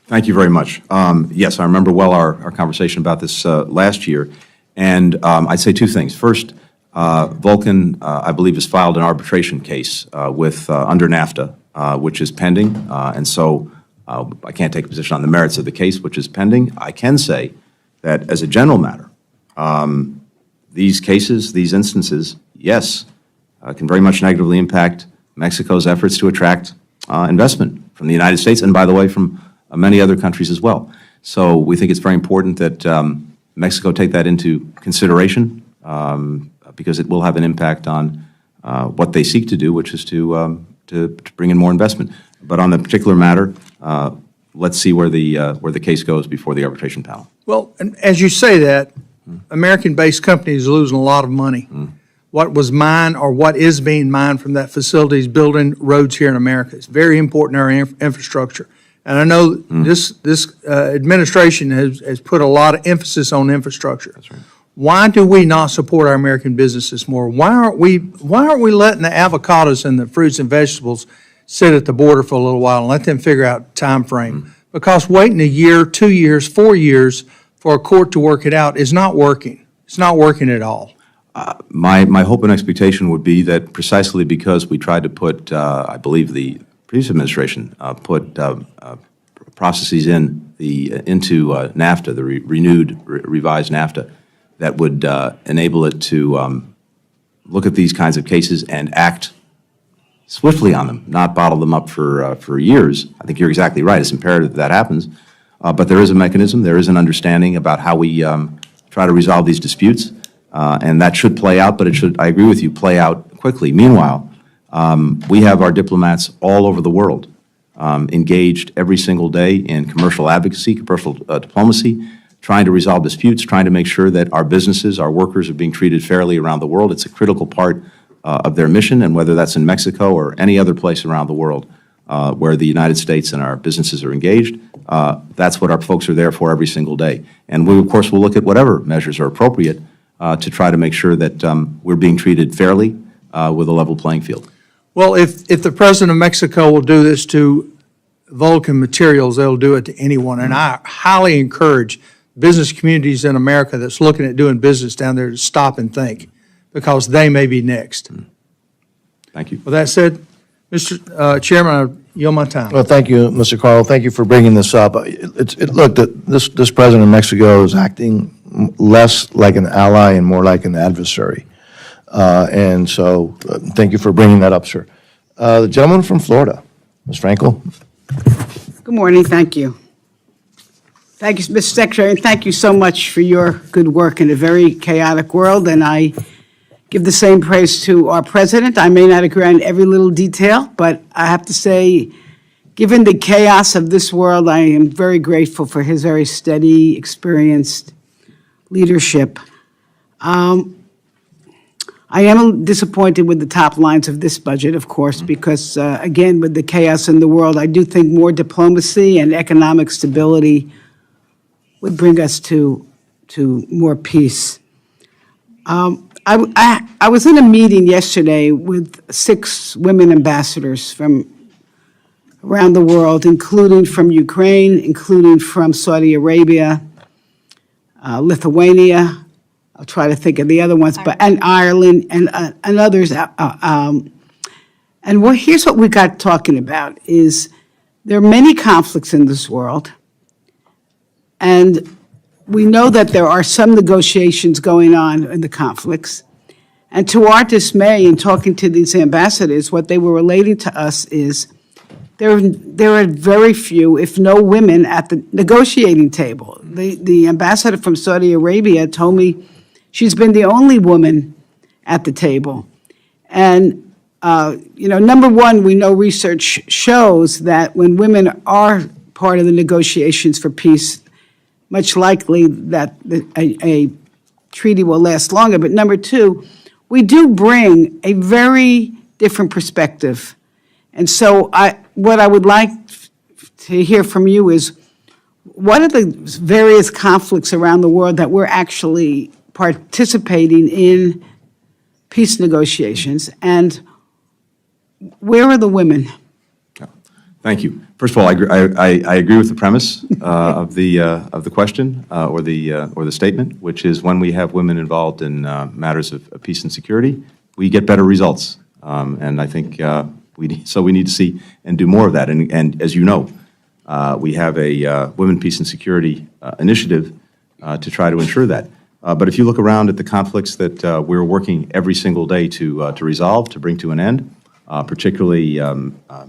Thank you very much. Yes, I remember well our conversation about this last year, and I'd say two things. First, Vulcan, I believe, has filed an arbitration case with under NAFTA, which is pending, and so I can't take a position on the merits of the case, which is pending. I can say that as a general matter, these cases, these instances, yes, can very much negatively impact Mexico's efforts to attract investment from the United States, and by the way, from many other countries as well. So we think it's very important that Mexico take that into consideration because it will have an impact on what they seek to do, which is to bring in more investment. But on the particular matter, let's see where the case goes before the arbitration panel. Well, and as you say that, American-based companies are losing a lot of money. What was mined or what is being mined from that facility is building roads here in America. It's very important in our infrastructure. And I know this administration has put a lot of emphasis on infrastructure. That's right. Why do we not support our American businesses more? Why aren't we letting the avocados and the fruits and vegetables sit at the border for a little while and let them figure out time frame? Because waiting a year, 2 years, 4 years for a court to work it out is not working. It's not working at all. My hope and expectation would be that precisely because we tried to put, I believe the previous administration put processes into NAFTA, the revised NAFTA, that would enable it to look at these kinds of cases and act swiftly on them, not bottle them up for years. I think you're exactly right. It's imperative that happens. But there is a mechanism, there is an understanding about how we try to resolve these disputes, and that should play out, but it should, I agree with you, play out quickly. Meanwhile, we have our diplomats all over the world engaged every single day in commercial advocacy, commercial diplomacy, trying to resolve disputes, trying to make sure that our businesses, our workers are being treated fairly around the world. It's a critical part of their mission, and whether that's in Mexico or any other place around the world where the United States and our businesses are engaged, that's what our folks are there for every single day. And we, of course, will look at whatever measures are appropriate to try to make sure that we're being treated fairly with a level playing field. Well, if the president of Mexico will do this to Vulcan Materials, they'll do it to anyone. And I highly encourage business communities in America that's looking at doing business down there to stop and think, because they may be next. Thank you. With that said, Mr. Chairman, I yield my time. Well, thank you, Mr. Carl. Thank you for bringing this up. Look, this president of Mexico is acting less like an ally and more like an adversary. And so thank you for bringing that up, sir. The gentleman from Florida, Ms. Frankel. Good morning, thank you. Thank you, Mr. Secretary, and thank you so much for your good work in a very chaotic world, and I give the same praise to our president. I may not agree on every little detail, but I have to say, given the chaos of this world, I am very grateful for his very steady, experienced leadership. I am disappointed with the top lines of this budget, of course, because, again, with the chaos in the world, I do think more diplomacy and economic stability would bring us to more peace. I was in a meeting yesterday with 6 women ambassadors from around the world, including from Ukraine, including from Saudi Arabia, Lithuania. I'll try to think of the other ones, and Ireland and others. Here's what we got talking about: is there are many conflicts in this world, and we know that there are some negotiations going on in the conflicts. And to our dismay, in talking to these ambassadors, what they were relating to us is there are very few, if no women, at the negotiating table. The ambassador from Saudi Arabia told me she's been the only woman at the table. And, number one, we know research shows that when women are part of the negotiations for peace, much likely that a treaty will last longer. But number two, we do bring a very different perspective. And so what I would like to hear from you is, what are the various conflicts around the world that we're actually participating in peace negotiations, and where are the women? Thank you. First of all, I agree with the premise of the question or the statement, which is when we have women involved in matters of peace and security, we get better results. And I think we need to see and do more of that. And as you know, we have a Women, Peace and Security initiative to try to ensure that. But if you look around at the conflicts that we're working every single day to resolve, to bring to an end, particularly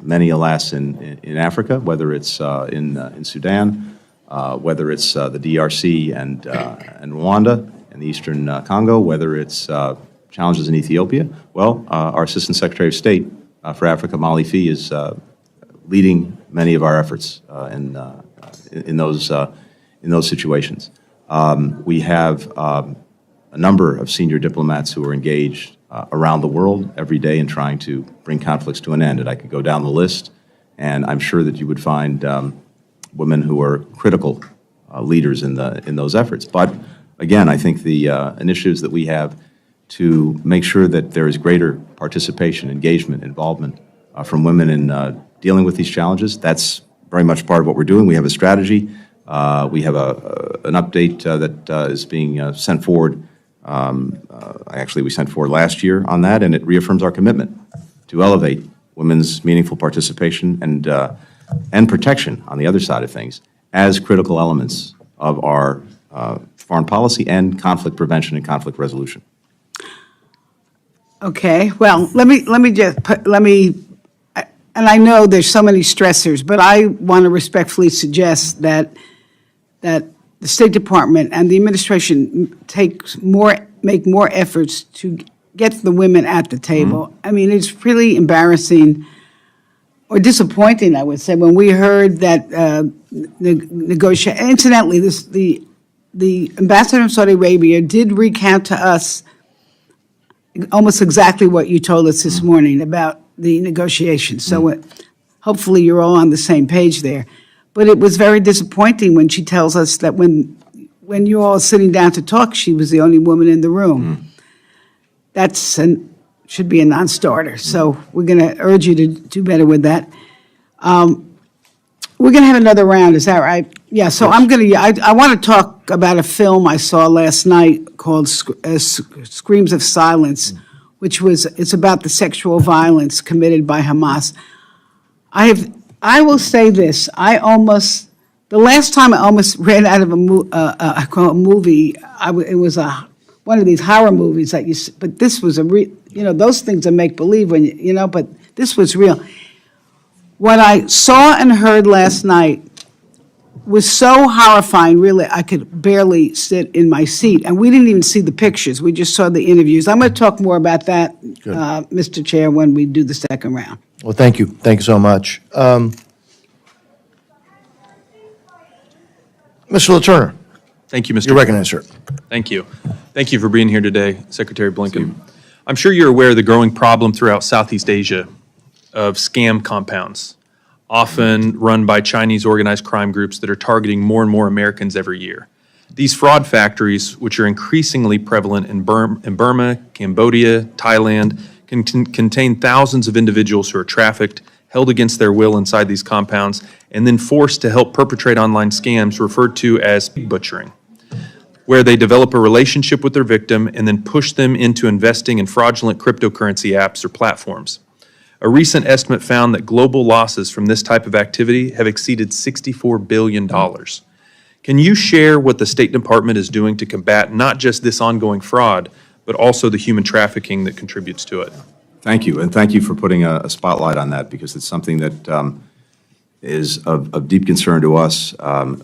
many, alas, in Africa, whether it's in Sudan, whether it's the DRC and Rwanda and the Eastern Congo, whether it's challenges in Ethiopia, well, our Assistant Secretary of State for Africa, Molly Fee, is leading many of our efforts in those situations. We have a number of senior diplomats who are engaged around the world every day in trying to bring conflicts to an end. And I could go down the list, and I'm sure that you would find women who are critical leaders in those efforts. But again, I think the initiatives that we have to make sure that there is greater participation, engagement, involvement from women in dealing with these challenges, that's very much part of what we're doing. We have a strategy. We have an update that is being sent forward. Actually, we sent forward last year on that, and it reaffirms our commitment to elevate women's meaningful participation and protection on the other side of things as critical elements of our foreign policy and conflict prevention and conflict resolution. Okay, well, let me and I know there's so many stressors, but I want to respectfully suggest that the State Department and the administration make more efforts to get the women at the table. I mean, it's really embarrassing or disappointing, I would say, when we heard that incidentally, the ambassador of Saudi Arabia did recount to us almost exactly what you told us this morning about the negotiations. So hopefully you're all on the same page there. But it was very disappointing when she tells us that when you're all sitting down to talk, she was the only woman in the room. That's should be a non-starter. So we're going to urge you to do better with that. We're going to have another round, is that right? Yeah, so yes. I want to talk about a film I saw last night called Screams of Silence, it's about the sexual violence committed by Hamas. I will say this, the last time I almost ran out of a movie, it was one of these horror movies but this was those things are make-believe when but this was real. What I saw and heard last night was so horrifying, really, I could barely sit in my seat. And we didn't even see the pictures. We just saw the interviews. I'm going to talk more about that, Mr. Chair, when we do the second round. Well, thank you. Thank you so much. Mr. LaTurner. Thank you, Mr. You're recognized, sir. Thank you. Thank you for being here today, Secretary Blinken. I'm sure you're aware of the growing problem throughout Southeast Asia of scam compounds, often run by Chinese organized crime groups that are targeting more and more Americans every year. These fraud factories, which are increasingly prevalent in Burma, Cambodia, Thailand, can contain thousands of individuals who are trafficked, held against their will inside these compounds, and then forced to help perpetrate online scams referred to as butchering, where they develop a relationship with their victim and then push them into investing in fraudulent cryptocurrency apps or platforms. A recent estimate found that global losses from this type of activity have exceeded $64 billion. Can you share what the State Department is doing to combat not just this ongoing fraud, but also the human trafficking that contributes to it? Thank you, and thank you for putting a spotlight on that, because it's something that is of deep concern to us.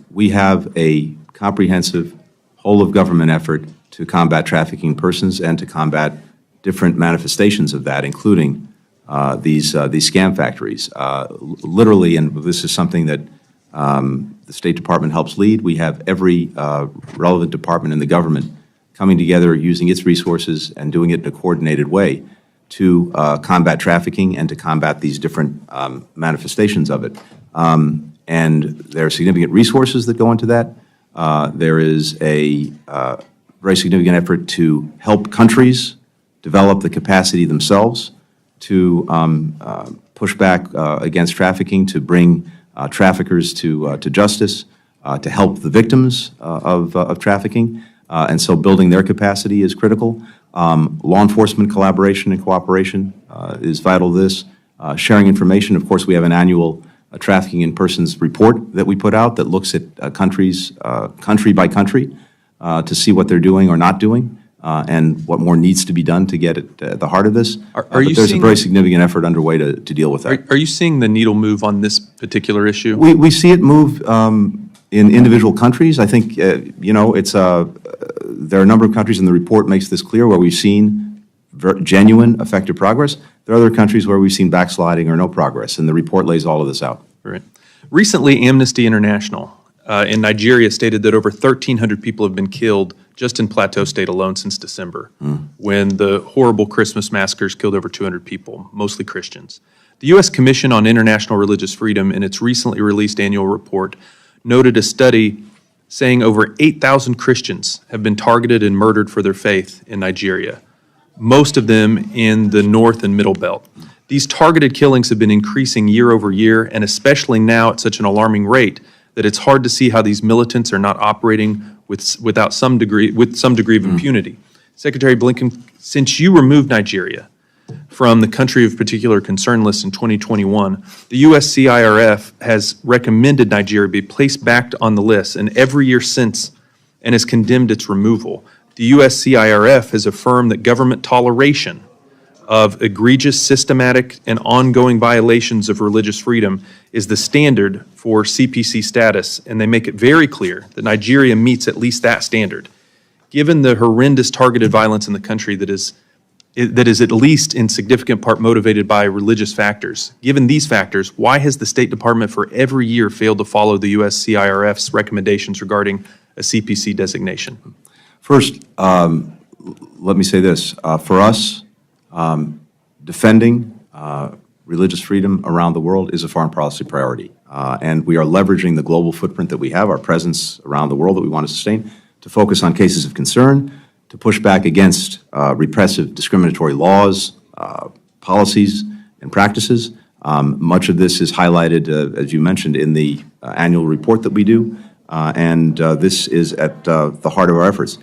We have a comprehensive whole-of-government effort to combat trafficking persons and to combat different manifestations of that, including these scam factories. Literally, and this is something that the State Department helps lead, we have every relevant department in the government coming together, using its resources and doing it in a coordinated way to combat trafficking and to combat these different manifestations of it. And there are significant resources that go into that. There is a very significant effort to help countries develop the capacity themselves to push back against trafficking, to bring traffickers to justice, to help the victims of trafficking. And so building their capacity is critical. Law enforcement collaboration and cooperation is vital to this. Sharing information, of course, we have an annual trafficking in persons report that we put out that looks at countries, country by country, to see what they're doing or not doing, and what more needs to be done to get at the heart of this. But there's a very significant effort underway to deal with that. Are you seeing the needle move on this particular issue? We see it move in individual countries. I think, it's there are a number of countries, and the report makes this clear, where we've seen genuine, effective progress. There are other countries where we've seen backsliding or no progress, and the report lays all of this out. Right. Recently, Amnesty International in Nigeria stated that over 1,300 people have been killed just in Plateau State alone since December, when the horrible Christmas massacres killed over 200 people, mostly Christians. The U.S. Commission on International Religious Freedom, in its recently released annual report, noted a study saying over 8,000 Christians have been targeted and murdered for their faith in Nigeria, most of them in the North and Middle Belt. These targeted killings have been increasing year over year, and especially now at such an alarming rate that it's hard to see how these militants are not operating with some degree of impunity. Secretary Blinken, since you removed Nigeria from the country of particular concern list in 2021, the USCIRF has recommended Nigeria be placed back on the list, and every year since, and has condemned its removal. The USCIRF has affirmed that government toleration of egregious, systematic, and ongoing violations of religious freedom is the standard for CPC status, and they make it very clear that Nigeria meets at least that standard. Given the horrendous targeted violence in the country that is at least in significant part motivated by religious factors, given these factors, why has the State Department for every year failed to follow the USCIRF's recommendations regarding a CPC designation? First, let me say this. For us, defending religious freedom around the world is a foreign policy priority. And we are leveraging the global footprint that we have, our presence around the world that we want to sustain, to focus on cases of concern, to push back against repressive, discriminatory laws, policies, and practices. Much of this is highlighted, as you mentioned, in the annual report that we do, and this is at the heart of our efforts.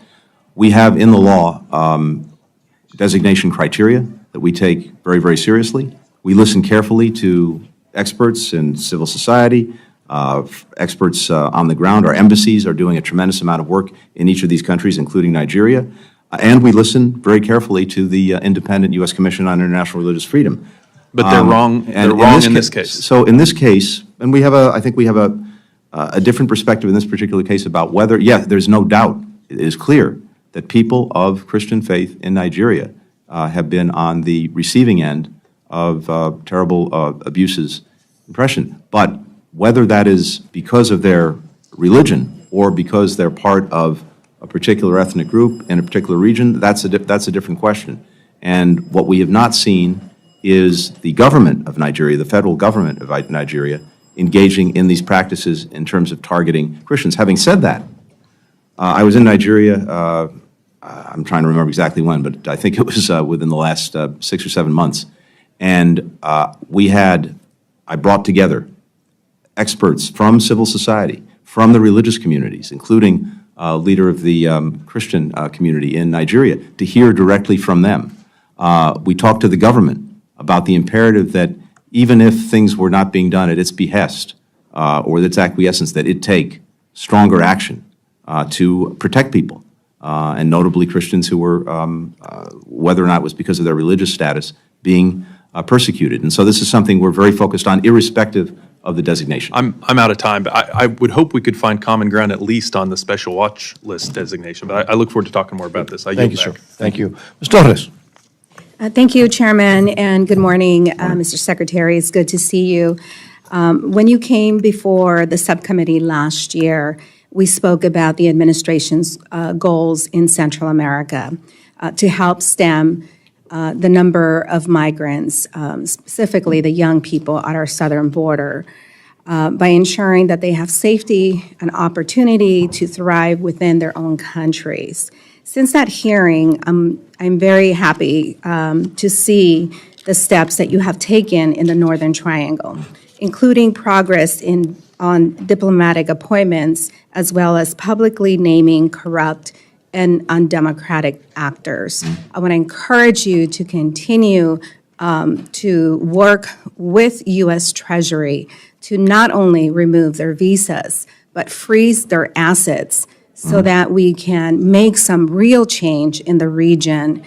We have in the law designation criteria that we take very, very seriously. We listen carefully to experts in civil society, experts on the ground. Our embassies are doing a tremendous amount of work in each of these countries, including Nigeria. And we listen very carefully to the independent U.S. Commission on International Religious Freedom. But they're wrong, they're wrong in this case. So in this case, and I think we have a different perspective in this particular case about whether, there's no doubt, it is clear that people of Christian faith in Nigeria have been on the receiving end of terrible abuses, oppression. But whether that is because of their religion or because they're part of a particular ethnic group in a particular region, that's a different question. And what we have not seen is the government of Nigeria, the federal government of Nigeria, engaging in these practices in terms of targeting Christians. Having said that, I was in Nigeria, I'm trying to remember exactly when, but I think it was within the last 6 or 7 months. And I brought together experts from civil society, from the religious communities, including a leader of the Christian community in Nigeria, to hear directly from them. We talked to the government about the imperative that even if things were not being done at its behest or its acquiescence, that it take stronger action to protect people, and notably Christians who were, whether or not it was because of their religious status, being persecuted. And so this is something we're very focused on, irrespective of the designation. I'm out of time, but I would hope we could find common ground at least on the special watch list designation. But I look forward to talking more about this. Thank you, sir. Thank you. Ms. Torres. Thank you, Chairman, and good morning, Mr. Secretary. It's good to see you. When you came before the subcommittee last year, we spoke about the administration's goals in Central America to help stem the number of migrants, specifically the young people at our southern border, by ensuring that they have safety and opportunity to thrive within their own countries. Since that hearing, I'm very happy to see the steps that you have taken in the Northern Triangle, including progress on diplomatic appointments, as well as publicly naming corrupt and undemocratic actors. I want to encourage you to continue to work with U.S. Treasury to not only remove their visas, but freeze their assets so that we can make some real change in the region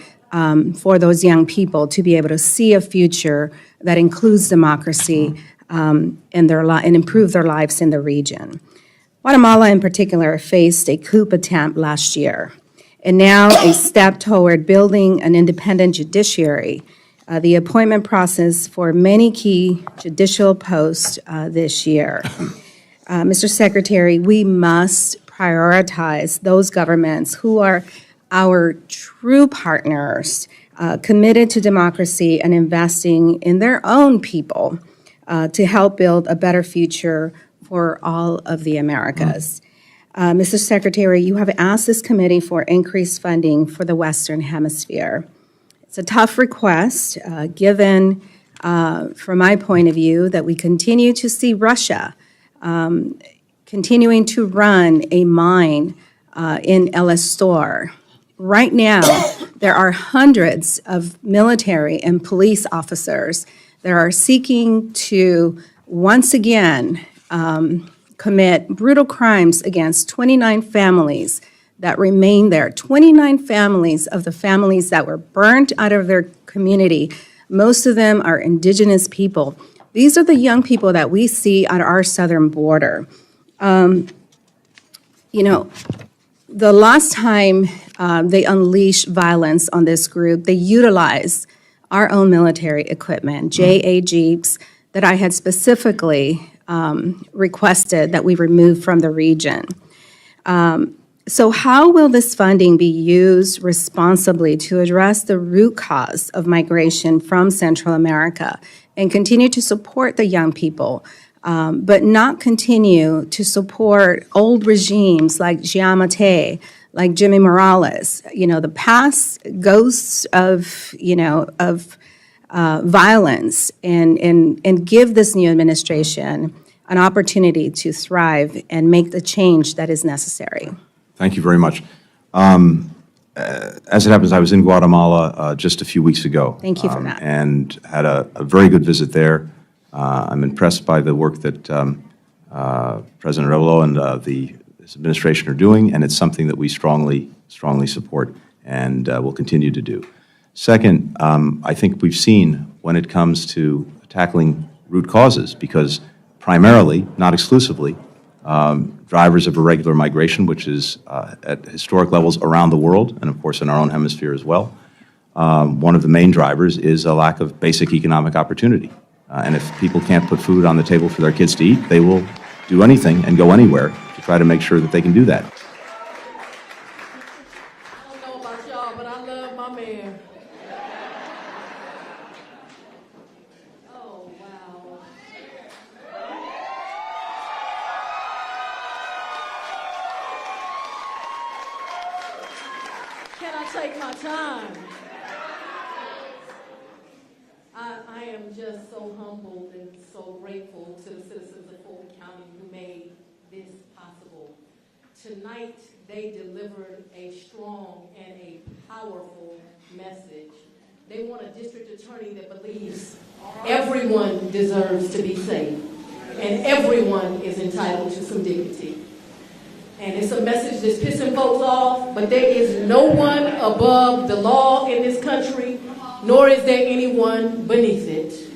for those young people to be able to see a future that includes democracy and improve their lives in the region. Guatemala, in particular, faced a coup attempt last year, and now a step toward building an independent judiciary. The appointment process for many key judicial posts this year. Mr. Secretary, we must prioritize those governments who are our true partners, committed to democracy and investing in their own people to help build a better future for all of the Americas. Mr. Secretary, you have asked this committee for increased funding for the Western Hemisphere. It's a tough request, given, from my point of view, that we continue to see Russia continuing to run a mine in El Estor. Right now, there are hundreds of military and police officers that are seeking to once again commit brutal crimes against 29 families that remain there. 29 families of the families that were burnt out of their community. Most of them are indigenous people. These are the young people that we see at our southern border. The last time they unleashed violence on this group, they utilized our own military equipment, JA Jeeps, that I had specifically requested that we remove from the region. So how will this funding be used responsibly to address the root cause of migration from Central America and continue to support the young people, but not continue to support old regimes like Giammattei, like Jimmy Morales, the past ghosts of violence, and give this new administration an opportunity to thrive and make the change that is necessary. Thank you very much. As it happens, I was in Guatemala just a few weeks ago. Thank you for that. And had a very good visit there. I'm impressed by the work that President Rebelo and his administration are doing, and it's something that we strongly support and will continue to do. Second, I think we've seen when it comes to tackling root causes, because primarily, not exclusively, drivers of irregular migration, which is at historic levels around the world, and of course in our own hemisphere as well, one of the main drivers is a lack of basic economic opportunity. And if people can't put food on the table for their kids to eat, they will do anything and go anywhere to try to make sure that they can do that. I don't know about y'all, but I love my mayor. Oh, wow. Can I take my time? I am just so humbled and so grateful to the citizens of Fulton County who made this possible. Tonight, they delivered a strong and a powerful message. They want a district attorney that believes everyone deserves to be safe and everyone is entitled to some dignity. And it's a message that's pissing folks off, but there is no one above the law in this country, nor is there anyone beneath it.